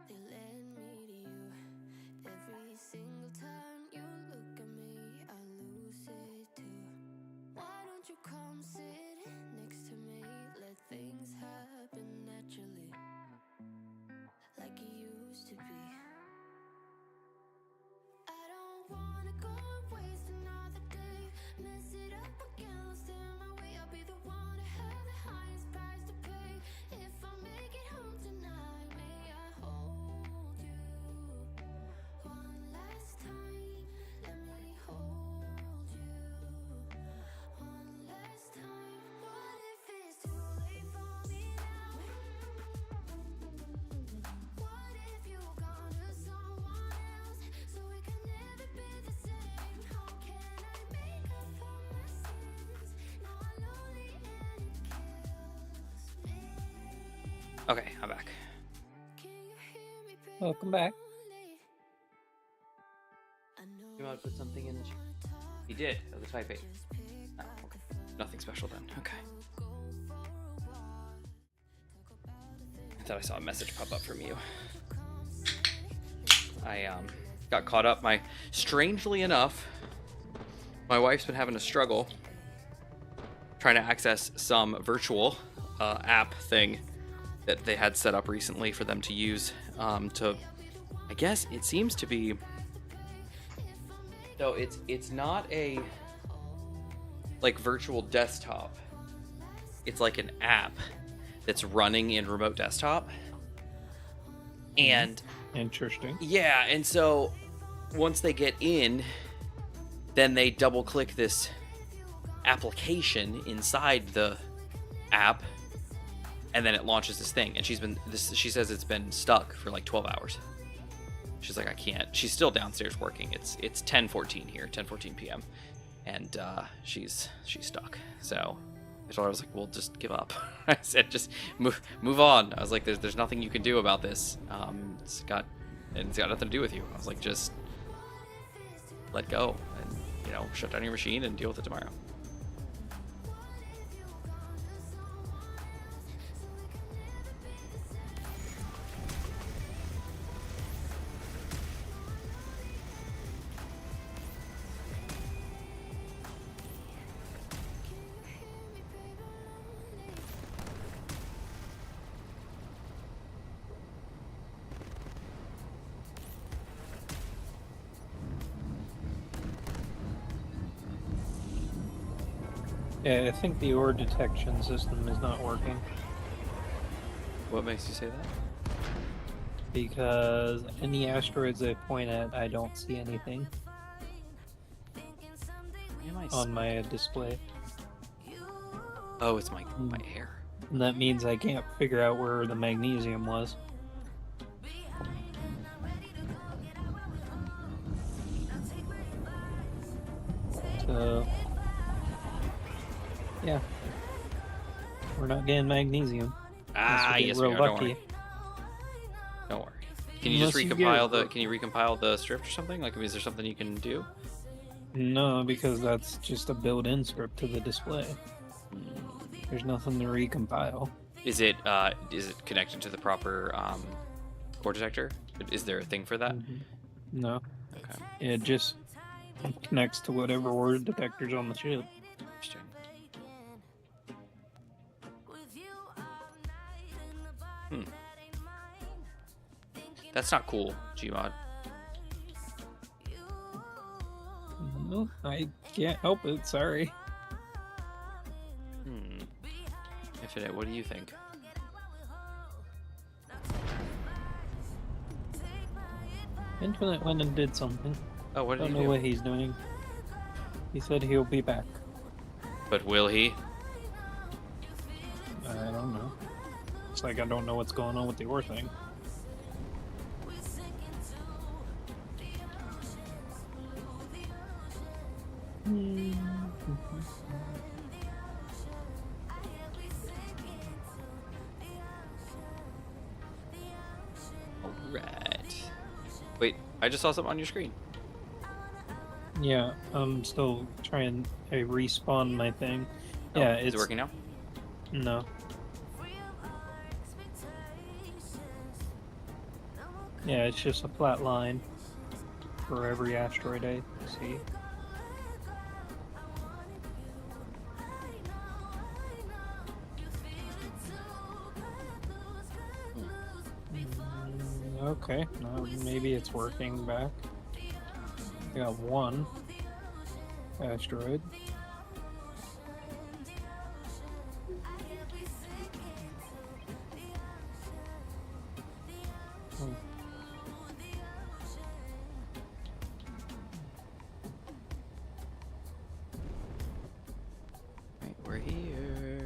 they led me to you. Every single time you look at me, I lose it too. Why don't you come sit next to me? Let things happen naturally, like it used to be. I don't wanna go and waste another day. Mess it up again, lost in my way. I'll be the one to have the highest price to pay. If I make it home tonight, may I hold you one last time? Let me hold you one last time. What if it's too late for me now? What if you gone to someone else, so we can never be the same? How can I make up for my sins? Now I'm lonely and it kills me. Okay, I'm back. Can you hear me, baby? Welcome back. I know You want to put something in the you wanna talk, He did. That was type 8. just pick Oh, okay. Nothing special then. Okay. go for a walk. Talk about the things I thought I saw a message pop up from you. come say. I got caught up. Strangely enough, my wife's been having a struggle trying to access some virtual app thing that they had set up recently for them to use. I guess it seems to be. So it's not a like virtual desktop. It's like an app that's running in remote desktop. And Interesting. yeah, and so once they get in, then they double click this application inside the app, and then it launches this thing. And she says it's been stuck for like 12 hours. She's like, I can't. She's still downstairs working. It's 10:14 here, 10:14 p.m. And she's stuck. So I told her, I was like, well, just give up. I said, just move on. I was like, there's nothing you can do about this. It's got nothing to do with you. I was like, just let go and shut down your machine and deal with it tomorrow. Yeah, I think the ore detection system is not working What makes you say that? because any asteroids I point at, I don't see anything Why am I on my display. Oh, it's my hair. And that means I can't figure out where the magnesium was. So, yeah. We're not getting magnesium. Ah, Unless we get yes, we real are. Don't lucky. worry. Don't worry. Can you just Unless you get- recompile the script or something? Like, is there something you can do? No, because that's just a built-in script to the display. There's nothing to recompile. Is it connected to the proper core detector? Is there a thing for that? No, Okay. it just connects to whatever word detector's on the ship. Interesting. That's not cool, Gmod. No, I can't help it. Sorry. Infinite, what do you think? Infinite went and did something. Oh, what did Don't he know do? what he's doing. He said he'll be back. But will he? I don't know. It's like I don't know what's going on with the ore thing. Alright. Wait, I just saw something on your screen. Yeah, I'm still trying to respawn my thing. Oh, Yeah, is it's it working now? No. Yeah, it's just a flat line for every asteroid I see. Okay, maybe it's working back. I got one asteroid. Hmm. Right, we're here.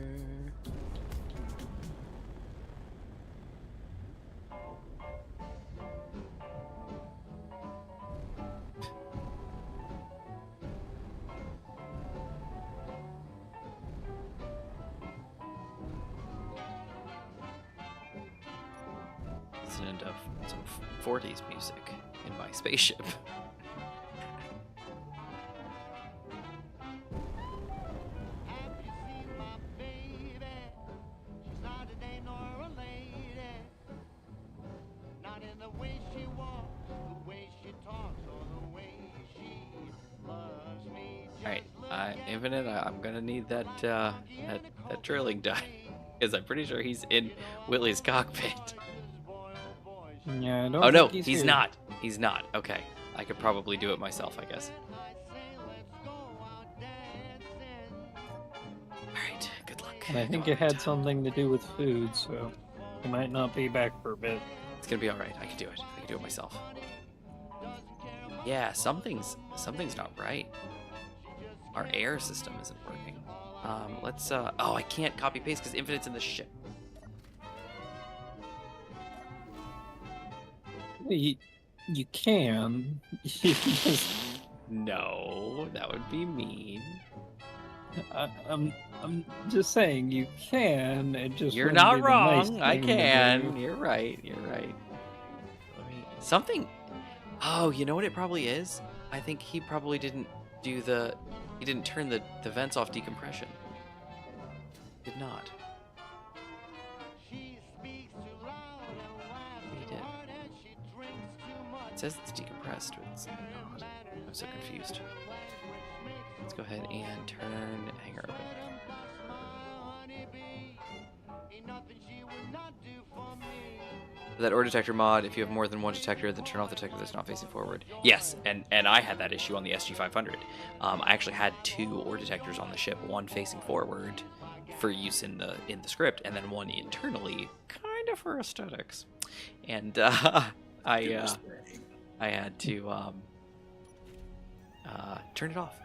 Listening to some 40s music in my spaceship. Alright, Infinite, I'm gonna need that drilling done. Because I'm pretty sure he's in Willie's cockpit. Yeah, I don't Oh no, think he's here. not. He's not. Okay. I could probably do it myself, I guess. Alright, good luck. And I think it had something to do with food, so he might not be back for a bit. It's gonna be alright. I can do it. I can do it myself. Yeah, something's not right. Our air system isn't working. Let's oh, I can't copy paste because Infinite's in the ship. You can. No, that would be mean. I'm just saying you can. It just You're wouldn't not be the nice wrong. I thing to can. do. You're right. You're right. Something. Oh, you know what it probably is? I think he probably didn't do the. He didn't turn the vents off decompression. Did not. He did. It says it's decompressed, but it's not. I'm so confused. Let's go ahead and turn hangar open. That ore detector mod, if you have more than one detector, then turn off the detector that's not facing forward. Yes, and I had that issue on the SG500. I actually had 2 ore detectors on the ship, one facing forward for use in the script, and then one internally, kind of for aesthetics. And I had to turn it off.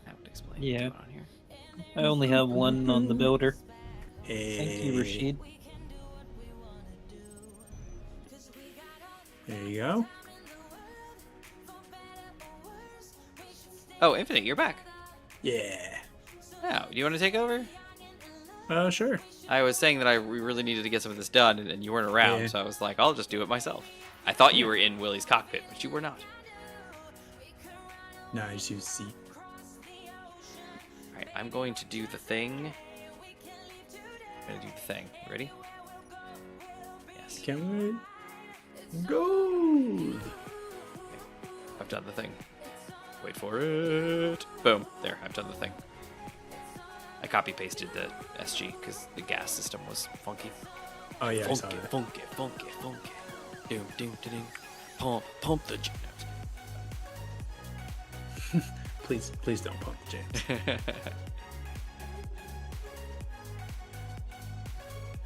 That would explain Yeah. what's going on here. I only have one on the builder. Hey. Thank you, Rashid. There you go. Oh, Infinite, you're back. Yeah. Oh, do you want to take over? Sure. I was saying that we really needed to get some of this done, and you weren't around, Yeah. so I was like, I'll just do it myself. I thought you were in Willie's cockpit, but you were not. No, I just use C. Alright, I'm going to do the thing. I'm going to do the thing. You ready? Yes. Can we go? I've done the thing. Wait for it. Boom. There, I've done the thing. I copy-pasted the SG because the gas system was funky. Oh yeah, I saw Funky, that. funky, funky, funky. Doom, doom, doom. Pump the jet. Please don't pump the jams.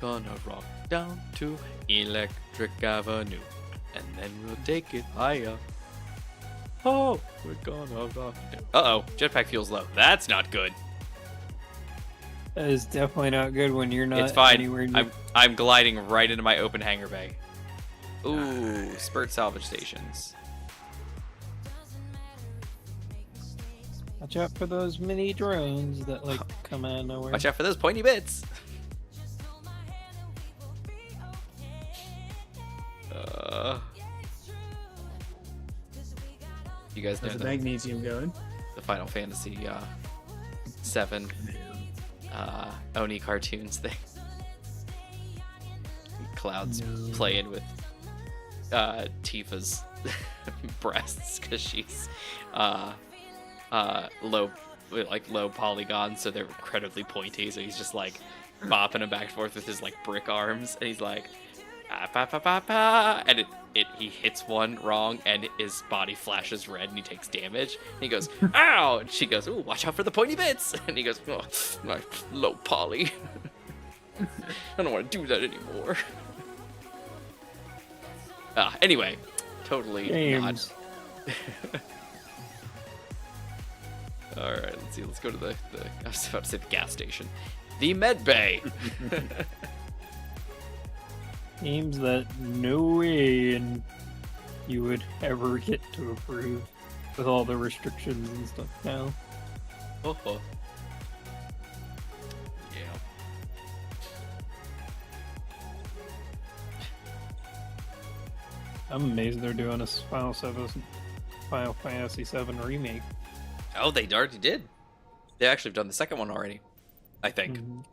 Gonna rock down to Electric Avenue, and then we'll take it higher. Oh, we're gonna rock down. Uh-oh, jetpack fuel's low. That's not good. That is definitely not good when you're not It's fine. anywhere near. I'm gliding right into my open hangar bay. Ooh, spurt salvage stations. Watch out for those mini drones that like come out of nowhere. Watch out for those pointy bits. You guys know There's a the magnesium going. Final Fantasy 7 Oni cartoons thing. Cloud's playing with Tifa's breasts because she's low polygon, so they're incredibly pointy. So he's just like bopping them back and forth with his like brick arms, and he's like, and he hits one wrong, and his body flashes red, and he takes damage. And he goes, "Ow!" And she goes, "Ooh, watch out for the pointy bits." And he goes, "Oh, my low poly. I don't want to do that anymore." Anyway, totally Games. not. All right, let's see. Let's go to the I was about to say the gas station, the med bay. Games that no way and you would ever get to approve with all the restrictions and stuff now. Oh. Yeah. I'm amazed they're doing a Final Fantasy VII remake. Oh, they already did. They actually have done the second one already, I think. Mhm.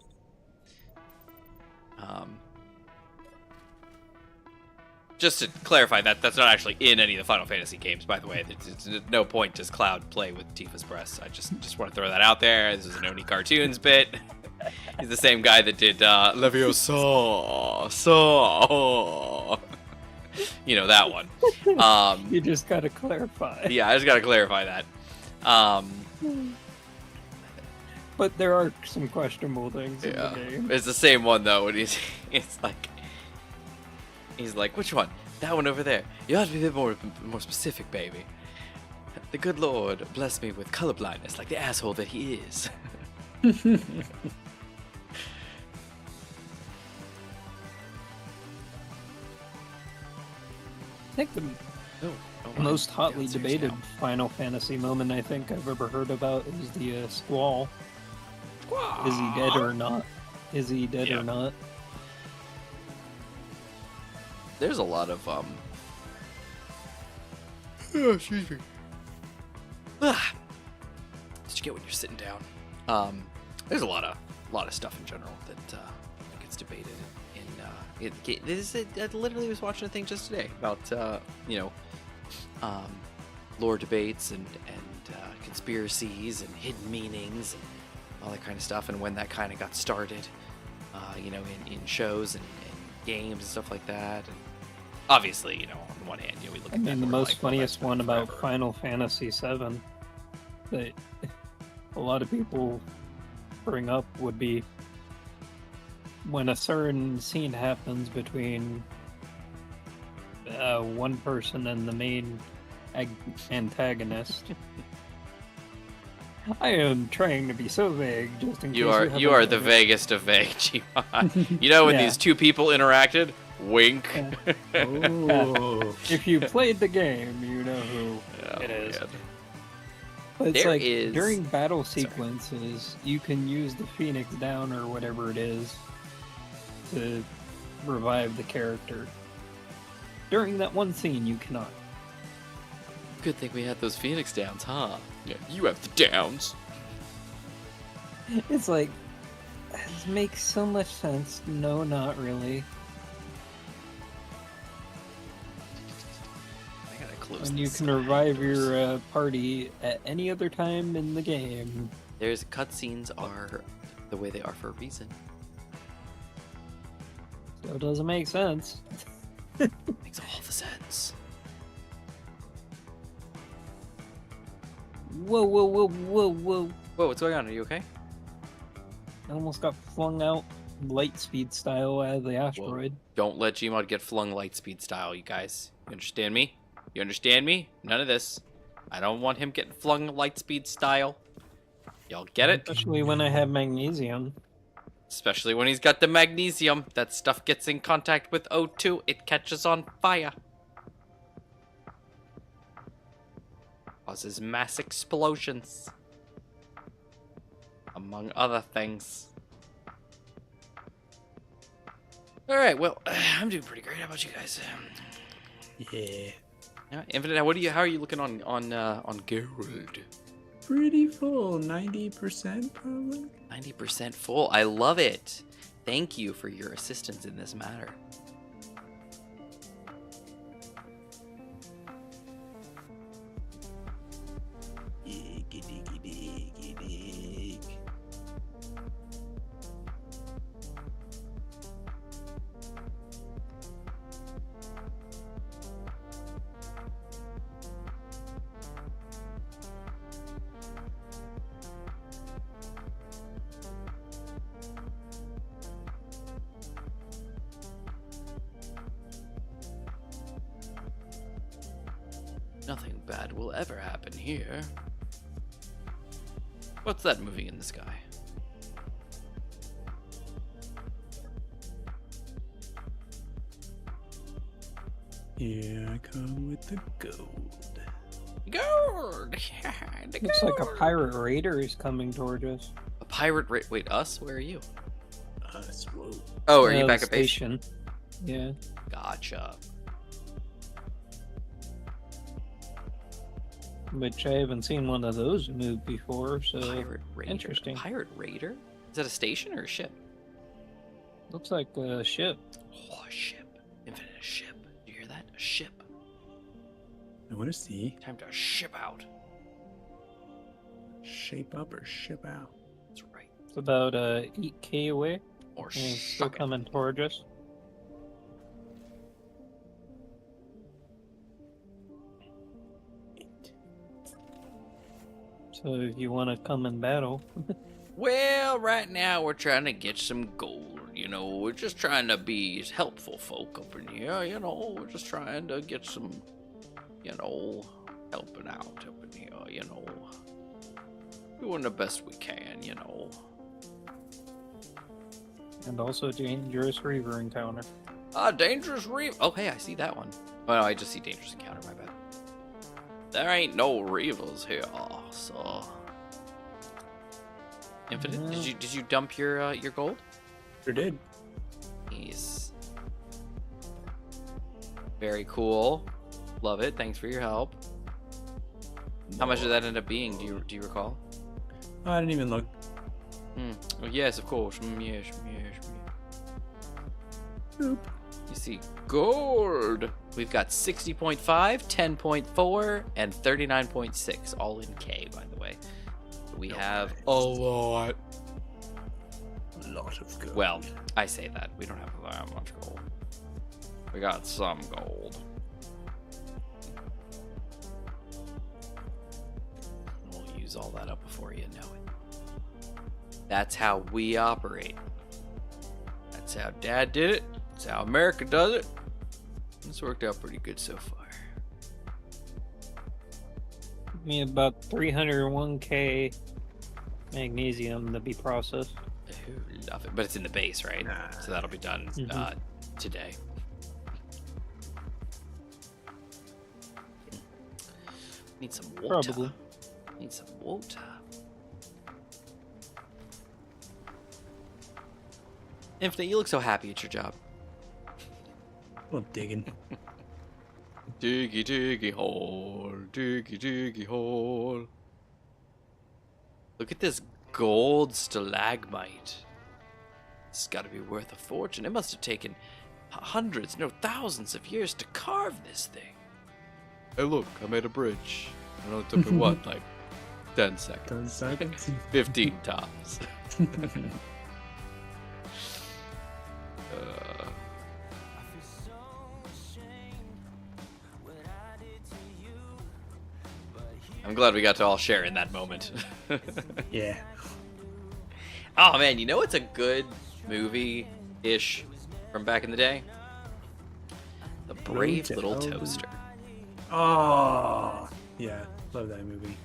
Just to clarify, that's not actually in any of the Final Fantasy games, by the way. It's at no point does Cloud play with Tifa's breasts. I just want to throw that out there. This is an Oni Cartoons bit. He's the same guy that did Leviosa. You know, that one. You just gotta clarify. Yeah, I just gotta clarify that. But there are some questionable things in the Yeah, game. it's the same one though. And he's like, which one? That one over there. You have to be a bit more specific, baby. The good Lord bless me with colorblindness, like the asshole that he is. I think the most hotly debated Final Fantasy moment I think I've ever heard about is the Squall. Is he dead or not? Is he dead Yeah. or not? There's a lot of oh, excuse me. That's what you get when you're sitting down. There's a lot of stuff in general that gets debated in I literally was watching a thing just today about lore debates and conspiracies and hidden meanings and all that kind of stuff, and when that kind of got started, in shows and games and stuff like that. And obviously, on the one hand, we look at that. The and we're most like, well, funniest that's been one about forever. Final Fantasy VII that a lot of people bring up would be when a certain scene happens between one person and the main antagonist. I am trying to be so vague, just in case You are haven't the read it. vaguest of vague, Gmod. You know when Yeah. these two people interacted? Wink. Oh. If you played the game, you know who Oh, it is. man. But it's There like is- during battle sequences, you can use the Phoenix Down or whatever it is to revive the character. During that one scene, you cannot. Good thing we had those Phoenix Downs, huh? Yeah, you have the downs. It's like, this makes so much sense. No, not really. I gotta close When you this. can revive your party at any other time in the game. There's cutscenes are the way they are for a reason. So it doesn't make sense. Makes all the sense. Whoa, whoa, whoa, whoa, whoa. Whoa, what's going on? Are you okay? I almost got flung out light speed style out of the asteroid. Don't let Gmod get flung lightspeed style, you guys. You understand me? You understand me? None of this. I don't want him getting flung lightspeed style. Y'all get it? Especially when I have magnesium. Especially when he's got the magnesium. That stuff gets in contact with O2, it catches on fire. Causes mass explosions. Among other things. Alright, well, I'm doing pretty great. How about you guys? Yeah. Yeah, Infinite, how are you looking on Geralt? pretty full, 90% probably. 90% full. I love it. Thank you for your assistance in this matter. Nothing bad will ever happen here. What's that moving in the sky? Here I come with the gold. Gold! Looks like a pirate raider is coming towards us. A pirate wait, us? Where are you? Whoa. Oh, are you The back at base? station. Yeah. Gotcha. Which I haven't seen one of those move before, so Pirate raider. interesting. Pirate raider? Is that a station or a ship? Looks like a ship. Oh, a ship. Infinite ship. Do you hear that? A ship. I want to see. Time to ship out. Shape up or ship out. That's right. It's about 8K away. Or And it's still shuck it. coming towards us. So if you want to come in battle, Well, right now we're trying to get some gold. You know, we're just trying to be helpful folk up in here. You know, we're just trying to get some, you know, helping out up in here. You know, doing the best we can. You know. and also dangerous reaver encounter. Dangerous reef. Oh, hey, I see that one. Oh, no, I just see dangerous encounter. My bad. There ain't no reavers here, so. Infinite. No. Did you dump your gold? Sure did. Nice. Very cool. Love it. Thanks for your help. How much did that end up being? Do you recall? Oh, I didn't even look. Oh, yes, of course. Yes. Boop. You see, gold. We've got 60.5, 10.4, and 39.6, all in K, by the way. We have a lot. A lot of gold. Well, I say that. We don't have that much gold. We got some gold. We'll use all that up before you know it. That's how we operate. That's how Dad did it. That's how America does it. It's worked out pretty good so far. Me about 301K magnesium to be processed. Ooh, love it. But it's in the base, right? Nah. So that'll be done today. Need some water. Probably. Need some water. Infinite, you look so happy at your job. Well, digging. Diggy, diggy hole. Diggy, diggy hole. Look at this gold stalagmite. This has got to be worth a fortune. It must have taken hundreds, no thousands of years to carve this thing. Hey, look, I made a bridge. It only took me, what, like 10 seconds? 10 seconds. 15 tops. I'm glad we got to all share in that moment. Yeah. Oh man, you know what's a good movie-ish from back in the day? The Brave Road to Little Elden. Toaster. Oh. Yeah. Love that movie.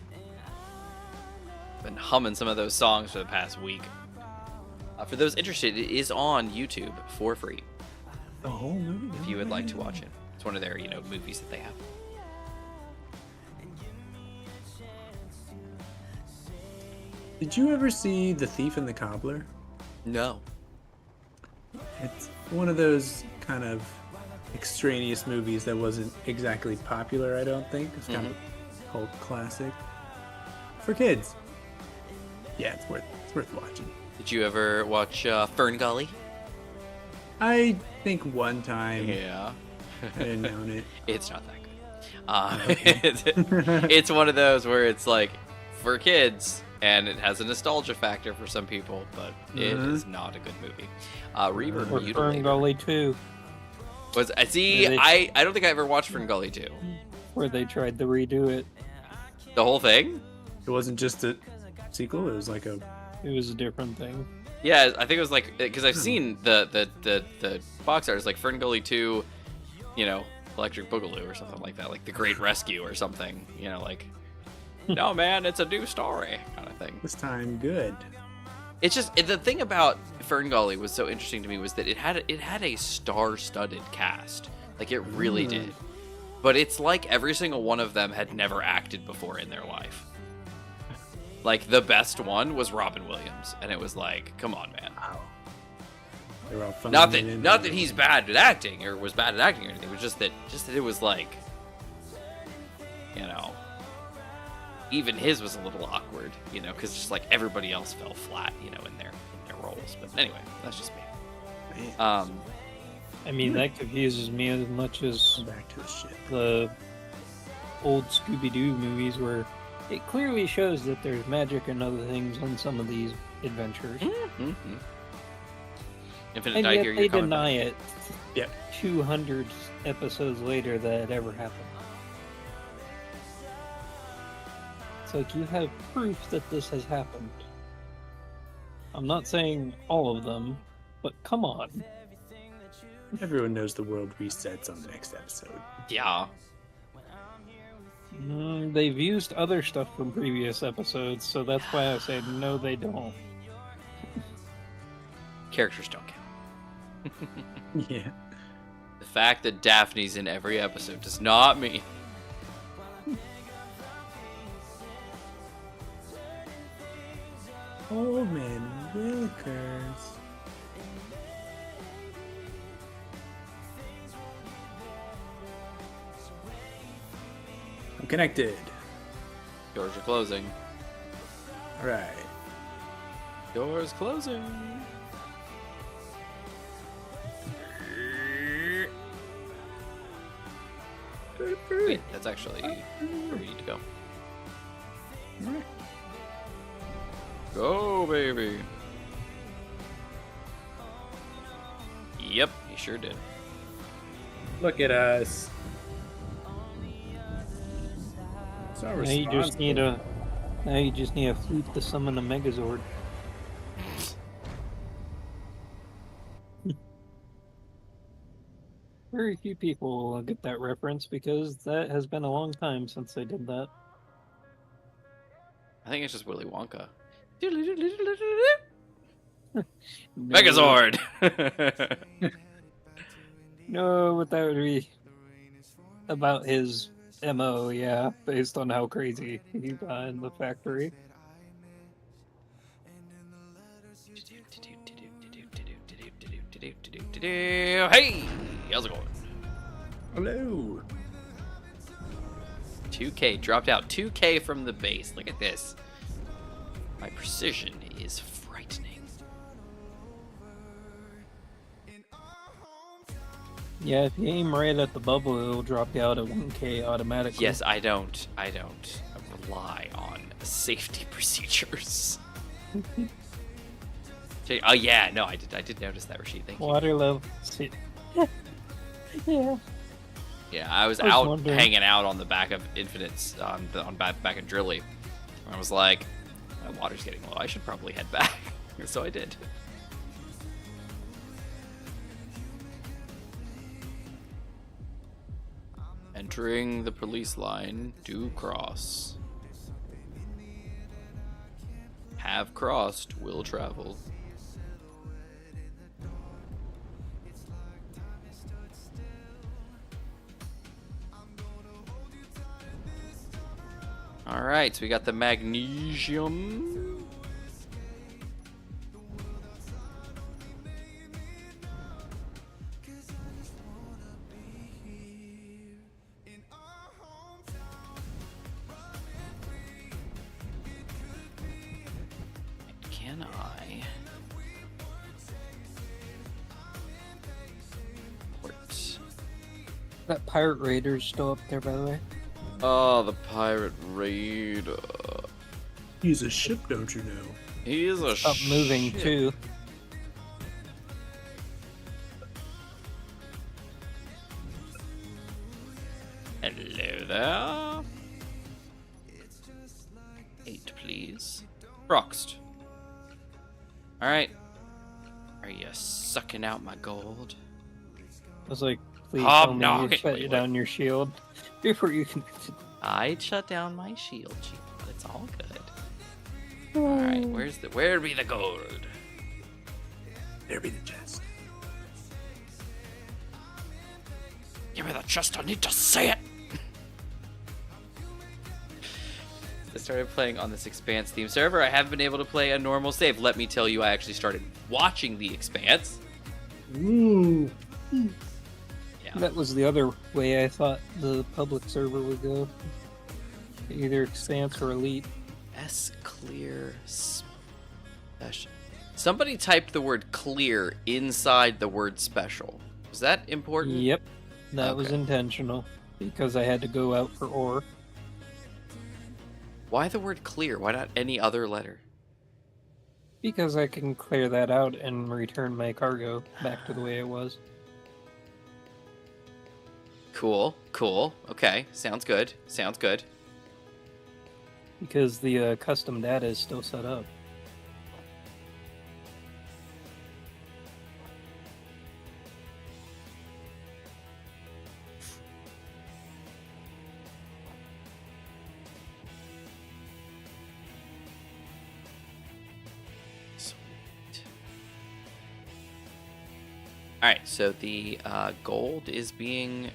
Been humming some of those songs for the past week. For those interested, it is on YouTube for free The whole movie. if you would like to watch it. It's one of their, movies that they have. Did you ever see The Thief and the Cobbler? No. It's one of those kind of extraneous movies that wasn't exactly popular, I don't think. It's kind of a cult classic. for kids. Yeah, it's worth watching. Did you ever watch Fern Gully? I think one time Yeah. I didn't own it. It's not that good. It's one of those where it's like for kids, and it has a nostalgia factor for some people, but it is not a good movie. Reaver Or Fern Mutilator Gully 2, was see. Really? I don't think I ever watched Fern Gully 2. where they tried to redo it. The whole thing. It wasn't just a sequel. It was like a. It was a different thing. Yeah, I think it was like because I've seen the box art. It's like Fern Gully 2, you know, Electric Boogaloo or something like that, like The Great Rescue or something. You know, like no man, it's a new story kind of thing. This time, good. It's just the thing about Fern Gully was so interesting to me was that it had a star-studded cast, like it really did. But it's like every single one of them had never acted before in their life. Like the best one was Robin Williams, and it was like, come on, man. Wow. They were all fun. Not that he's bad at acting or was bad at acting or anything. It was just that it was like, you know, even his was a little awkward, you know, because just like everybody else fell flat, you know, in their roles. But anyway, that's just me. I mean, that confuses me as much as Back to the ship. the old Scooby-Doo movies where it clearly shows that there's magic and other things on some of these adventures. Mm-hmm. Infinite And Die yet here, they you're coming deny back. it Yep. 200 episodes later that it ever happened. It's like, you have proof that this has happened. I'm not saying all of them, but come on. Everyone knows the world resets on the next episode. Yeah. They've used other stuff from previous episodes, so that's why I say no, they don't. Characters don't count. Yeah. The fact that Daphne's in every episode does not mean. Old Man Willikers. I'm connected. Doors are closing. All right. Doors closing. Wait, that's actually where we need to go. Go, baby. Yep, he sure did. Look at us. So Now you just need a flute to summon a Megazord. Very few people will get that reference because that has been a long time since they did that. I think it's just Willy Wonka. No. Megazord! No, but that would be about his MO, yeah, based on how crazy he got in the factory. Hey! How's it going? Hello. 2K dropped out 2K from the base. Look at this. My precision is frightening. Yeah, if you aim right at the bubble, it'll drop you out at 1K automatically. Yes, I don't rely on safety procedures. Oh yeah, no, I did notice that, Rashid. Thank you. Water level. Yeah. Yeah, I was I was out wondering. hanging out on the back of Infinites back in Drilly. I was like, my water's getting low. I should probably head back. So I did. Entering the police line, do cross. Have crossed, will travel. Alright, so we got the magnesium. can I port? That Pirate Raider's still up there, by the way. Oh, the Pirate Raider. He's a ship, don't you know? He is a Up moving ship. too. Hello there. 8, please. Roxed. Alright. Are you sucking out my gold? I was like, please tell me you Hobnogging. shut Wait, down your shield before you can. I'd shut down my shield, Chief, but it's all good. Alright, where be the gold? There be the chest. Give me the chest, I need to say it! I started playing on this Expanse theme server. I haven't been able to play a normal save. Let me tell you, I actually started watching the Expanse. Ooh. Yeah. That was the other way I thought the public server would go. Either Expanse or Elite. Clear special. Somebody typed the word clear inside the word special. Was that important? Yep, that was Okay. intentional because I had to go out for ore. Why the word clear? Why not any other letter? Because I can clear that out and return my cargo back to the way it was. Cool. Okay, sounds good. Because the custom data is still set up. Sweet. Alright, so the gold is being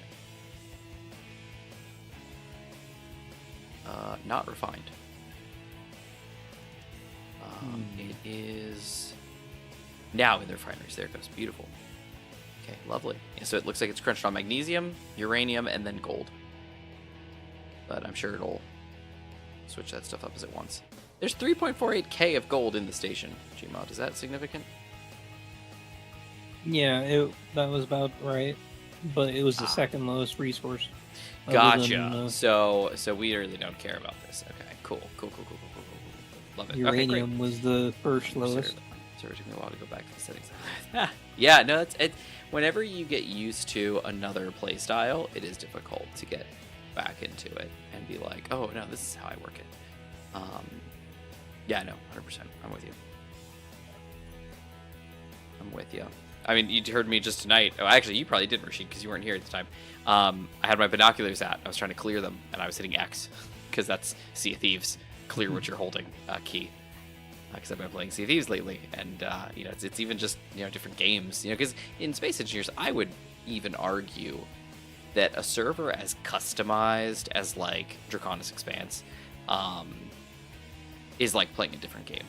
not refined. It is now in the refineries. There it goes. Beautiful. Okay, lovely. Yeah, so it looks like it's crunched on magnesium, uranium, and then gold. But I'm sure it'll switch that stuff up as it wants. There's 3.48k of gold in the station, Gmod. Is that significant? Yeah, that was about right. But it was the second lowest resource. other Gotcha. than, So we really don't care about this. Okay, cool. Love it. Okay, great. uranium was the first lowest. Sorry, it took me a while to go back to the settings. Yeah, no, it's whenever you get used to another play style, it is difficult to get back into it and be like, oh no, this is how I work it. Yeah, no, 100%. I'm with you. I mean, you heard me just tonight. Oh, actually, you probably did, Rashid, because you weren't here at the time. I had my binoculars out. I was trying to clear them, and I was hitting X, because that's Sea of Thieves. Clear what you're holding key. Because I've been playing Sea of Thieves lately, and it's even just different games. Because in Space Engineers, I would even argue that a server as customized as like Draconis Expanse is like playing a different game.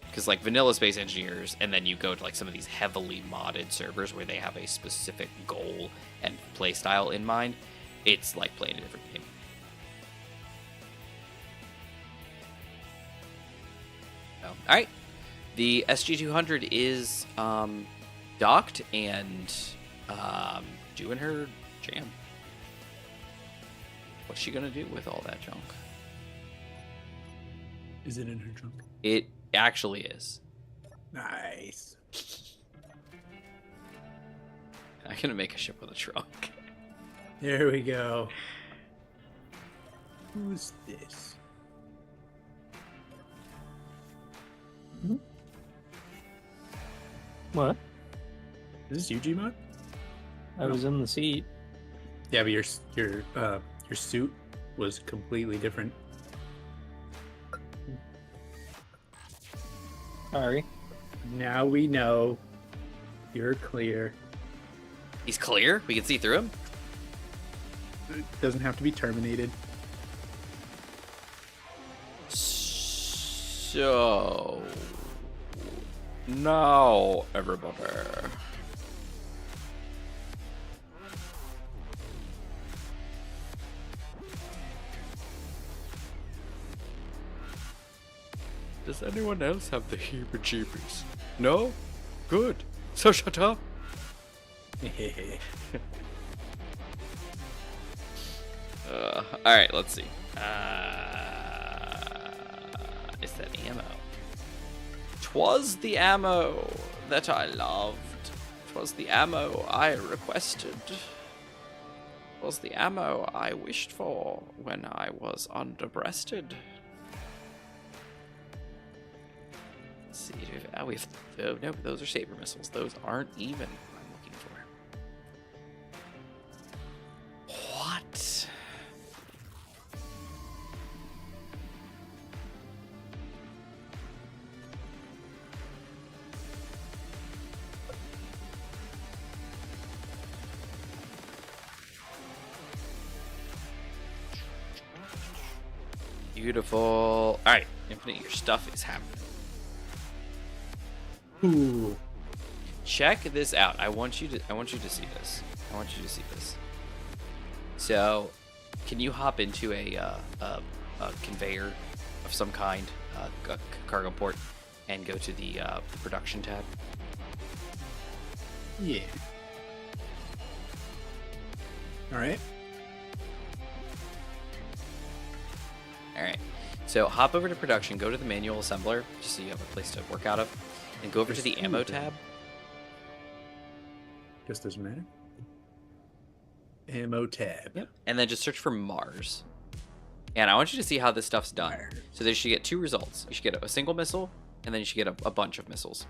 Because like vanilla Space Engineers, and then you go to like some of these heavily modded servers where they have a specific goal and play style in mind, it's like playing a different game. So, all right, the SG-200 is docked and doing her jam. What's she gonna do with all that junk? Is it in her trunk? It actually is. Nice. I'm gonna make a ship with a trunk. There we go. Who's this? What? Is this you, Gmod? I was in the seat. Yeah, but your suit was completely different. Sorry. Now we know you're clear. He's clear. We can see through him. It doesn't have to be terminated. So now, everybody. Does anyone else have the heebie-jeebies? No? Good. So shut up. Alright, let's see. Is that ammo? 'Twas the ammo that I loved. 'Twas the ammo I requested. 'Twas the ammo I wished for when I was underbreasted. Let's see. We have no, but those are saber missiles. Those aren't even what I'm looking for. What? Beautiful. All right, Infinite, your stuff is happening. Ooh. Check this out. I want you to see this. I want you to see this. So, can you hop into a conveyor of some kind, a cargo port, and go to the production tab? Yeah. All right. All right. So hop over to production, go to the manual assembler, just so you have a place to work out of, and go over to the ammo tab. Just doesn't matter. Ammo tab. Yep. And then just search for Mars. And I want you to see how this stuff's done. Mars. So there you should get two results. You should get a single missile, and then you should get a bunch of missiles.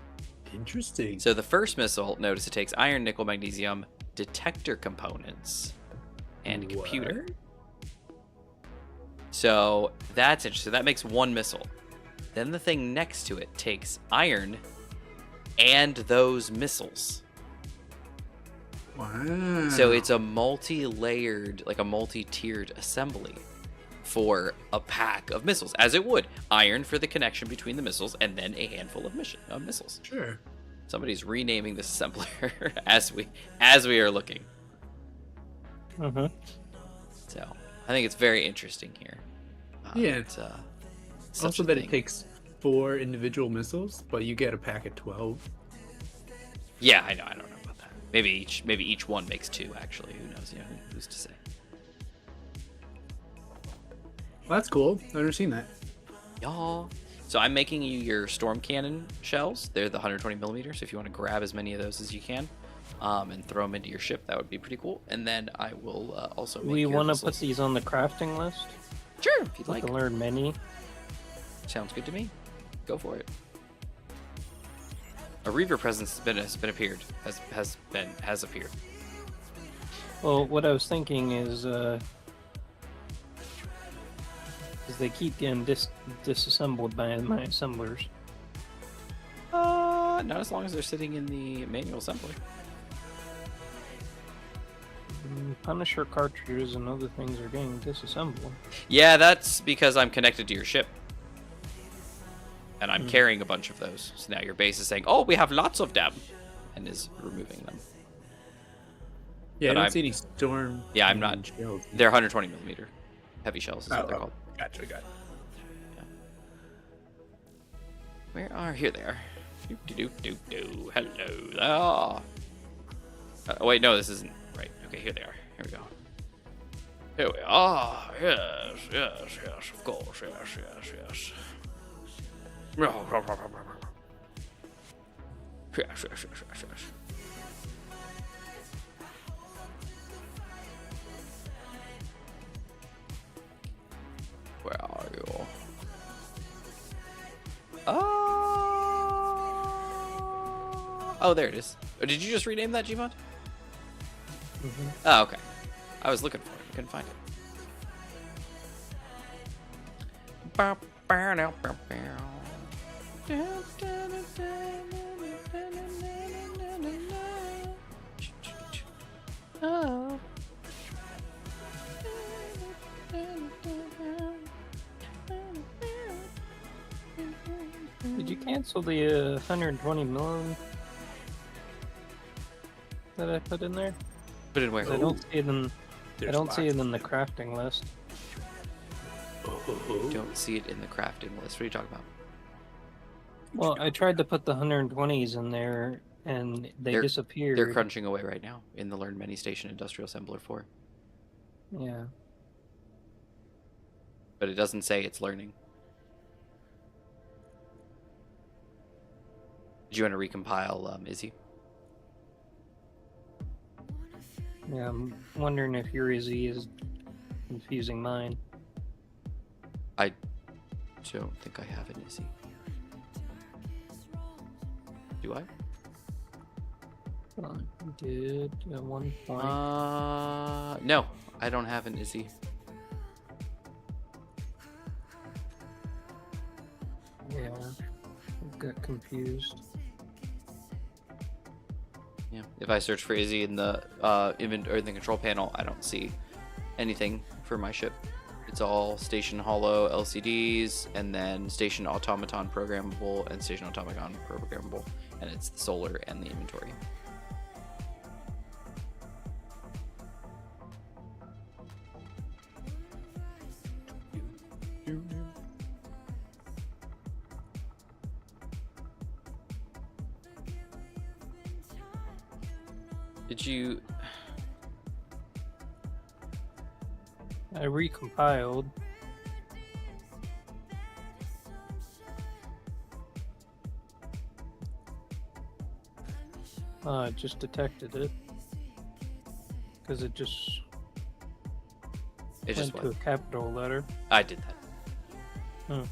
Interesting. So the first missile, notice it takes iron, nickel, magnesium, detector components, and computer. What? So that's interesting. So that makes one missile. Then the thing next to it takes iron and those missiles. Wow. So it's a multi-layered, like a multi-tiered assembly for a pack of missiles, as it would. Iron for the connection between the missiles, and then a handful of missiles. Sure. Somebody's renaming this assembler as we are looking. Mm-hmm. So I think it's very interesting here. Yeah. It's, such Also a that thing. it takes 4 individual missiles, but you get a pack of 12. Yeah, I know. I don't know about that. Maybe each one makes 2. Actually, who knows? You know, who's to say? Well, that's cool. I've never seen that. Y'all. So I'm making you your storm cannon shells. They're the 120 millimeters. So if you want to grab as many of those as you can, and throw them into your ship, that would be pretty cool. And then I will also. We want to put these on the crafting list. Sure, if you'd like. To learn many. Sounds good to me. Go for it. A Reaver presence has appeared. Well, what I was thinking is they keep getting disassembled by my assemblers. Not as long as they're sitting in the manual assembly. Punisher cartridges and other things are getting disassembled. Yeah, that's because I'm connected to your ship. And I'm carrying a bunch of those. So now your base is saying, oh, we have lots of them. And is removing them. Yeah, But I don't I'm- see any storm. Yeah, I'm not. Shells. They're 120 millimeter heavy shells is what they're called. Gotcha, got it. Where are? Here they are. Hello there. Oh, wait, no, this isn't right. Okay, here they are. Here we go. Here we are. Yes, of course. Yes. Yes. Where are you? Oh, there it is. Oh, did you just rename that, Gmod? Oh, okay. I was looking for it. I couldn't find it. Oh. Did you cancel the 120 million that I put in there? Put it where? 'Cause I don't see it in. There's I don't see lots. it in the crafting list. Oh. Don't see it in the crafting list. What are you talking about? Well, I tried to put the 120s in there, and they disappeared. They're crunching away right now in the Learn Many Station Industrial Assembler 4. Yeah. But it doesn't say it's learning. Do you want to recompile Izzy? Yeah, I'm wondering if your Izzy is confusing mine. I don't think I have an Izzy. Do I? I did at one point. No, I don't have an Izzy. Yeah, I got confused. Yeah. If I search for Izzy in the inventory or the control panel, I don't see anything for my ship. It's all Station Hollow LCDs, and then Station Automaton Programmable and Station Automaton Programmable, and it's the solar and the inventory. Did you? I recompiled. It just detected it. Because it just went to a capital letter. I did that. Hmm.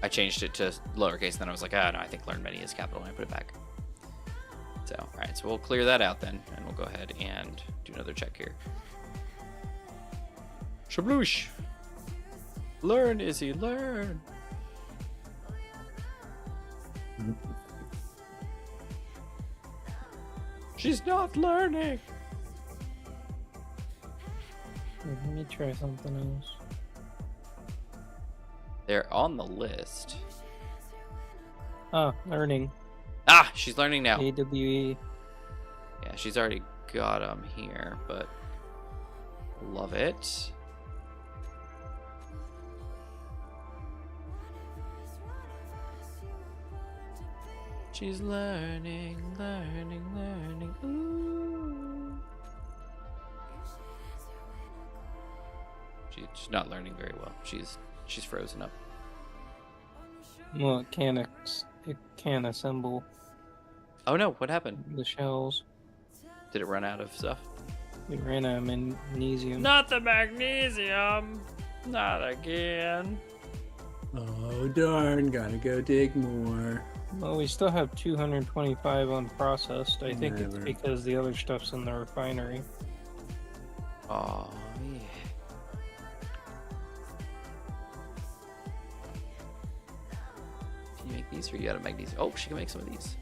I changed it to lowercase, and then I was like, no, I think Learn Many is capital, and I put it back. So, all right, so we'll clear that out then, and we'll go ahead and do another check here. Shabloosh! Learn, Izzy, learn! She's not learning! Let me try something else. They're on the list. Learning. Ah, she's learning now. AWE. Yeah, she's already got them here, but love it. She's learning, learning, learning. Ooh. She's not learning very well. She's frozen up. Well, it can assemble Oh no, what happened? the shells. Did it run out of stuff? It ran out of magnesium. Not the magnesium! Not again. Oh darn, gotta go dig more. Well, we still have 225 unprocessed. I think it's Never. because the other stuff's in the refinery. Oh yeah. Can you make these or you got a magnesium? Oh, she can make some of these.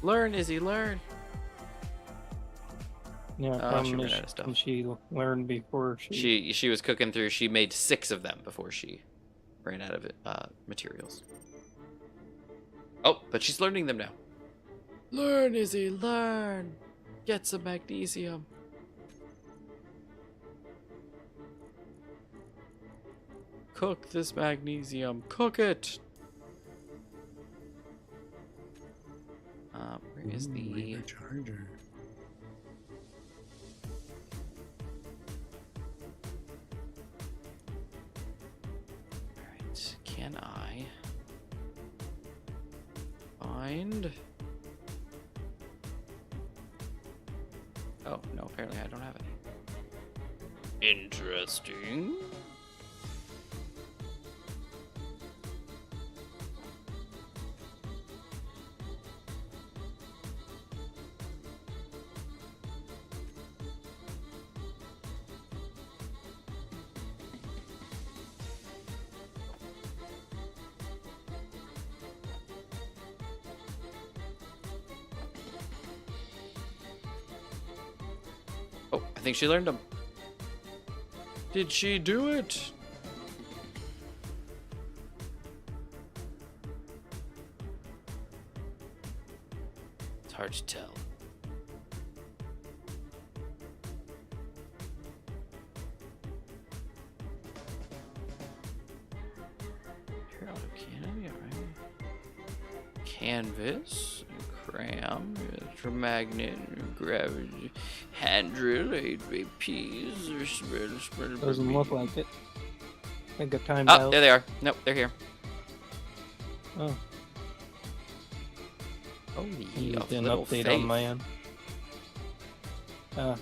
Learn, Izzy, learn. Yeah, She problem ran is out of stuff. she learned before She was cooking through. She made 6 of them before she ran out of materials. Oh, but she's learning them now. Learn, Izzy, learn. Get some magnesium. Cook this magnesium. Cook it. Where is the Razer charger? Alright, can I find... Oh, no, apparently I don't have any. Interesting. Oh, I think she learned them. Did she do it? It's hard to tell. You're out of cannon, yeah, right? canvas, crayon, electromagnet, gravity, hand drill, 8 APs. Doesn't look like it. I think I timed Oh, out. there they are. Nope, they're here. Oh, Oh, I need yeah, an little update faith. on my end. Ah,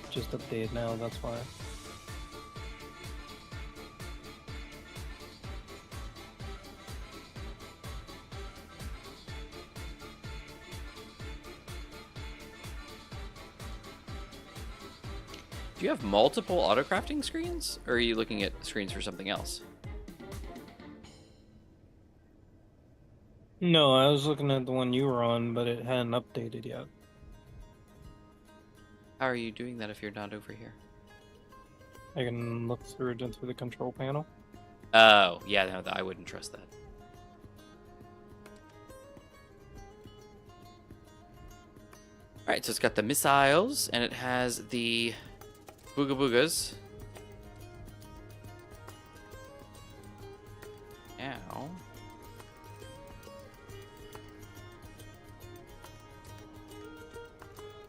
just updated now, that's why. Do you have multiple auto-crafting screens? Or are you looking at screens for something else? No, I was looking at the one you were on, but it hadn't updated yet. How are you doing that if you're not over here? I can look through it through the control panel. Oh, yeah, no, I wouldn't trust that. Alright, so it's got the missiles, and it has the booga boogas. Ow.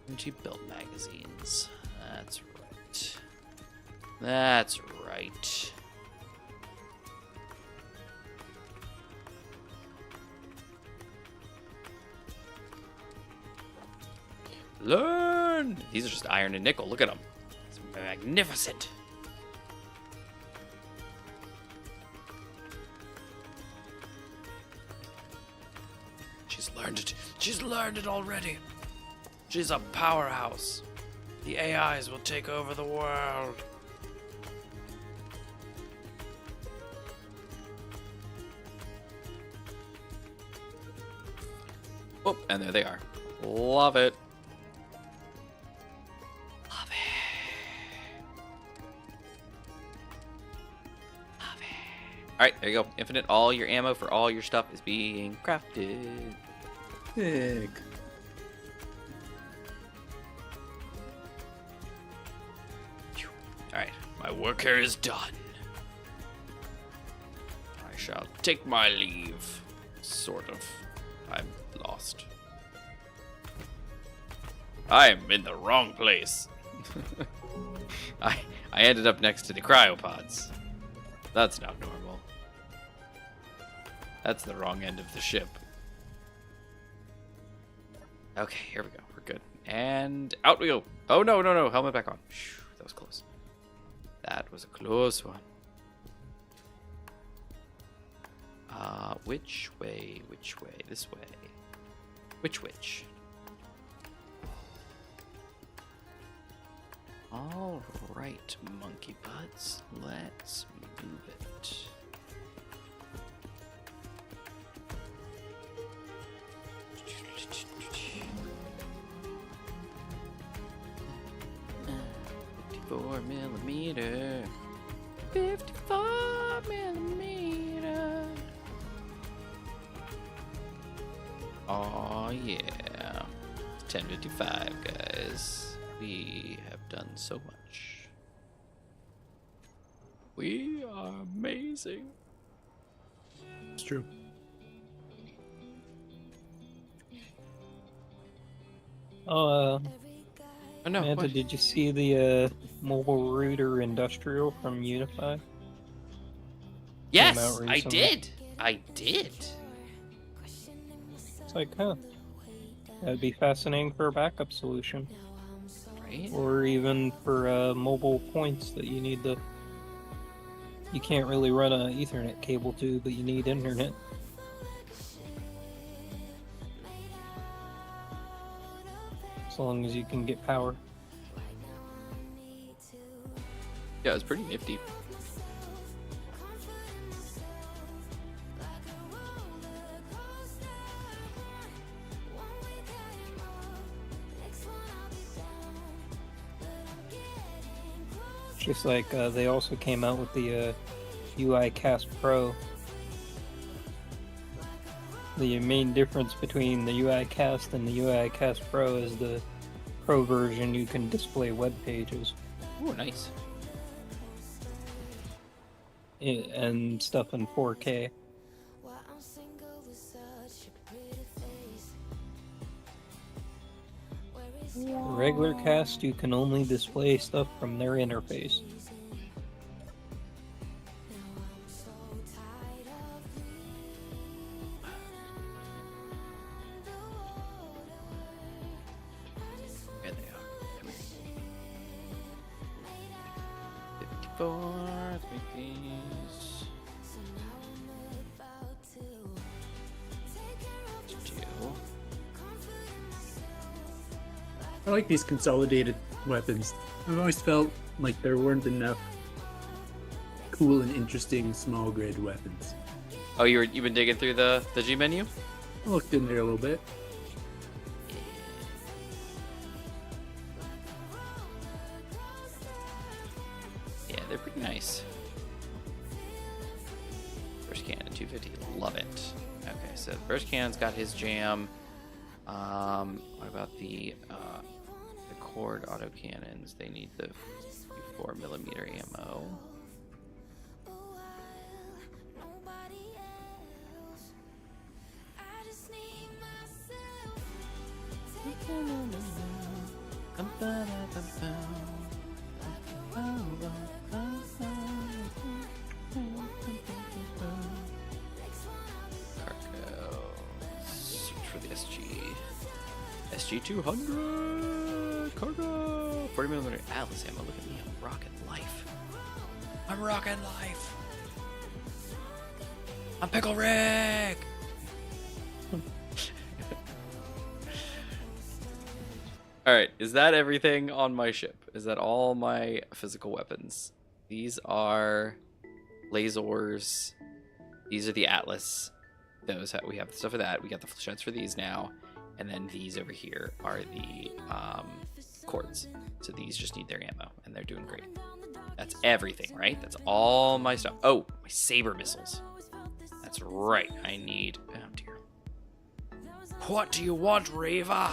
Energy build magazines. That's right. That's right. Learn! These are just iron and nickel. Look at them. It's magnificent. She's learned it. She's learned it already. She's a powerhouse. The AIs will take over the world. Oh, and there they are. Love it. Love it. Love it. Alright, there you go. Infinite. All your ammo for all your stuff is being crafted. Sick. Alright, my work here is done. I shall take my leave. Sort of. I'm lost. I'm in the wrong place. I ended up next to the cryopods. That's not normal. That's the wrong end of the ship. Okay, here we go. We're good. And out we go. Oh, no, no, no. Helmet back on. Phew, that was close. That was a close one. Which way? Which way? This way. Which? All right, monkey butts. Let's move it. $54 millimeter. 54 millimeter. Oh yeah. 10:55, guys. We have done so much. We are amazing. It's true. Oh, Oh no. Manta, What? did you see the mobile router industrial from Unify? Yes, out I recently? did. I did. It's like, huh. That'd be fascinating for a backup solution. Right? Or even for mobile points that you need You can't really run an Ethernet cable to, but you need internet. As long as you can get power. Yeah, it was pretty nifty. Just like they also came out with the UI Cast Pro. The main difference between the UI Cast and the UI Cast Pro is the Pro version you can display web pages Oh, nice. and stuff in 4K. Regular cast, you can only display stuff from their interface. There they are. Come here. 54, 50s. Two. I like these consolidated weapons. I've always felt like there weren't enough cool and interesting small grade weapons. Oh, you've been digging through the G menu? I looked in there a little bit. Yeah, they're pretty nice. Burst cannon 250, love it. Okay, so the burst cannon's got his jam. What about the cord auto cannons? They need the 4mm ammo. Cargo. Search for the SG200 cargo. 40mm Atlas ammo. Look at me, I'm rocking life. I'm rocking life. I'm Pickle Rick. All right, is that everything on my ship? Is that all my physical weapons? These are lasers. These are the Atlas. Those we have the stuff for that. We got the flechettes for these now, and then these over here are the cords. So these just need their ammo, and they're doing great. That's everything, right? That's all my stuff. Oh, my saber missiles. That's right. I need. Oh dear. What do you want, Reva?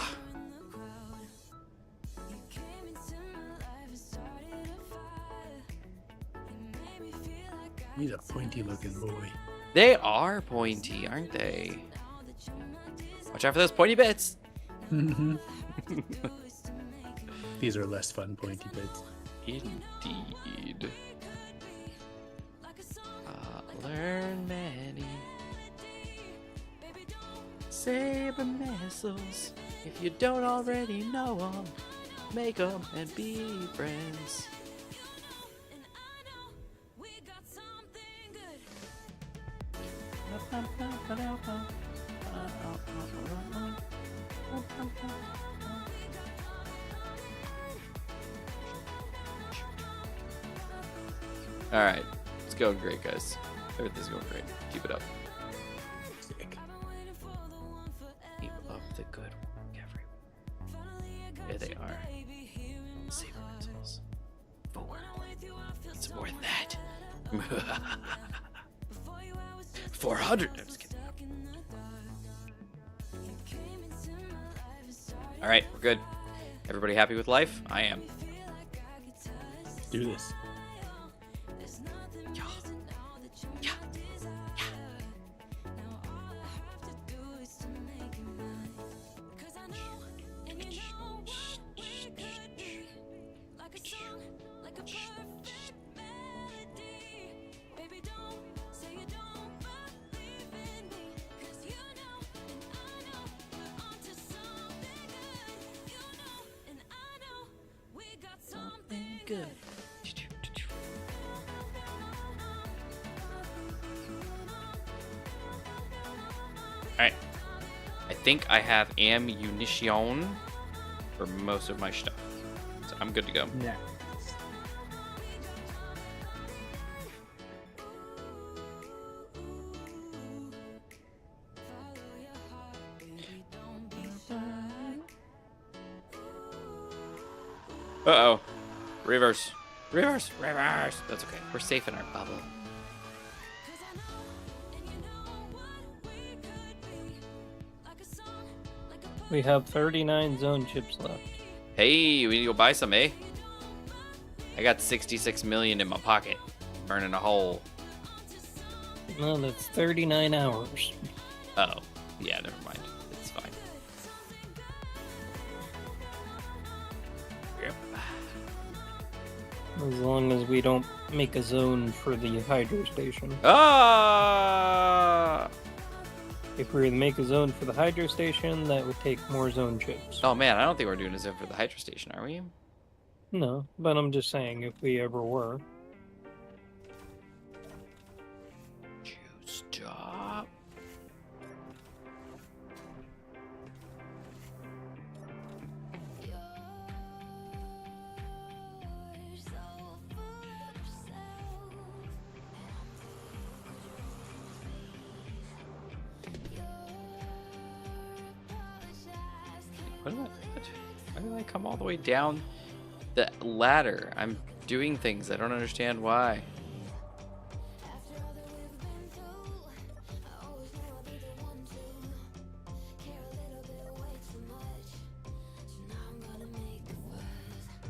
He's a pointy looking boy. They are pointy, aren't they? Watch out for those pointy bits. These are less fun pointy bits. Indeed. Learn many saber missiles. If you don't already know them, make them and be friends. All right, it's going great, guys. Everything's going great. Keep it up. Sick. Keep up the good work, everyone. There they are. Saber missiles. 4. It's more than that. 400. I'm just kidding. All right, we're good. Everybody happy with life? I am. Do this. Yeah. Yeah. Good. Alright. I think I have ammunition for most of my stuff. So I'm good to go. Nice. Uh-oh. Reverse. Reverse. Reverse. That's okay. We're safe in our bubble. We have 39 zone chips left. Hey, we need to go buy some, eh? I got 66 million in my pocket. Burning a hole. No, that's 39 hours. Oh. Yeah, never mind. It's fine. As long as we don't make a zone for the hydro station. Ah! If we were to make a zone for the hydro station, that would take more zone chips. Oh man, I don't think we're doing a zone for the hydro station, are we? No, but I'm just saying, if we ever were. Stop. Why did I come all the way down the ladder? I'm doing things. I don't understand why.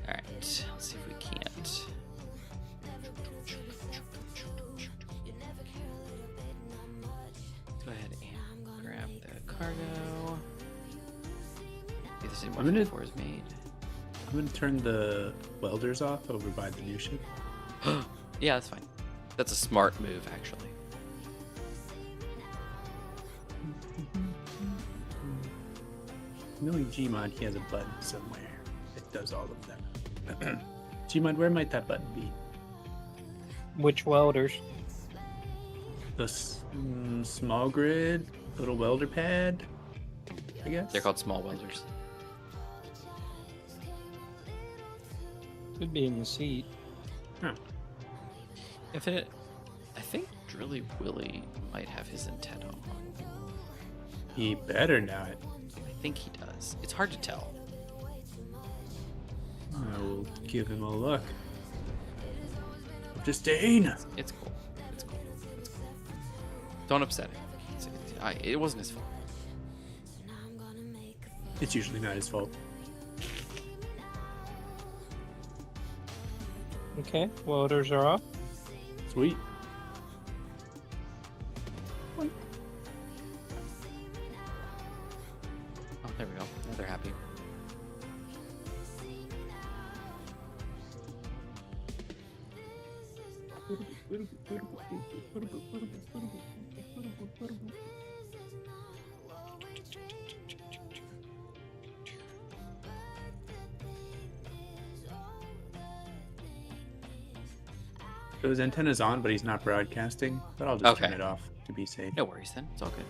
Alright, let's see if we can't. Go ahead and grab the cargo. See this I'm gonna- before is made. I'm gonna turn the welders off over by the new ship. Yeah, that's fine. That's a smart move, actually. Knowing Gmod, he has a button somewhere that does all of them. Gmod, where might that button be? Which welders? The small grid, little welder pad, I guess. They're called small welders. Could be in the seat. Huh. Infinite. I think Drilly Willy might have his antenna on. He better not. I think he does. It's hard to tell. I will give him a look. Disdain. It's cool. It's cool. It's cool. Don't upset him. It wasn't his fault. It's usually not his fault. Okay, welders are off. Sweet. Oh, there we go. Now they're happy. So his antenna's on, but he's not broadcasting. But I'll just turn Okay. it off to be safe. No worries then. It's all good.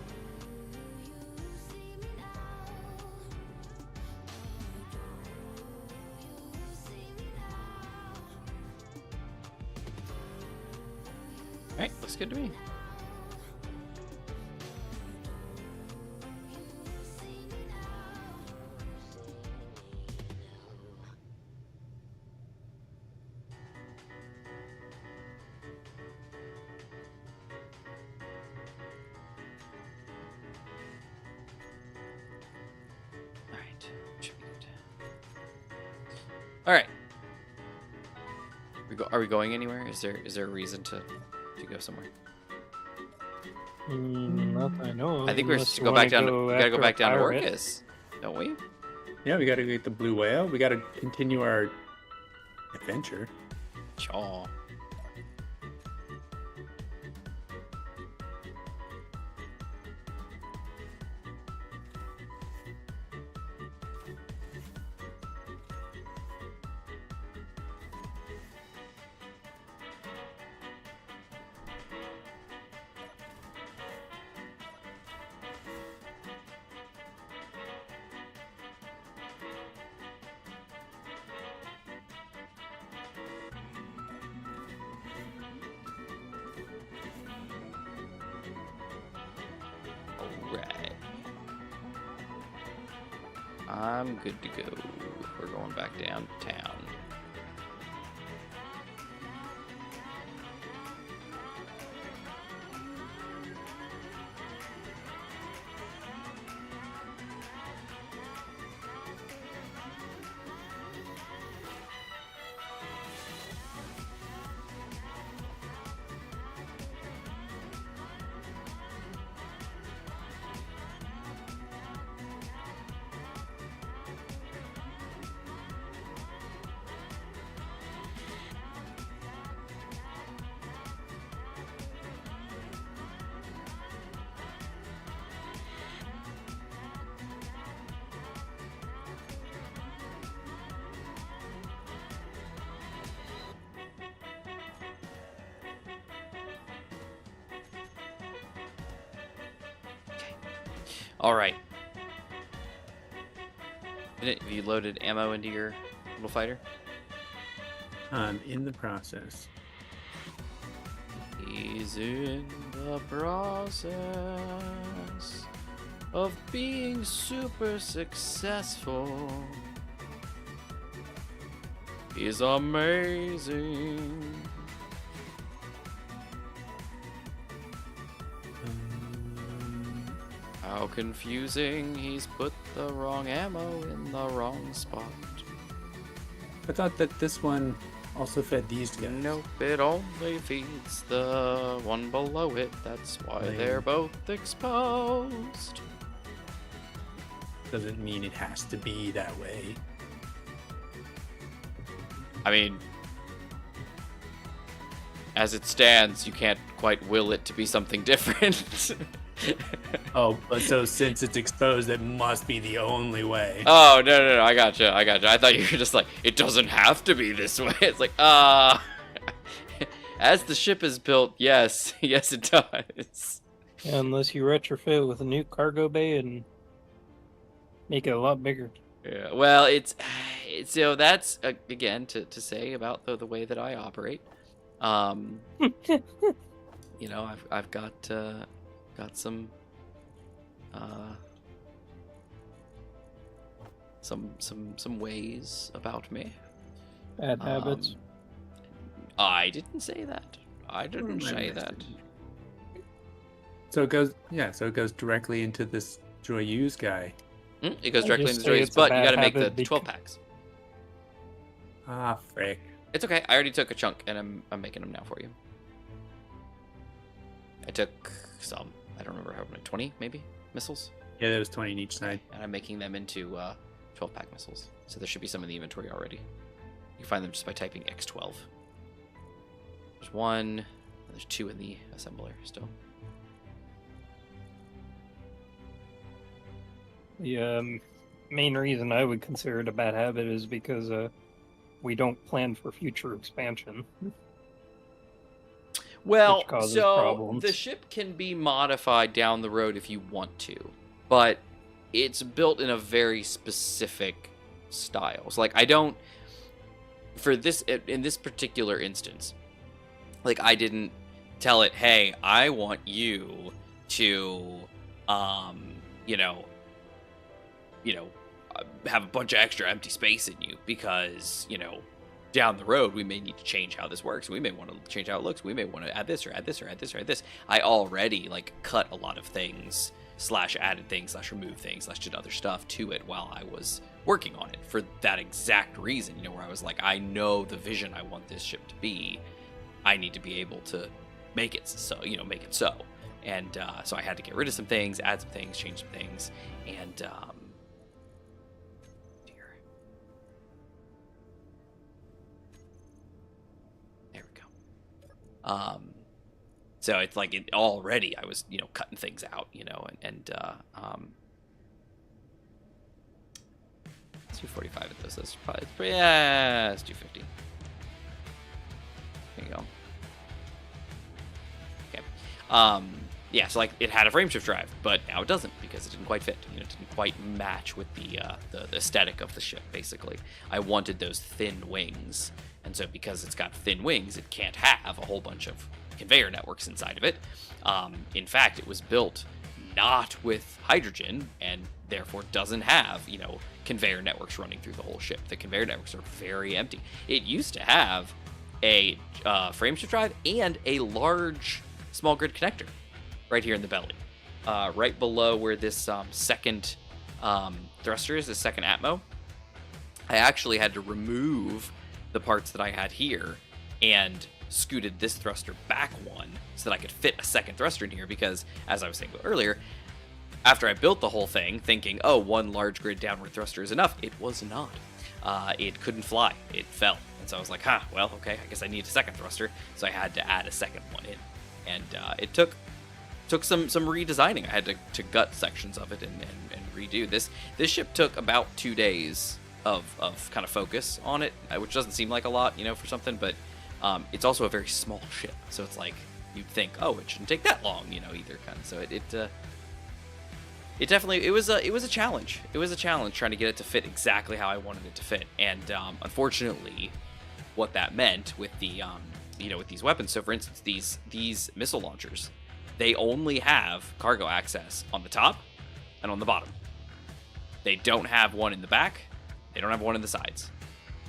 Alright, looks good to me. Alright, should be good. Alright. Are we going anywhere? Is there a reason to go somewhere? Not that I know of, I think we're unless supposed to you go wanna back down. We gotta after go a back down to pirate. Orcus, don't we? Yeah, we gotta get the blue whale. We gotta continue our adventure. Sure. Alright. I'm good to go. We're going back downtown. All right. Have you loaded ammo into your little fighter? I'm in the process. He's in the process of being super successful. He's amazing. How confusing, he's put the wrong ammo in the wrong spot. I thought that this one also fed these guys. Nope, it only feeds the one below it. That's why Lame. they're both exposed. Doesn't mean it has to be that way. I mean, as it stands, you can't quite will it to be something different. Oh, but so since it's exposed, it must be the only way. Oh, no, I gotcha. I thought you were just like, it doesn't have to be this way. It's like, as the ship is built, yes, it does. Yeah, unless you retrofit with a new cargo bay and make it a lot bigger. Yeah, well, it's you know, that's again to say about the way that I operate. You know, I've got some ways about me. Bad habits. I didn't say that. I didn't say that. So it goes, yeah. So it goes directly into this Joyeuse guy. It goes I directly just into say Joyeuse, it's a but you bad got to make the habit 12 packs. Ah, frick. It's okay. I already took a chunk, and I'm making them now for you. I took some. I don't remember how many. 20 maybe missiles. Yeah, there was 20 on each side. And I'm making them into 12-pack missiles. So there should be some in the inventory already. You can find them just by typing X12. There's one, and there's 2 in the assembler still. The main reason I would consider it a bad habit is because we don't plan for future expansion. Well, Which causes so problems. the ship can be modified down the road if you want to, but it's built in a very specific style. So, like, I don't, for this, in this particular instance, like, I didn't tell it, hey, I want you to, have a bunch of extra empty space in you because, down the road, we may need to change how this works. We may want to change how it looks. We may want to add this or add this or add this or add this. I already cut a lot of things / added things / removed things / did other stuff to it while I was working on it for that exact reason, where I was like, I know the vision I want this ship to be. I need to be able to make it so, make it so. And so I had to get rid of some things, add some things, change some things, and so it's like already I was, cutting things out, and let's do 45 at this. That's probably, let's do 50. There you go. Okay. Yeah, so it had a frameshift drive, but now it doesn't because it didn't quite fit. It didn't quite match with the aesthetic of the ship, basically. I wanted those thin wings. And so because it's got thin wings, it can't have a whole bunch of conveyor networks inside of it. In fact, it was built not with hydrogen and therefore doesn't have, conveyor networks running through the whole ship. The conveyor networks are very empty. It used to have a frameshift drive and a large small grid connector right here in the belly. Right below where this second thruster is, the second Atmo. I actually had to remove the parts that I had here and scooted this thruster back one so that I could fit a second thruster in here because, as I was saying earlier, after I built the whole thing thinking, oh, one large grid downward thruster is enough, it was not. It couldn't fly. It fell. And so I was like, well, okay, I guess I need a second thruster. So I had to add a second one in. And it took some redesigning. I had to gut sections of it and redo. This ship took about 2 days of kind of focus on it, which doesn't seem like a lot, for something, but it's also a very small ship, so it's like you'd think, oh, it shouldn't take that long, either kind of. So it was a challenge. It was a challenge trying to get it to fit exactly how I wanted it to fit. And unfortunately, what that meant with the with these weapons. So for instance, these missile launchers, they only have cargo access on the top and on the bottom. They don't have one in the back. They don't have one in the sides.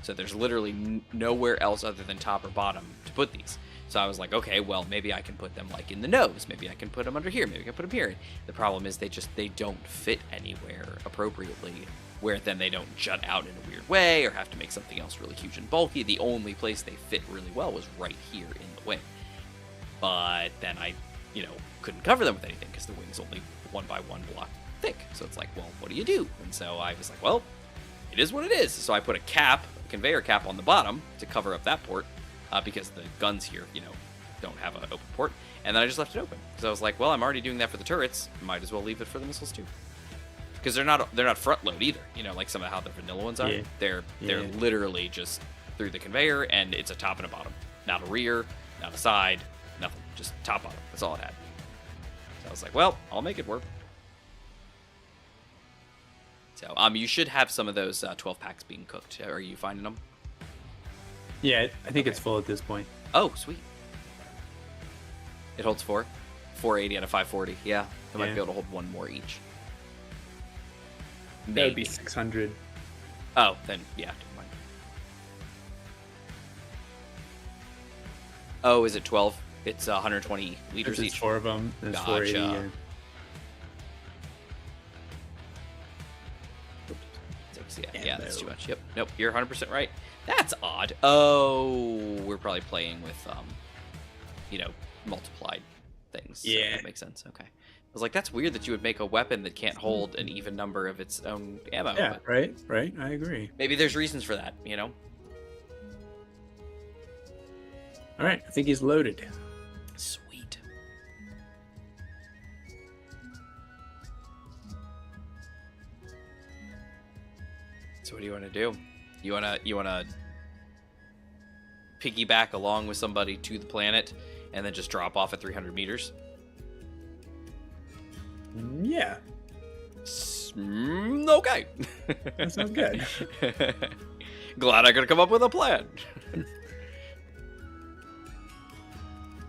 So there's literally nowhere else other than top or bottom to put these. So I was like, okay, well, maybe I can put them like in the nose. Maybe I can put them under here. Maybe I can put them here. The problem is they don't fit anywhere appropriately, where then they don't jut out in a weird way or have to make something else really huge and bulky. The only place they fit really well was right here in the wing. But then I, couldn't cover them with anything because the wing's only 1 by 1 block thick. So it's like, well, what do you do? And so I was like, well, it is what it is. So I put a conveyor cap on the bottom to cover up that port. Because the guns here, don't have an open port. And then I just left it open. Because I was like, well, I'm already doing that for the turrets. Might as well leave it for the missiles too. Because they're not front load either. Like some of how the vanilla ones are. Yeah. They're literally just through the conveyor, and it's a top and a bottom. Not a rear, not a side, nothing. Just top bottom. That's all it had. So I was like, well, I'll make it work. So you should have some of those 12 packs being cooked. Are you finding them? Yeah, I think it's full at this point. Oh, sweet. It holds 480 out of 540. Yeah, I might be able to hold one more each. That would be 600. Oh, then yeah, never mind. Oh, is it 12? It's 120 liters There's each. 4 of them. There's 480. Gotcha. Yeah, that's too much. Yep. Nope, you're 100% right. That's odd. Oh, we're probably playing with, multiplied things. Yeah. So that makes sense. Okay. I was like, that's weird that you would make a weapon that can't hold an even number of its own ammo. Yeah, but right. I agree. maybe there's reasons for that, All right, I think he's loaded. Sweet. So what do you want to do? You wanna piggyback along with somebody to the planet and then just drop off at 300 meters? Yeah, Okay. that sounds good. Glad I could come up with a plan.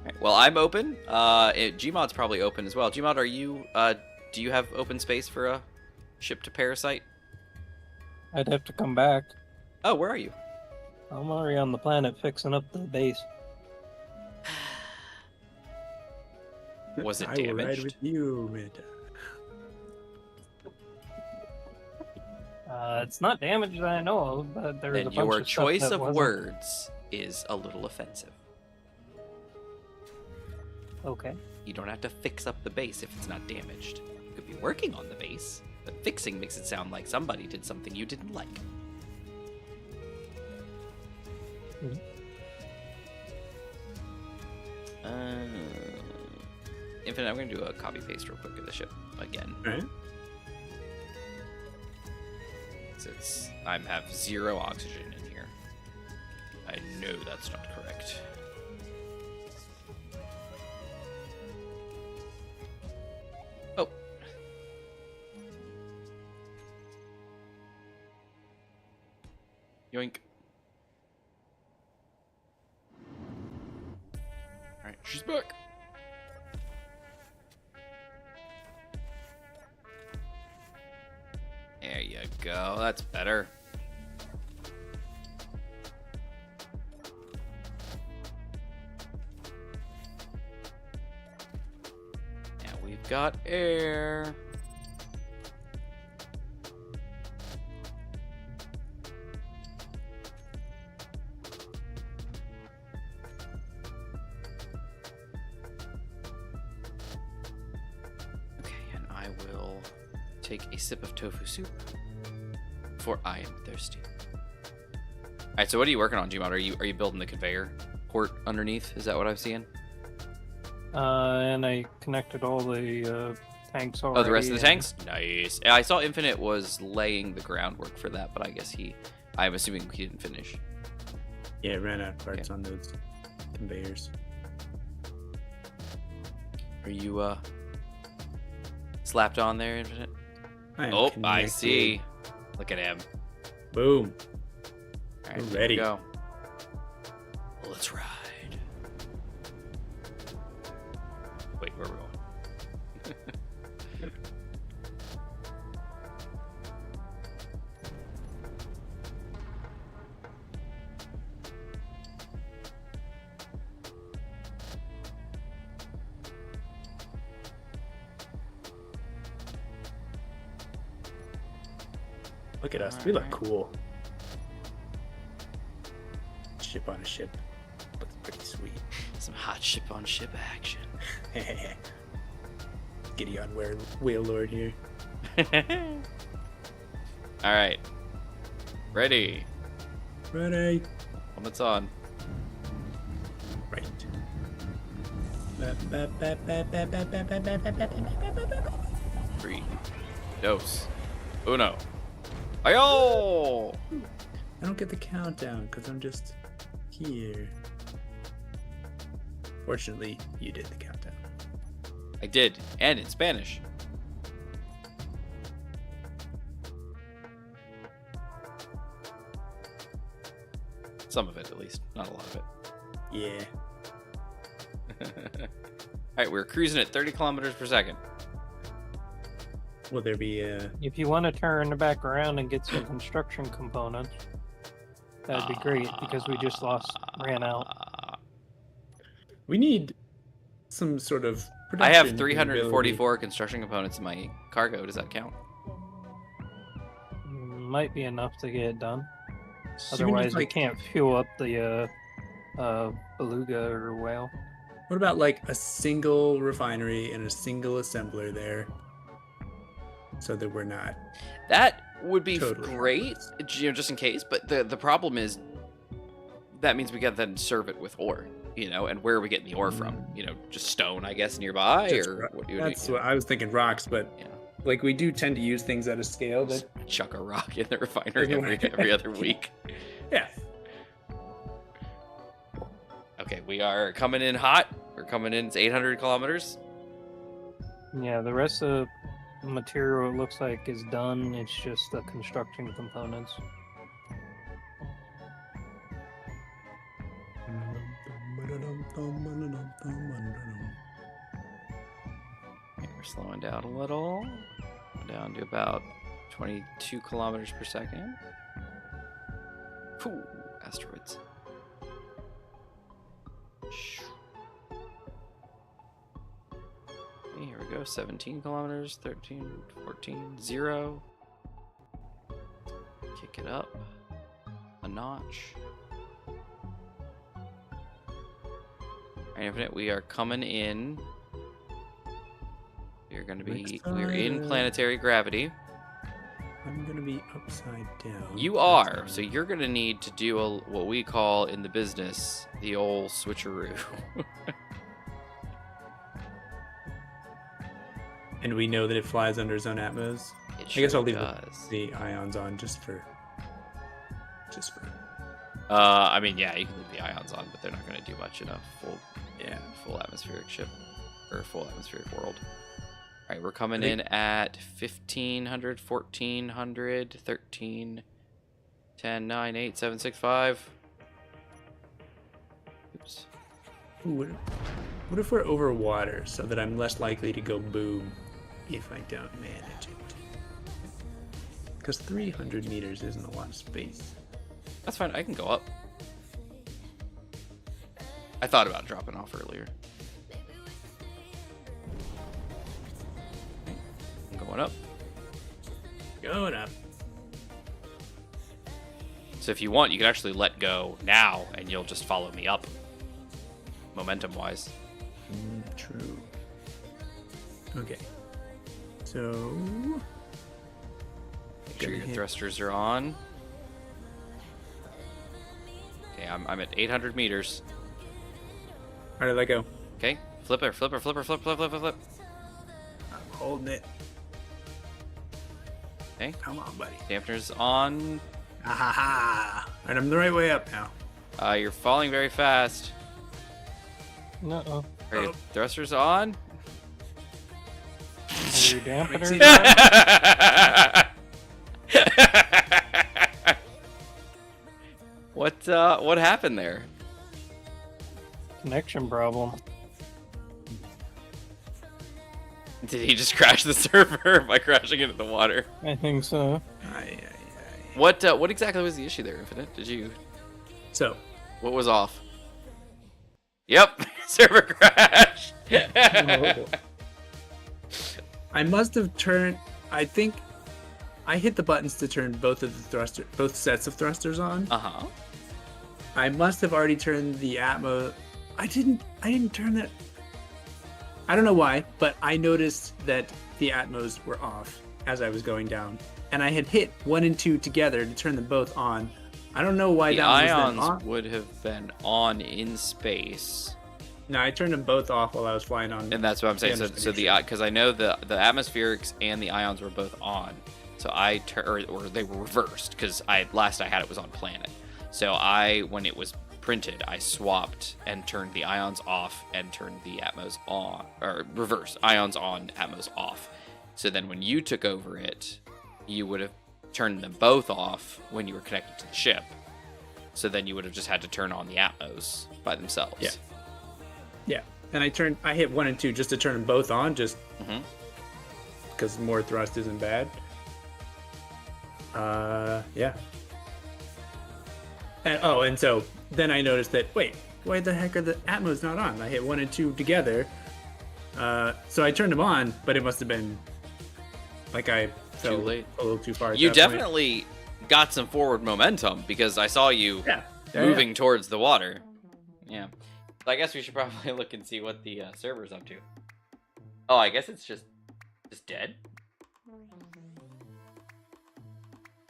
Alright, well, I'm open. Gmod's probably open as well. Gmod, are you? Do you have open space for a ship to Parasite? I'd have to come back. Oh, where are you? I'm already on the planet fixing up the base. Was it I will ride damaged? with you, Meta. It's not damaged that I know of, but there's a Then bunch your of stuff choice that of wasn't. words is a little offensive. Okay. You don't have to fix up the base if it's not damaged. You could be working on the base, but fixing makes it sound like somebody did something you didn't like. Infinite, I'm going to do a copy paste real quick of the ship again. All right. Since I have 0 oxygen in here. I know that's not correct. Oh. Yoink. Alright, she's back. There you go. That's better. Now we've got air. Okay, and I will take a sip of tofu soup, for I am thirsty. All right, so what are you working on, Gmod? Are you building the conveyor port underneath? Is that what I'm seeing? And I connected all the tanks already. Oh, the rest of the tanks? Nice. Yeah, I saw Infinite was laying the groundwork for that, but I guess I'm assuming he didn't finish. Yeah, ran out of parts on those conveyors. Are you slapped on there, Infinite? am Oh, I connected. see. Look at him. Boom. All right, We're here we ready. go. Let's ride. Wait, where are we going? Look at us. We look Alright. cool. Ship on a ship. Looks pretty sweet. Some hot ship on ship action. Giddy on Whale Lord here. All right. Ready. Ready. Helmets on. Right. Three. Dos. Uno. Ayo! I don't get the countdown because I'm just here. Fortunately, you did the countdown. I did, and in Spanish. Some of it, at least. Not a lot of it. Yeah. All right, we're cruising at 30 kilometers per second. Will there be a... If you want to turn back around and get some construction components, that'd be great because we just ran out. We need some sort of I production have 344 construction components in my cargo. Does that count? Might be enough to get it done. So we need, Otherwise, we like- can't fuel up the beluga or whale. What about like a single refinery and a single assembler there? So that we're not... That would be Totally. great, just in case. But the problem is that means we got to then serve it with ore, and where are we getting the ore from? Just stone, I guess, nearby, Just or what do you That's do? what I was thinking, rocks, but Yeah. like we do tend to use things at a scale that... Chuck a rock in the refinery Everywhere. every other week. Yeah. Okay, we are coming in hot. We're coming in. It's 800 kilometers. Yeah, the rest of the material it looks like is done. It's just the construction components. Okay, we're slowing down a little. Down to about 22 kilometers per second. Ooh, asteroids. Okay, here we go. 17 kilometers, 13, 14, 0. Kick it up a notch. Alright, Infinite, we are coming in. We're going to be, we're in Excited. planetary gravity. I'm gonna be upside down. You are, so you're going to need to do what we call in the business the old switcheroo. And we know that it flies under its own atmos. It I guess I'll sure leave does. the ions on just for. I mean, yeah, you can leave the ions on, but they're not going to do much in a full atmospheric ship or full atmospheric world. All right, we're coming in at 1500, 1400, 13, 10, 9, 8, 7, 6, 5. Oops. Ooh, what if we're over water so that I'm less likely to go boom if I don't manage it? Because 300 meters isn't a lot of space. That's fine. I can go up. I thought about dropping off earlier. Okay, I'm going up. Going up. So if you want, you can actually let go now, and you'll just follow me up, momentum-wise. True. Okay. So. Make sure Gonna your hit- thrusters are on. Okay, I'm at 800 meters. How did that go? Okay, flipper, flipper, flipper, flip, flip, flip, flip, flip. I'm holding it. Okay, Come on, buddy. dampeners on. Ah ha ha! Alright, I'm the right way up now. You're falling very fast. No. Are your thrusters on? your dampener. What happened there? Connection problem. Did he just crash the server by crashing into the water? I think so. What exactly was the issue there, Infinite? Did you? So, What was off? Yep, server crash. I must have turned. I think I hit the buttons to turn both sets of thrusters on. Uh-huh. I must have already turned the Atmos. I didn't turn that. I don't know why, but I noticed that the Atmos were off as I was going down, and I had hit 1 and 2 together to turn them both on. I don't know why The that was then ions on. would have been on in space, No, I turned them both off while I was flying on. and that's what I'm saying. Yeah, So because I know the atmospherics and the ions were both on, so or they were reversed because last I had it was on planet. So when it was printed, I swapped and turned the ions off and turned the Atmos on, or reverse ions on, Atmos off. So then when you took over it, you would have turned them both off when you were connected to the ship. So then you would have just had to turn on the Atmos by themselves. Yeah. Yeah, and I hit 1 and 2 just to turn them both on, just because more thrust isn't bad. Yeah. And so then I noticed that, wait, why the heck are the Atmos not on? I hit 1 and 2 together. So I turned them on, but it must have been like I fell Too late. a little too far. At You that point. definitely got some forward momentum because I saw you Yeah. moving towards the water. Yeah. So I guess we should probably look and see what the server's up to. Oh, I guess it's just dead?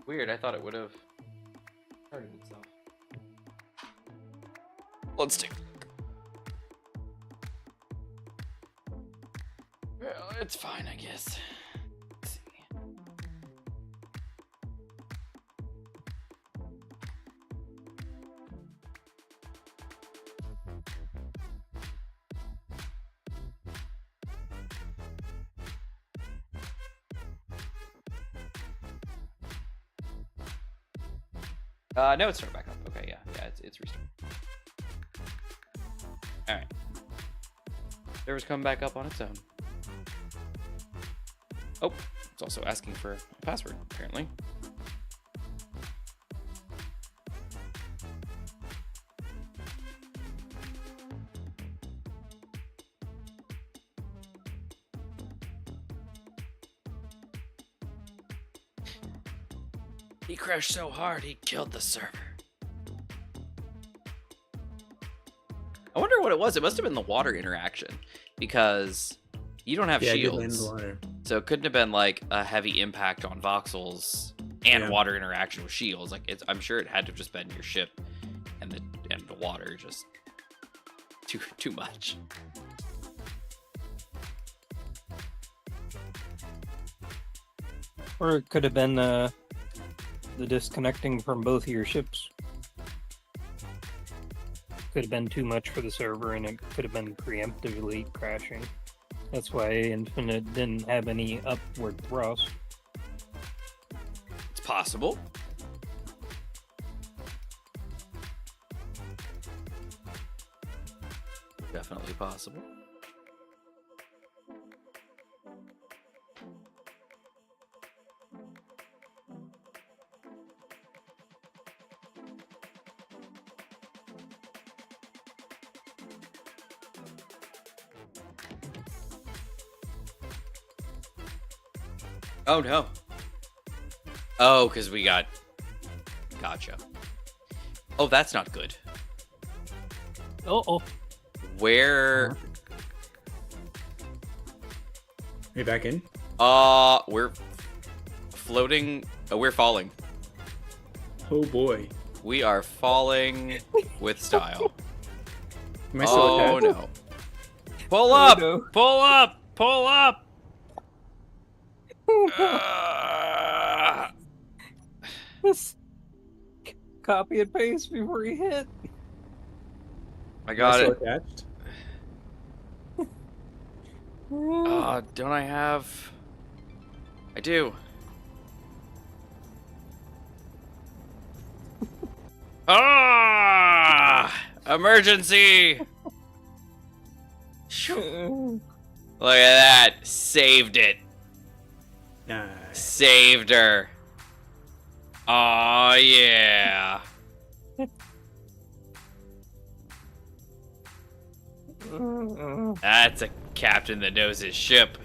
Weird, I thought it would have started itself. Let's do. Well, it's fine, I guess. Let's see. No, it's started back up. Okay, yeah, it's restarted. All right, server's coming back up on its own. Oh, it's also asking for a password apparently. He crashed so hard he killed the server. I wonder what it was. It must have been the water interaction because you don't have Yeah, I did land in shields. the water. So it couldn't have been like a heavy impact on voxels and Yeah. water interaction with shields. Like I'm sure it had to have just been your ship and the water just too much. Or it could have been the disconnecting from both of your ships. Could have been too much for the server, and it could have been preemptively crashing. That's why Infinite didn't have any upward thrust. It's possible. Definitely possible. Oh no. Oh, because we got. Gotcha. Oh, that's not good. Oh, Where? Are you back in? We're floating. We're falling. Oh boy. We are falling with style. Am I still Oh attached? no. Pull up! no. Pull up! Pull up! Just copy and paste before you hit. I Am got still it. attached? Don't I have? I do. Ah! Emergency! Shoo. Look at that. Saved it. Nice. Saved her. Oh yeah. That's a captain that knows his ship.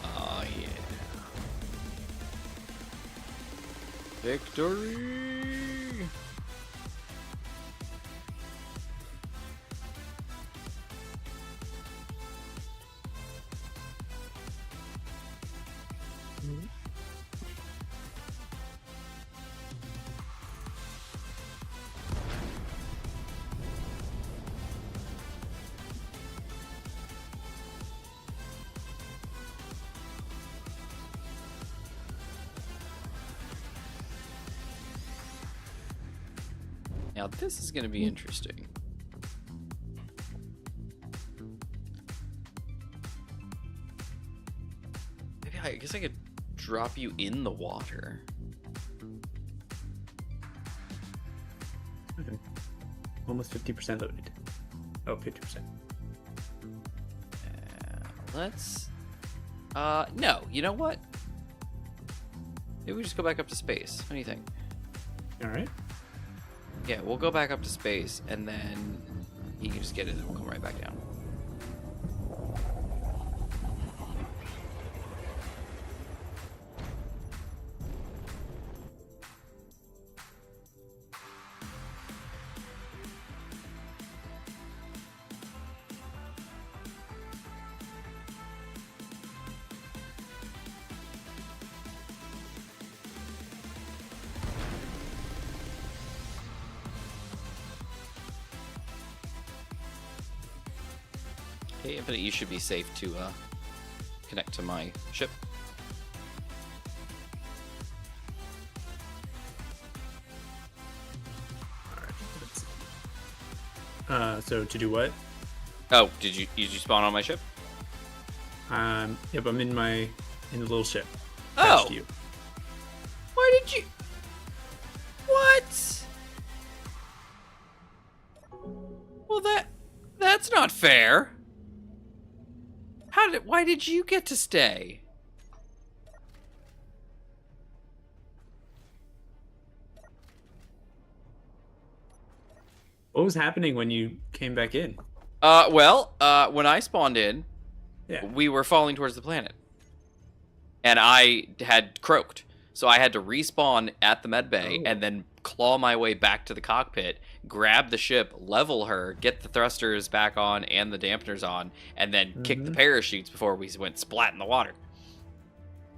Oh yeah. Victory! Now this is going to be interesting. Maybe I guess I could drop you in the water. Almost 50% loaded. Oh, 50%. Let's... no. You know what? Maybe we just go back up to space. What do you think? All right. Yeah, we'll go back up to space, and then he can just get it, and we'll come right back down. Okay, Infinite, you should be safe to connect to my ship. All right. Let's see. So to do what? Oh, did you spawn on my ship? Yep, I'm in the little ship. Oh. Attached to you. Why did you... What? Well, that's not fair. Why did you get to stay? What was happening when you came back in? When I spawned in, Yeah. we were falling towards the planet. And I had croaked. So I had to respawn at the med bay and then claw my way back to the cockpit, grab the ship, level her, get the thrusters back on and the dampeners on, and then kick the parachutes before we went splat in the water.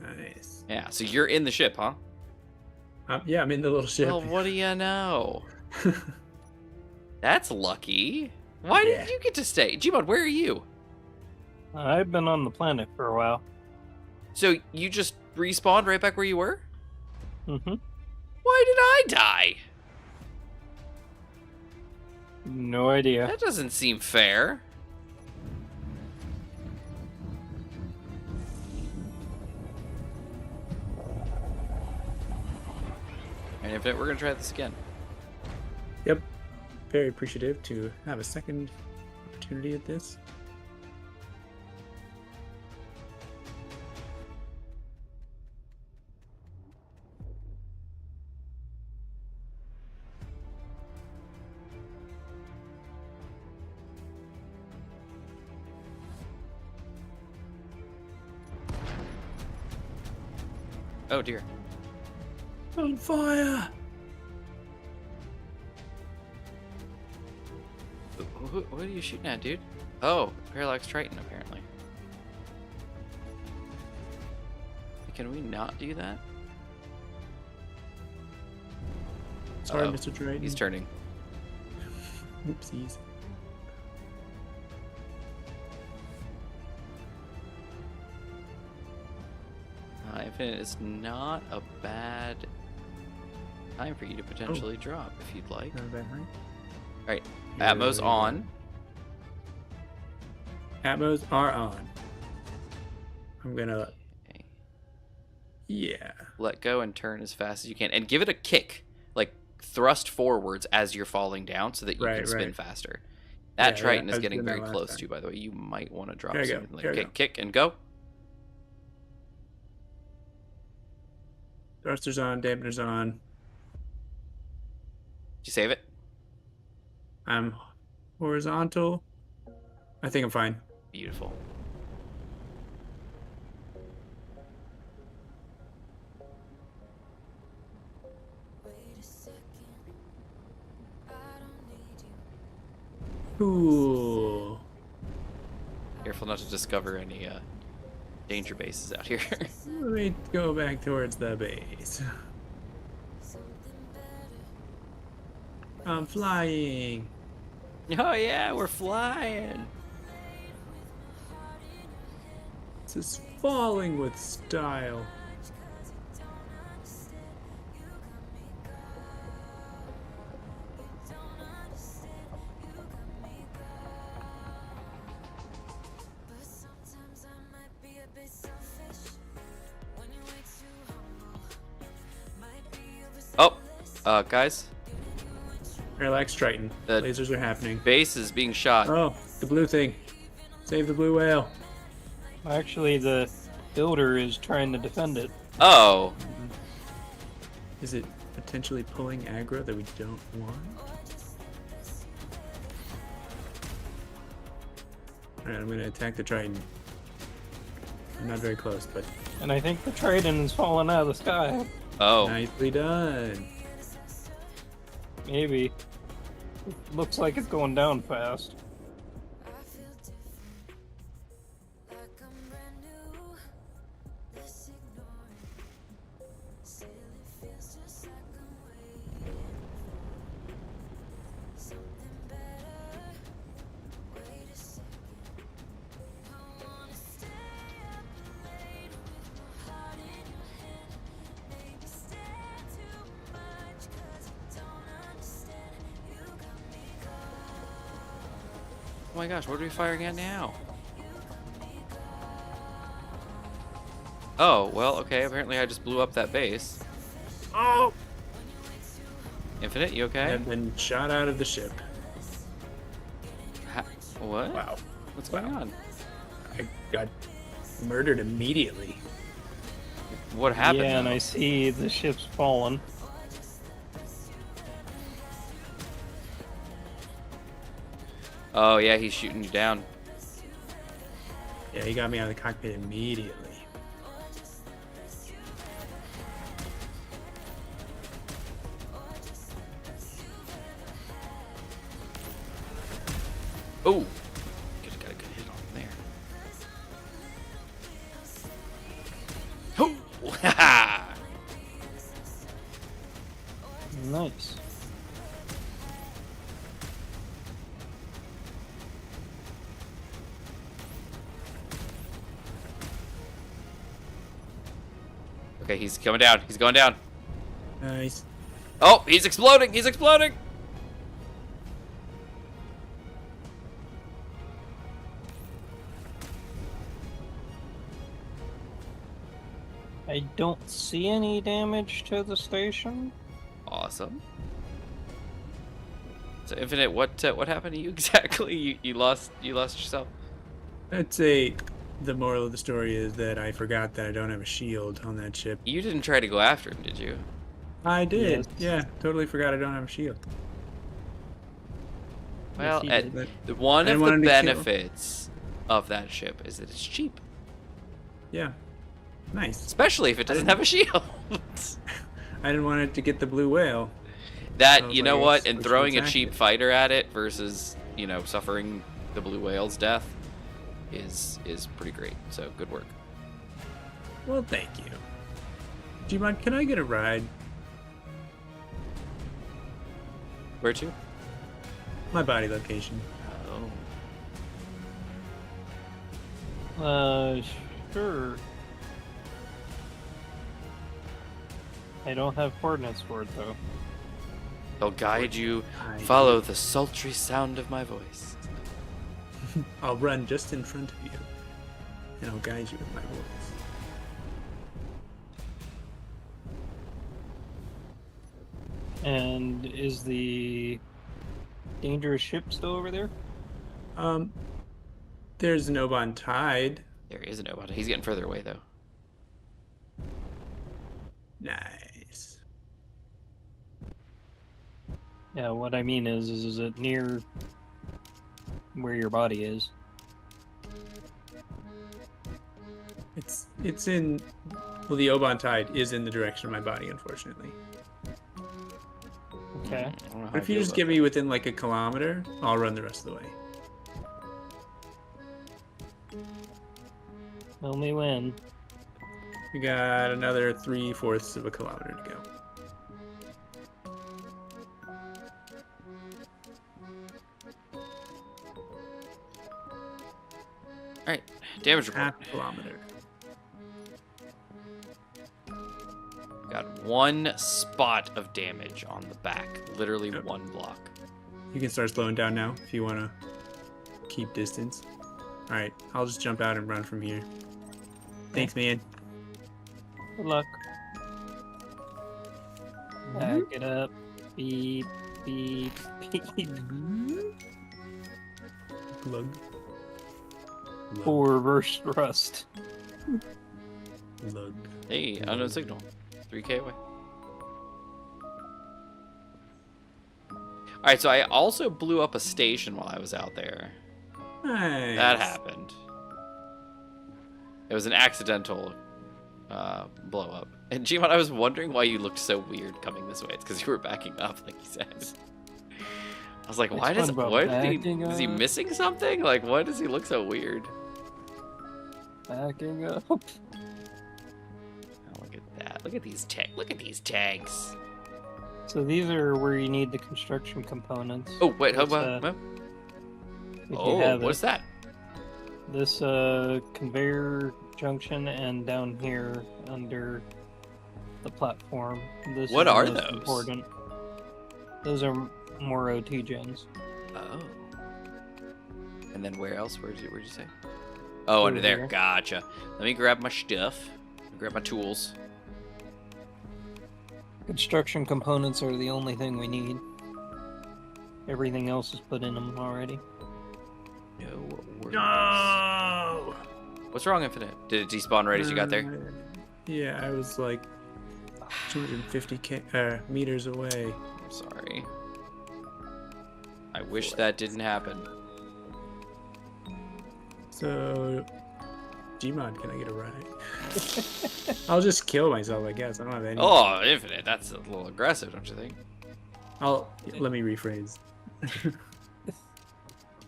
Nice. Yeah, so you're in the ship, huh? Yeah, I'm in the little ship. Well, what do you know? That's lucky. Why did you get to stay? Gmod, where are you? I've been on the planet for a while. So you just respawned right back where you were? Mm-hmm. Why did I die? No idea. That doesn't seem fair. And Infinite, we're gonna try this again. Yep. Very appreciative to have a second opportunity at this. Oh dear. On fire! What are you shooting at, dude? Oh, Parallax Triton, apparently. Can we not do that? Sorry, Uh-oh. Mr. Triton. He's turning. Oopsies. Infinite is not a bad time for you to potentially drop if you'd like. Not a bad height. All right, Atmos Here we on. go. Atmos are on. I'm gonna. Okay. Yeah. Let go and turn as fast as you can, and give it a kick, like thrust forwards as you're falling down, so that you can Right, spin right. faster. That Yeah, Triton I is was getting doing that very last close time. to. By the way, you might want to drop Here we go, something like here we okay, go. kick and go. Thrusters on, dampeners on. Did you save it? I'm horizontal. I think I'm fine. Beautiful. Wait a second. I don't need you. Ooh. Careful not to discover any danger bases out here. Let me go back towards the base. Something better. I'm flying. Oh yeah, we're flying. This is falling with style. But sometimes I might be a bit selfish. When you're way too humble, might be Guys, Relax, Triton. The- Lasers are happening. base is being shot. Oh, the blue thing. Save the blue whale. Actually, the builder is trying to defend it. Oh, Is it potentially pulling aggro that we don't want? Alright, I'm gonna attack the Triton. I'm not very close, but And I think the Triton is falling out of the sky. oh. nicely done. Maybe. It looks like it's going down fast. I feel different, like I'm brand new. Let's ignore it. Still, it feels just like I'm waiting for something better. Wait a second. I wanna stay up late with my heart in your hand. Maybe stay too much 'cause you don't understand. You got me Oh my gosh, what are we firing at now? Oh, well, okay, apparently I just blew up that base. Oh! Infinite, you I okay? have been shot out of the ship. What? Wow. What's going on? I got murdered immediately. What happened? Yeah, and though? I see the ship's fallen. Oh yeah, he's shooting you down. Yeah, he got me out of the cockpit immediately. Oh, got a good hit on him there. Oh, haha. Nice. Okay, he's coming down. He's going down. Nice. Oh, he's exploding. He's exploding. I don't see any damage to the station. Awesome. So Infinite, what happened to you exactly? You lost yourself. I'd say the moral of the story is that I forgot that I don't have a shield on that ship. You didn't try to go after him, did you? I did. Yes. Yeah, totally forgot I don't have a shield. Well, he at, did, the one I of didn't the want him to kill. benefits of that ship is that it's cheap, Yeah. Nice. especially if it doesn't have a shield. I didn't want it to get the blue whale. That, So, you know like, what, it's and push throwing a attack cheap it. fighter at it versus, you know, suffering the blue whale's death is pretty great. So good work. Well, thank you. Do you mind? Can I get a ride? Where to? My body location. Oh. Sure. I don't have coordinates for it though. They'll guide you. I Follow the sultry sound of my voice. I'll run just in front of you, and I'll guide you with my voice. And is the dangerous ship still over there? There's an Oban Tide. There is an Obot. He's getting further away though. Nice. Yeah, what I mean is it near where your body is? It's in. Well, the Oban Tide is in the direction of my body, unfortunately. Okay. I don't know how But I if you feel just about get me within like a kilometer, I'll run the rest of the way. Tell me when. We got another 3/4 of a kilometer to go. All right, damage report. Half a kilometer. Got one spot of damage on the back. Literally Yep. one block. You can start slowing down now if you want to keep distance. All right, I'll just jump out and run from here. Thanks, man. Good luck. Back it up. Beep, beep, beep. Glug. Or reverse thrust. Glug. Hey, unknown signal. 3K away. All right, so I also blew up a station while I was out there. Nice. That happened. It was an accidental blow up. And Gmod, I was wondering why you looked so weird coming this way. It's because you were backing up, like you said. I was like, why It's does fun about what backing is he up. missing something? Like, why does he look so weird? Backing up. Oh, look at that! Look at these Look at these tanks. So these are where you need the construction components. Oh wait, What's what? that? If you Oh, have what's it. that? This conveyor junction and down here under the platform. This What is are most those? Important. Those are more OT gens. Oh. And then where else? Where'd you say? Oh, under Over there. here. Gotcha. Let me grab my stuff. Grab my tools. Construction components are the only thing we need. Everything else is put in them already. No worries. No. What's wrong, Infinite? Did it despawn right as you got there? Yeah, I was like 250 meters away. I'm sorry. I wish that didn't happen. So, Gmod, can I get a ride? I'll just kill myself, I guess. I don't have any. Oh, Infinite. That's a little aggressive, don't you think? Let me rephrase.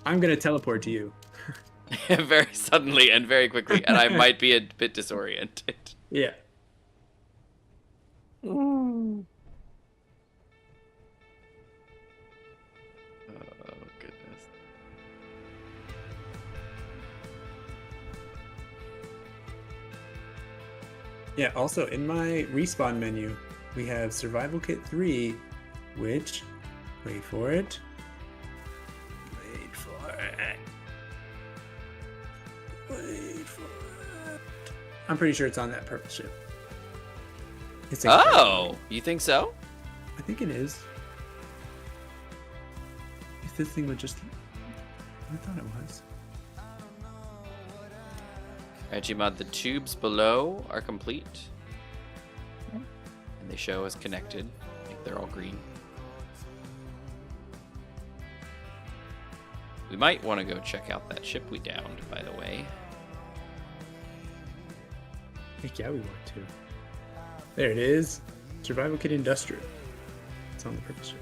I'm gonna teleport to you. Very suddenly and very quickly, and I might be a bit disoriented. Yeah. Ooh. Oh, goodness. Yeah, also in my respawn menu, we have Survival Kit 3, which, wait for it. Wait for it. Wait for it. I'm pretty sure it's on that purple ship. It's Oh, you think so? I think it is. If this thing would just... I thought it was. Alright, Gmod, the tubes below are complete. And they show us connected. Like they're all green. We might want to go check out that ship we downed, by the way. Heck yeah, we want to. There it is. Survival Kit Industrial. It's on the purple ship.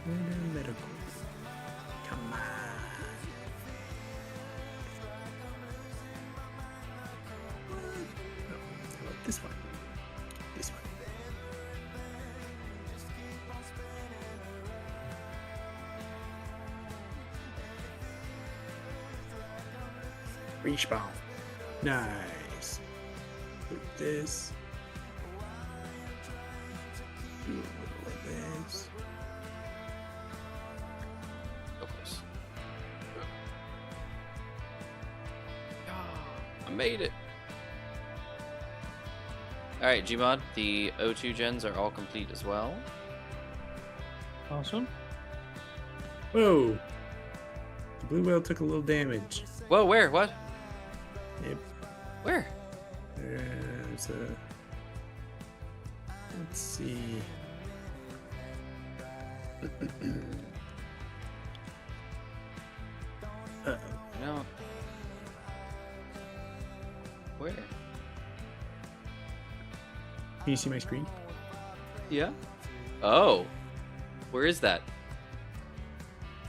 Corner medical. Come on. No, how about this one? This one. Respawn. Nice. Put this. Do a little of this. So close. I made it. Alright, Gmod, the O2 gens are all complete as well. Awesome. Whoa. The blue whale took a little damage. Whoa, where? What? Yep. Where? There's a. Let's see. Uh-oh. No. Where? Can you see my screen? Yeah. Oh. Where is that?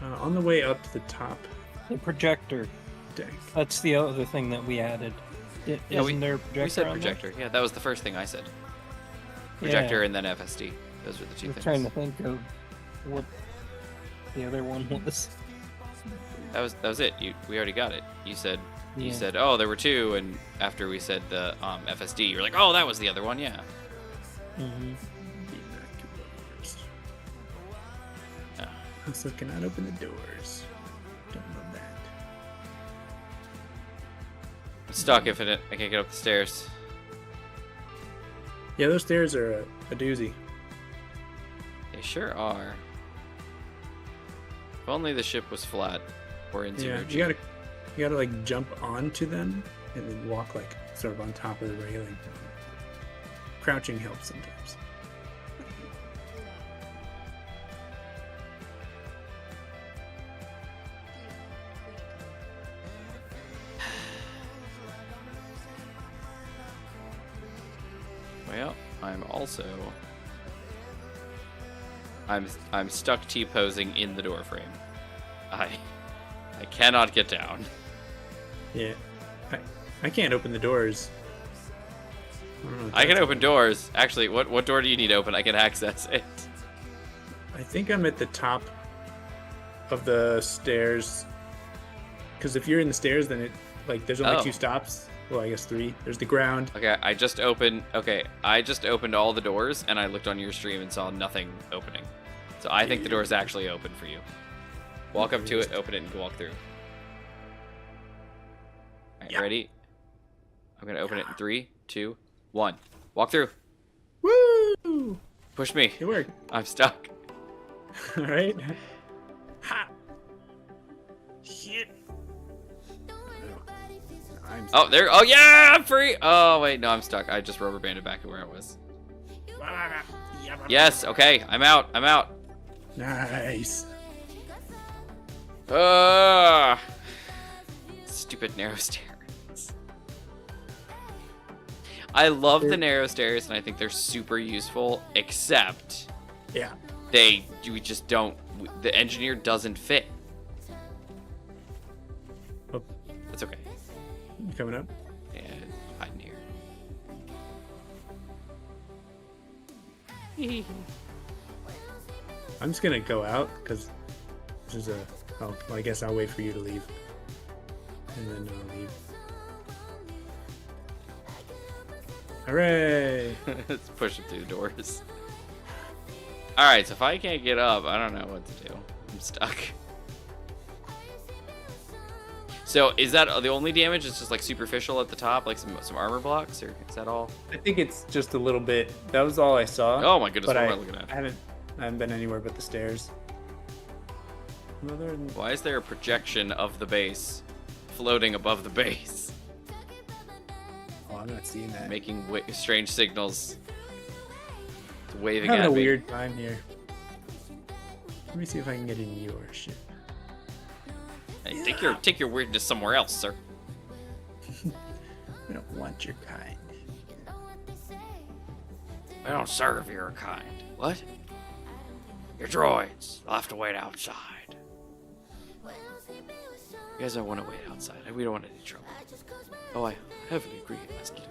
On the way up to the top The projector. deck. That's the other thing that we added. Yeah, Isn't there a projector? We said on there? projector. Yeah, that was the first thing I said. Projector Yeah. and then FSD. Those were the two I'm things. trying to think of what the other one was. That was it. We already got it. You said Yeah. oh, there were two, and after we said the FSD, you're like, oh, that was the other one. Yeah. Mm-hmm. Ah. Also cannot open the doors. Don't love that. I'm stuck. I can't get up the stairs. Yeah, those stairs are a doozy. They sure are. If only the ship was flat or in zero Yeah, G. you gotta like jump onto them and then walk like sort of on top of the railing. Crouching helps sometimes. Well, I'm stuck T-posing in the door frame. I cannot get down. Yeah, I can't open the doors. I don't know what I can that's open doors. Actually, what door do you need open? I can access it. I think I'm at the top of the stairs. Because if you're in the stairs, then it like there's only Oh. 2 stops. Well, I guess 3. There's the ground. Okay, I just opened all the doors, and I looked on your stream and saw nothing opening. So I think the door's actually open for you. Walk up to it, open it, and walk through. Alright, Yeah. ready? I'm gonna open it in 3, 2, 1. Walk through. Woo! Push me. It worked. I'm stuck. All right. Ha! Shit. I'm Oh, there. Oh, yeah, I'm free. Oh, wait, no, I'm stuck. I just rubber banded back to where I was. Yes, okay, I'm out. I'm out. Nice. Stupid narrow stairs. I love the narrow stairs, and I think they're super useful, except Yeah. we just don't. The engineer doesn't fit. Oh, That's okay. you coming up? Yeah, hiding here. I'm just gonna go out because this is a. Oh, well, I guess I'll wait for you to leave, and then I'll leave. Hooray! Let's push it through the doors. Alright, so if I can't get up, I don't know what to do. I'm stuck. So, is that the only damage? It's just like superficial at the top, like some armor blocks, or is that all? I think it's just a little bit. That was all I saw. Oh my goodness, but what am I I looking at? I haven't been anywhere but the stairs. Other than- Why is there a projection of the base floating above the base, Oh, I'm not seeing that. making strange signals, I'm waving having at a me? weird time here. Let me see if I can get in your ship. Hey, take your weirdness somewhere else, sir. I don't want your kind. I don't serve your kind. What? Your droids. I'll have to wait outside. You guys don't want to wait outside. We don't want any trouble. Oh, I heavily agree, Master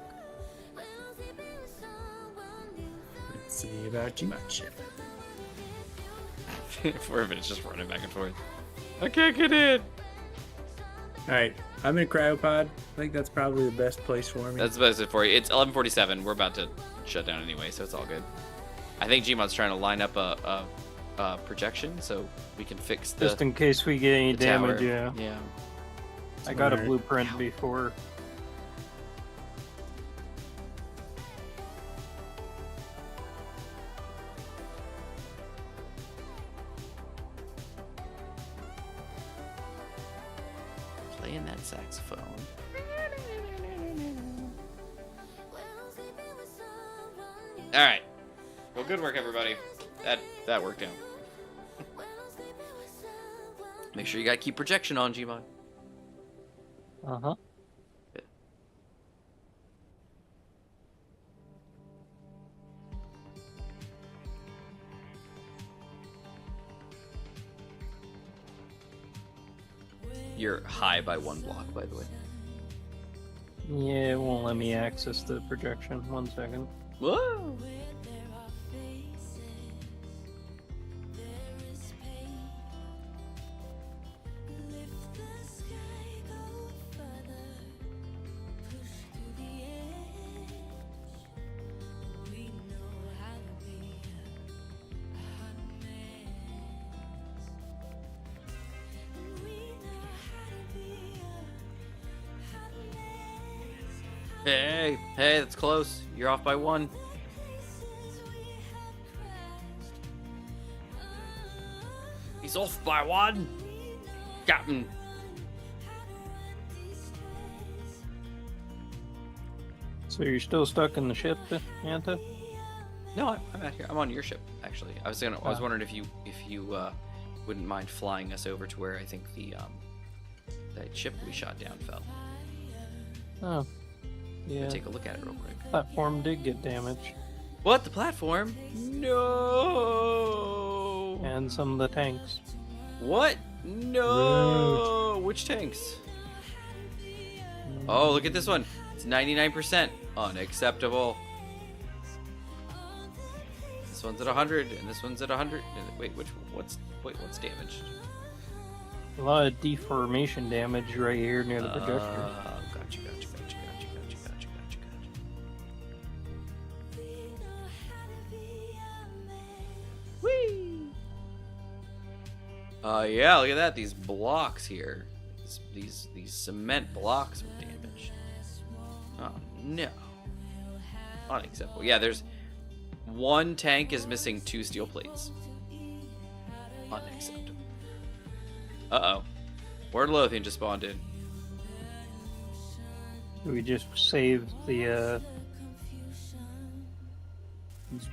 Let's see about you, my ship. Luke. For a minute, just running back and forth. I can't get in. All right, I'm in cryopod. I think that's probably the best place for me. That's the best for you. It's 11:47. We're about to shut down anyway, so it's all good. I think Gmod's trying to line up a projection so we can fix the Just in case we get any the tower. damage, yeah. Yeah. I got a Alright. blueprint before. Playing that saxophone. All right. Well, good work, everybody. That worked out. Make sure you gotta keep projection on, Gmod. Uh-huh. You're high by 1 block, by the way. Yeah, it won't let me access the projection. 1 second. Whoa! Hey, that's close. You're off by 1. He's off by 1. Captain. So you're still stuck in the ship, Anta? No, I'm out here. I'm on your ship, actually. I was wondering if you wouldn't mind flying us over to where I think that ship we shot down fell. Oh. Yeah. Take a look at it real quick. Platform did get damaged. What? The platform? No. And some of the tanks. What? No. Which tanks? Oh, look at this one. It's 99%. Unacceptable. This one's at 100, and this one's at 100. Wait, what's damaged? A lot of deformation damage right here near the projector. Gotcha. Whee! Yeah, look at that. These blocks here. These cement blocks were damaged. Oh, no. Unacceptable. Yeah, there's 1 tank is missing 2 steel plates. Unacceptable. Uh-oh. Word Lothian just spawned in. We just saved the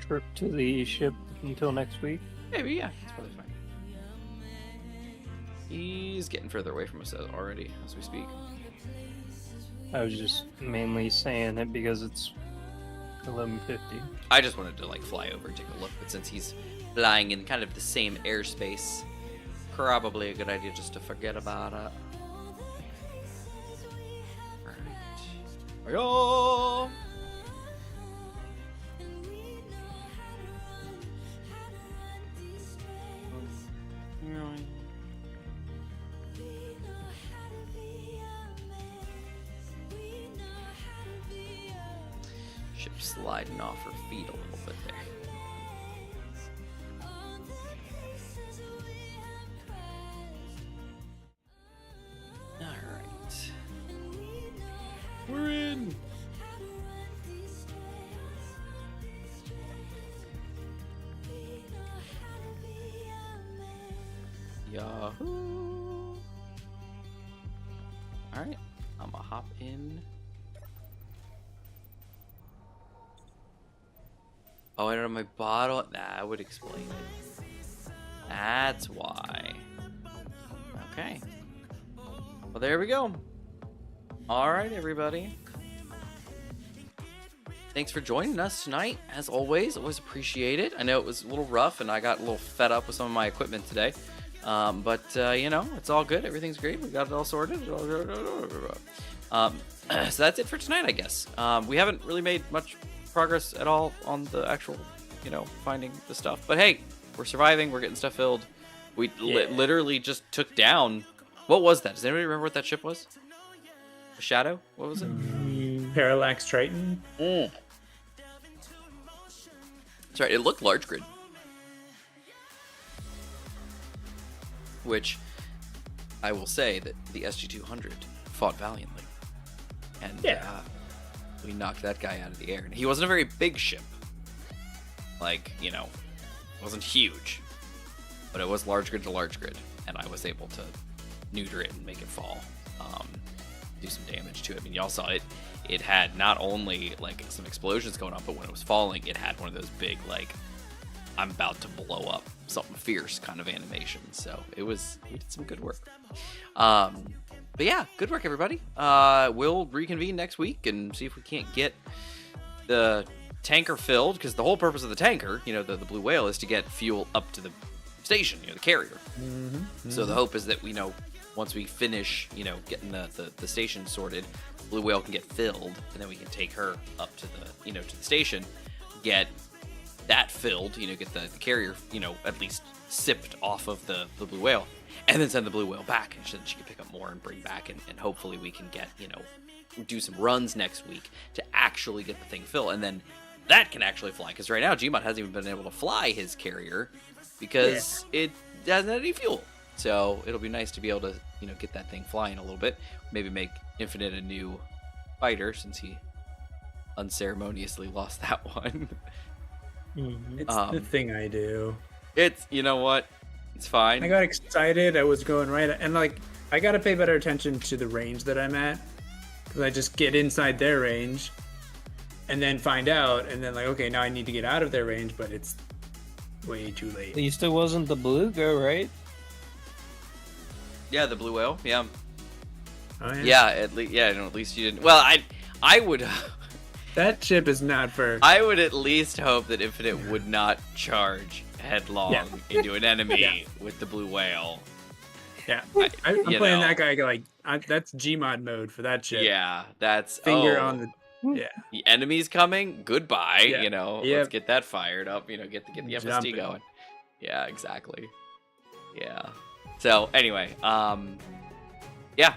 trip to the ship until next week. Maybe, yeah. That's probably fine. He's getting further away from us already as we speak. I was just mainly saying it because it's 11:50. I just wanted to fly over and take a look, but since he's flying in kind of the same airspace, probably a good idea just to forget about it. Alright. Yo! Ship sliding off her feet a little bit there. Alright. We're in! Yahoo! Alright, I'm gonna hop in. Oh, I don't have my bottle. Nah, I would explain it. That's why. Okay. Well, there we go. Alright, everybody. Thanks for joining us tonight. As always appreciate it. I know it was a little rough, and I got a little fed up with some of my equipment today. But it's all good. Everything's great. We got it all sorted. So that's it for tonight, I guess. We haven't really made much progress at all on the actual, finding the stuff. But hey, we're surviving. We're getting stuff filled. We literally just took down What was that? Does anybody remember what that ship was? A Shadow? What was it? Parallax Triton. That's right. It looked large grid. Which I will say that the SG-200 fought valiantly. And we knocked that guy out of the air. And he wasn't a very big ship. Like, you know, it wasn't huge. But it was large grid to large grid. And I was able to neuter it and make it fall. Do some damage to it. I mean, y'all saw it. It had not only, like, some explosions going on, but when it was falling, it had one of those big, like, I'm about to blow up something fierce kind of animations. So we did some good work. But yeah, good work, everybody. We'll reconvene next week and see if we can't get the tanker filled, because the whole purpose of the tanker, you know, the blue whale, is to get fuel up to the station, you know, the carrier. So the hope is that, you know, once we finish, you know, getting the station sorted, blue whale can get filled, and then we can take her up to the, you know, to the station, get that filled, you know, get the carrier, you know, at least sipped off of the blue whale, and then send the blue whale back, and so that she can pick up more and bring back, and hopefully we can get, you know, do some runs next week to actually get the thing filled, and then that can actually fly, because right now Gmod hasn't even been able to fly his carrier because it doesn't have any fuel. So it'll be nice to be able to, you know, get that thing flying a little bit. Maybe make Infinite a new fighter, since he unceremoniously lost that one. It's the thing I do. It's, you know what? It's fine. I got excited. I was going right, and like I gotta pay better attention to the range that I'm at, because I just get inside their range, and then find out, and then like, okay, now I need to get out of their range, but it's way too late. At least it wasn't the beluga, right? Yeah, the blue whale. Yeah. Oh, Yeah. At least, yeah. No, at least you didn't. Well, I would. That ship is not for. I would at least hope that Infinite would not charge headlong into an enemy with the blue whale. Yeah, I'm you playing know. that guy like that's Gmod mode for that ship. Yeah, that's Finger on the. Yeah. The enemy's coming. Goodbye. Yeah. You know, Yep. let's get that fired up. You know, get the FSD Jumping. going. Yeah, exactly. Yeah. So anyway, yeah,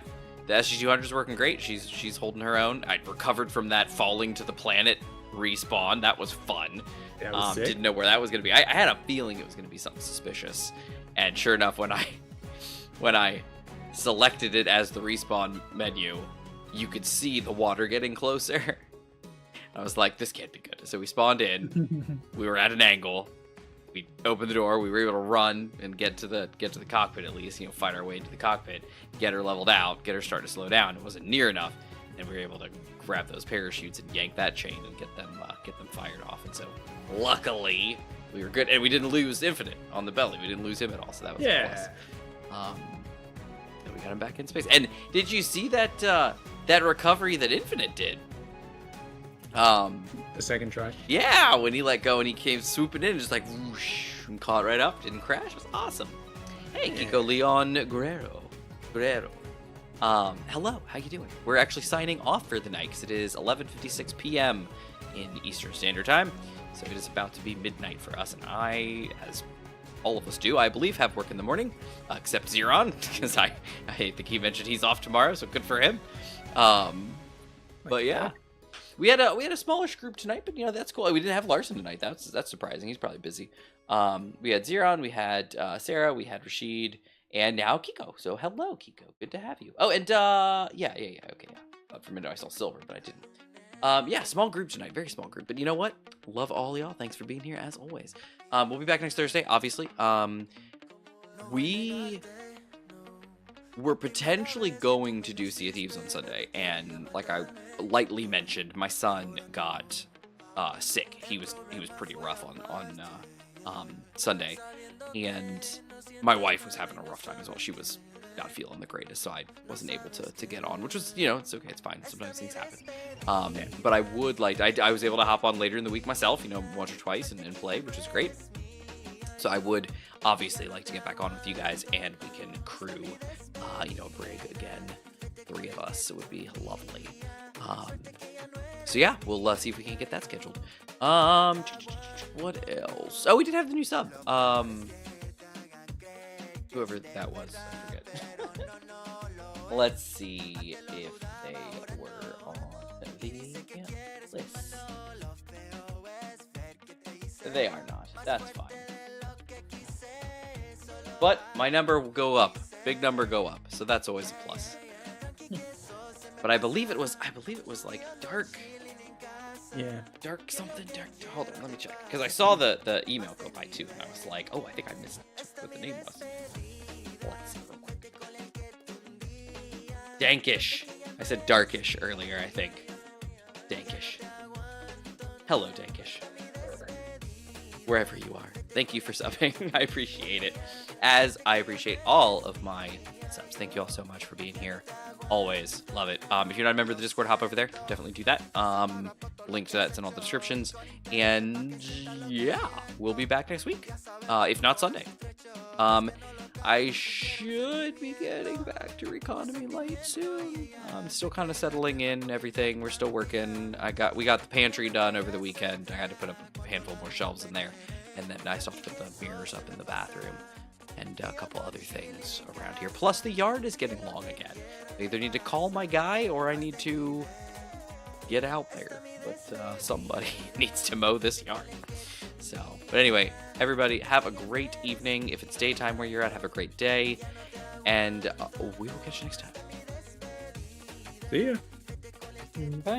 the SG-200 is working great. She's holding her own. I recovered from that falling to the planet respawn. That was fun. That was sick. Didn't know where that was gonna be. I had a feeling it was gonna be something suspicious, and sure enough, when I selected it as the respawn menu, you could see the water getting closer. I was like, this can't be good. So we spawned in. We were at an angle. We opened the door. We were able to run and get to the cockpit at least. You know, fight our way into the cockpit, get her leveled out, get her starting to slow down. It wasn't near enough, and we were able to grab those parachutes and yank that chain and get them fired off. And so, luckily, we were good, and we didn't lose Infinite on the belly. We didn't lose him at all. So that was a plus. And we got him back in space. And did you see that that recovery that Infinite did? The second try. Yeah, when he let go and he came swooping in, just like whoosh, and caught right up, didn't crash. It was awesome. Hey, Kiko Leon Guerrero. Hello, how you doing? We're actually signing off for the night because it is 11:56 p.m. in Eastern Standard Time, so it is about to be midnight for us. And I, as all of us do, I believe, have work in the morning, except Zeron, because I think he mentioned he's off tomorrow, so good for him. But yeah. We had a smallish group tonight, but you know that's cool. We didn't have Larson tonight. That's surprising. He's probably busy. We had Zeron, we had Sarah, we had Rashid, and now Kiko. So hello, Kiko. Good to have you. Oh, and yeah. Okay, yeah. For a minute I saw Silver, but I didn't. Yeah, small group tonight, very small group. But you know what? Love all y'all. Thanks for being here as always. We'll be back next Thursday, obviously. We're potentially going to do Sea of Thieves on Sunday, and like I lightly mentioned, my son got sick. He was pretty rough on Sunday, and my wife was having a rough time as well. She was not feeling the greatest, so I wasn't able to get on, which was, you know, it's okay, it's fine. Sometimes things happen. But I would like, I was able to hop on later in the week myself, you know, once or twice and play, which was great. So I would obviously like to get back on with you guys, and we can crew, you know, brig again, 3 of us. It would be lovely. So yeah, we'll see if we can get that scheduled. What else? Oh, we did have the new sub. Whoever that was, I forget. Let's see if they were on the list. They are not. That's fine. But my number will go up. Big number go up. So that's always a plus. But I believe it was like dark something. Hold on, let me check. Because I saw the email go by too, and I was like, oh, I think I missed what the name was. Let's see real quick. Dankish. I said darkish earlier, I think. Dankish. Hello, Dankish. Wherever you are. Thank you for subbing. I appreciate it. As I appreciate all of my subs. Thank you all so much for being here. Always love it. If you're not a member of the Discord, hop over there. Definitely do that. Link to that's in all the descriptions. And yeah, we'll be back next week. If not Sunday. I should be getting back to Economy Light soon. I'm still kind of settling in everything. We're still working. We got the pantry done over the weekend. I had to put up a handful more shelves in there. And then I still have to put the mirrors up in the bathroom. And a couple other things around here. Plus, the yard is getting long again. I either need to call my guy or I need to get out there. But somebody needs to mow this yard. So, but anyway, everybody have a great evening. If it's daytime where you're at, have a great day. And we will catch you next time. See ya. Bye.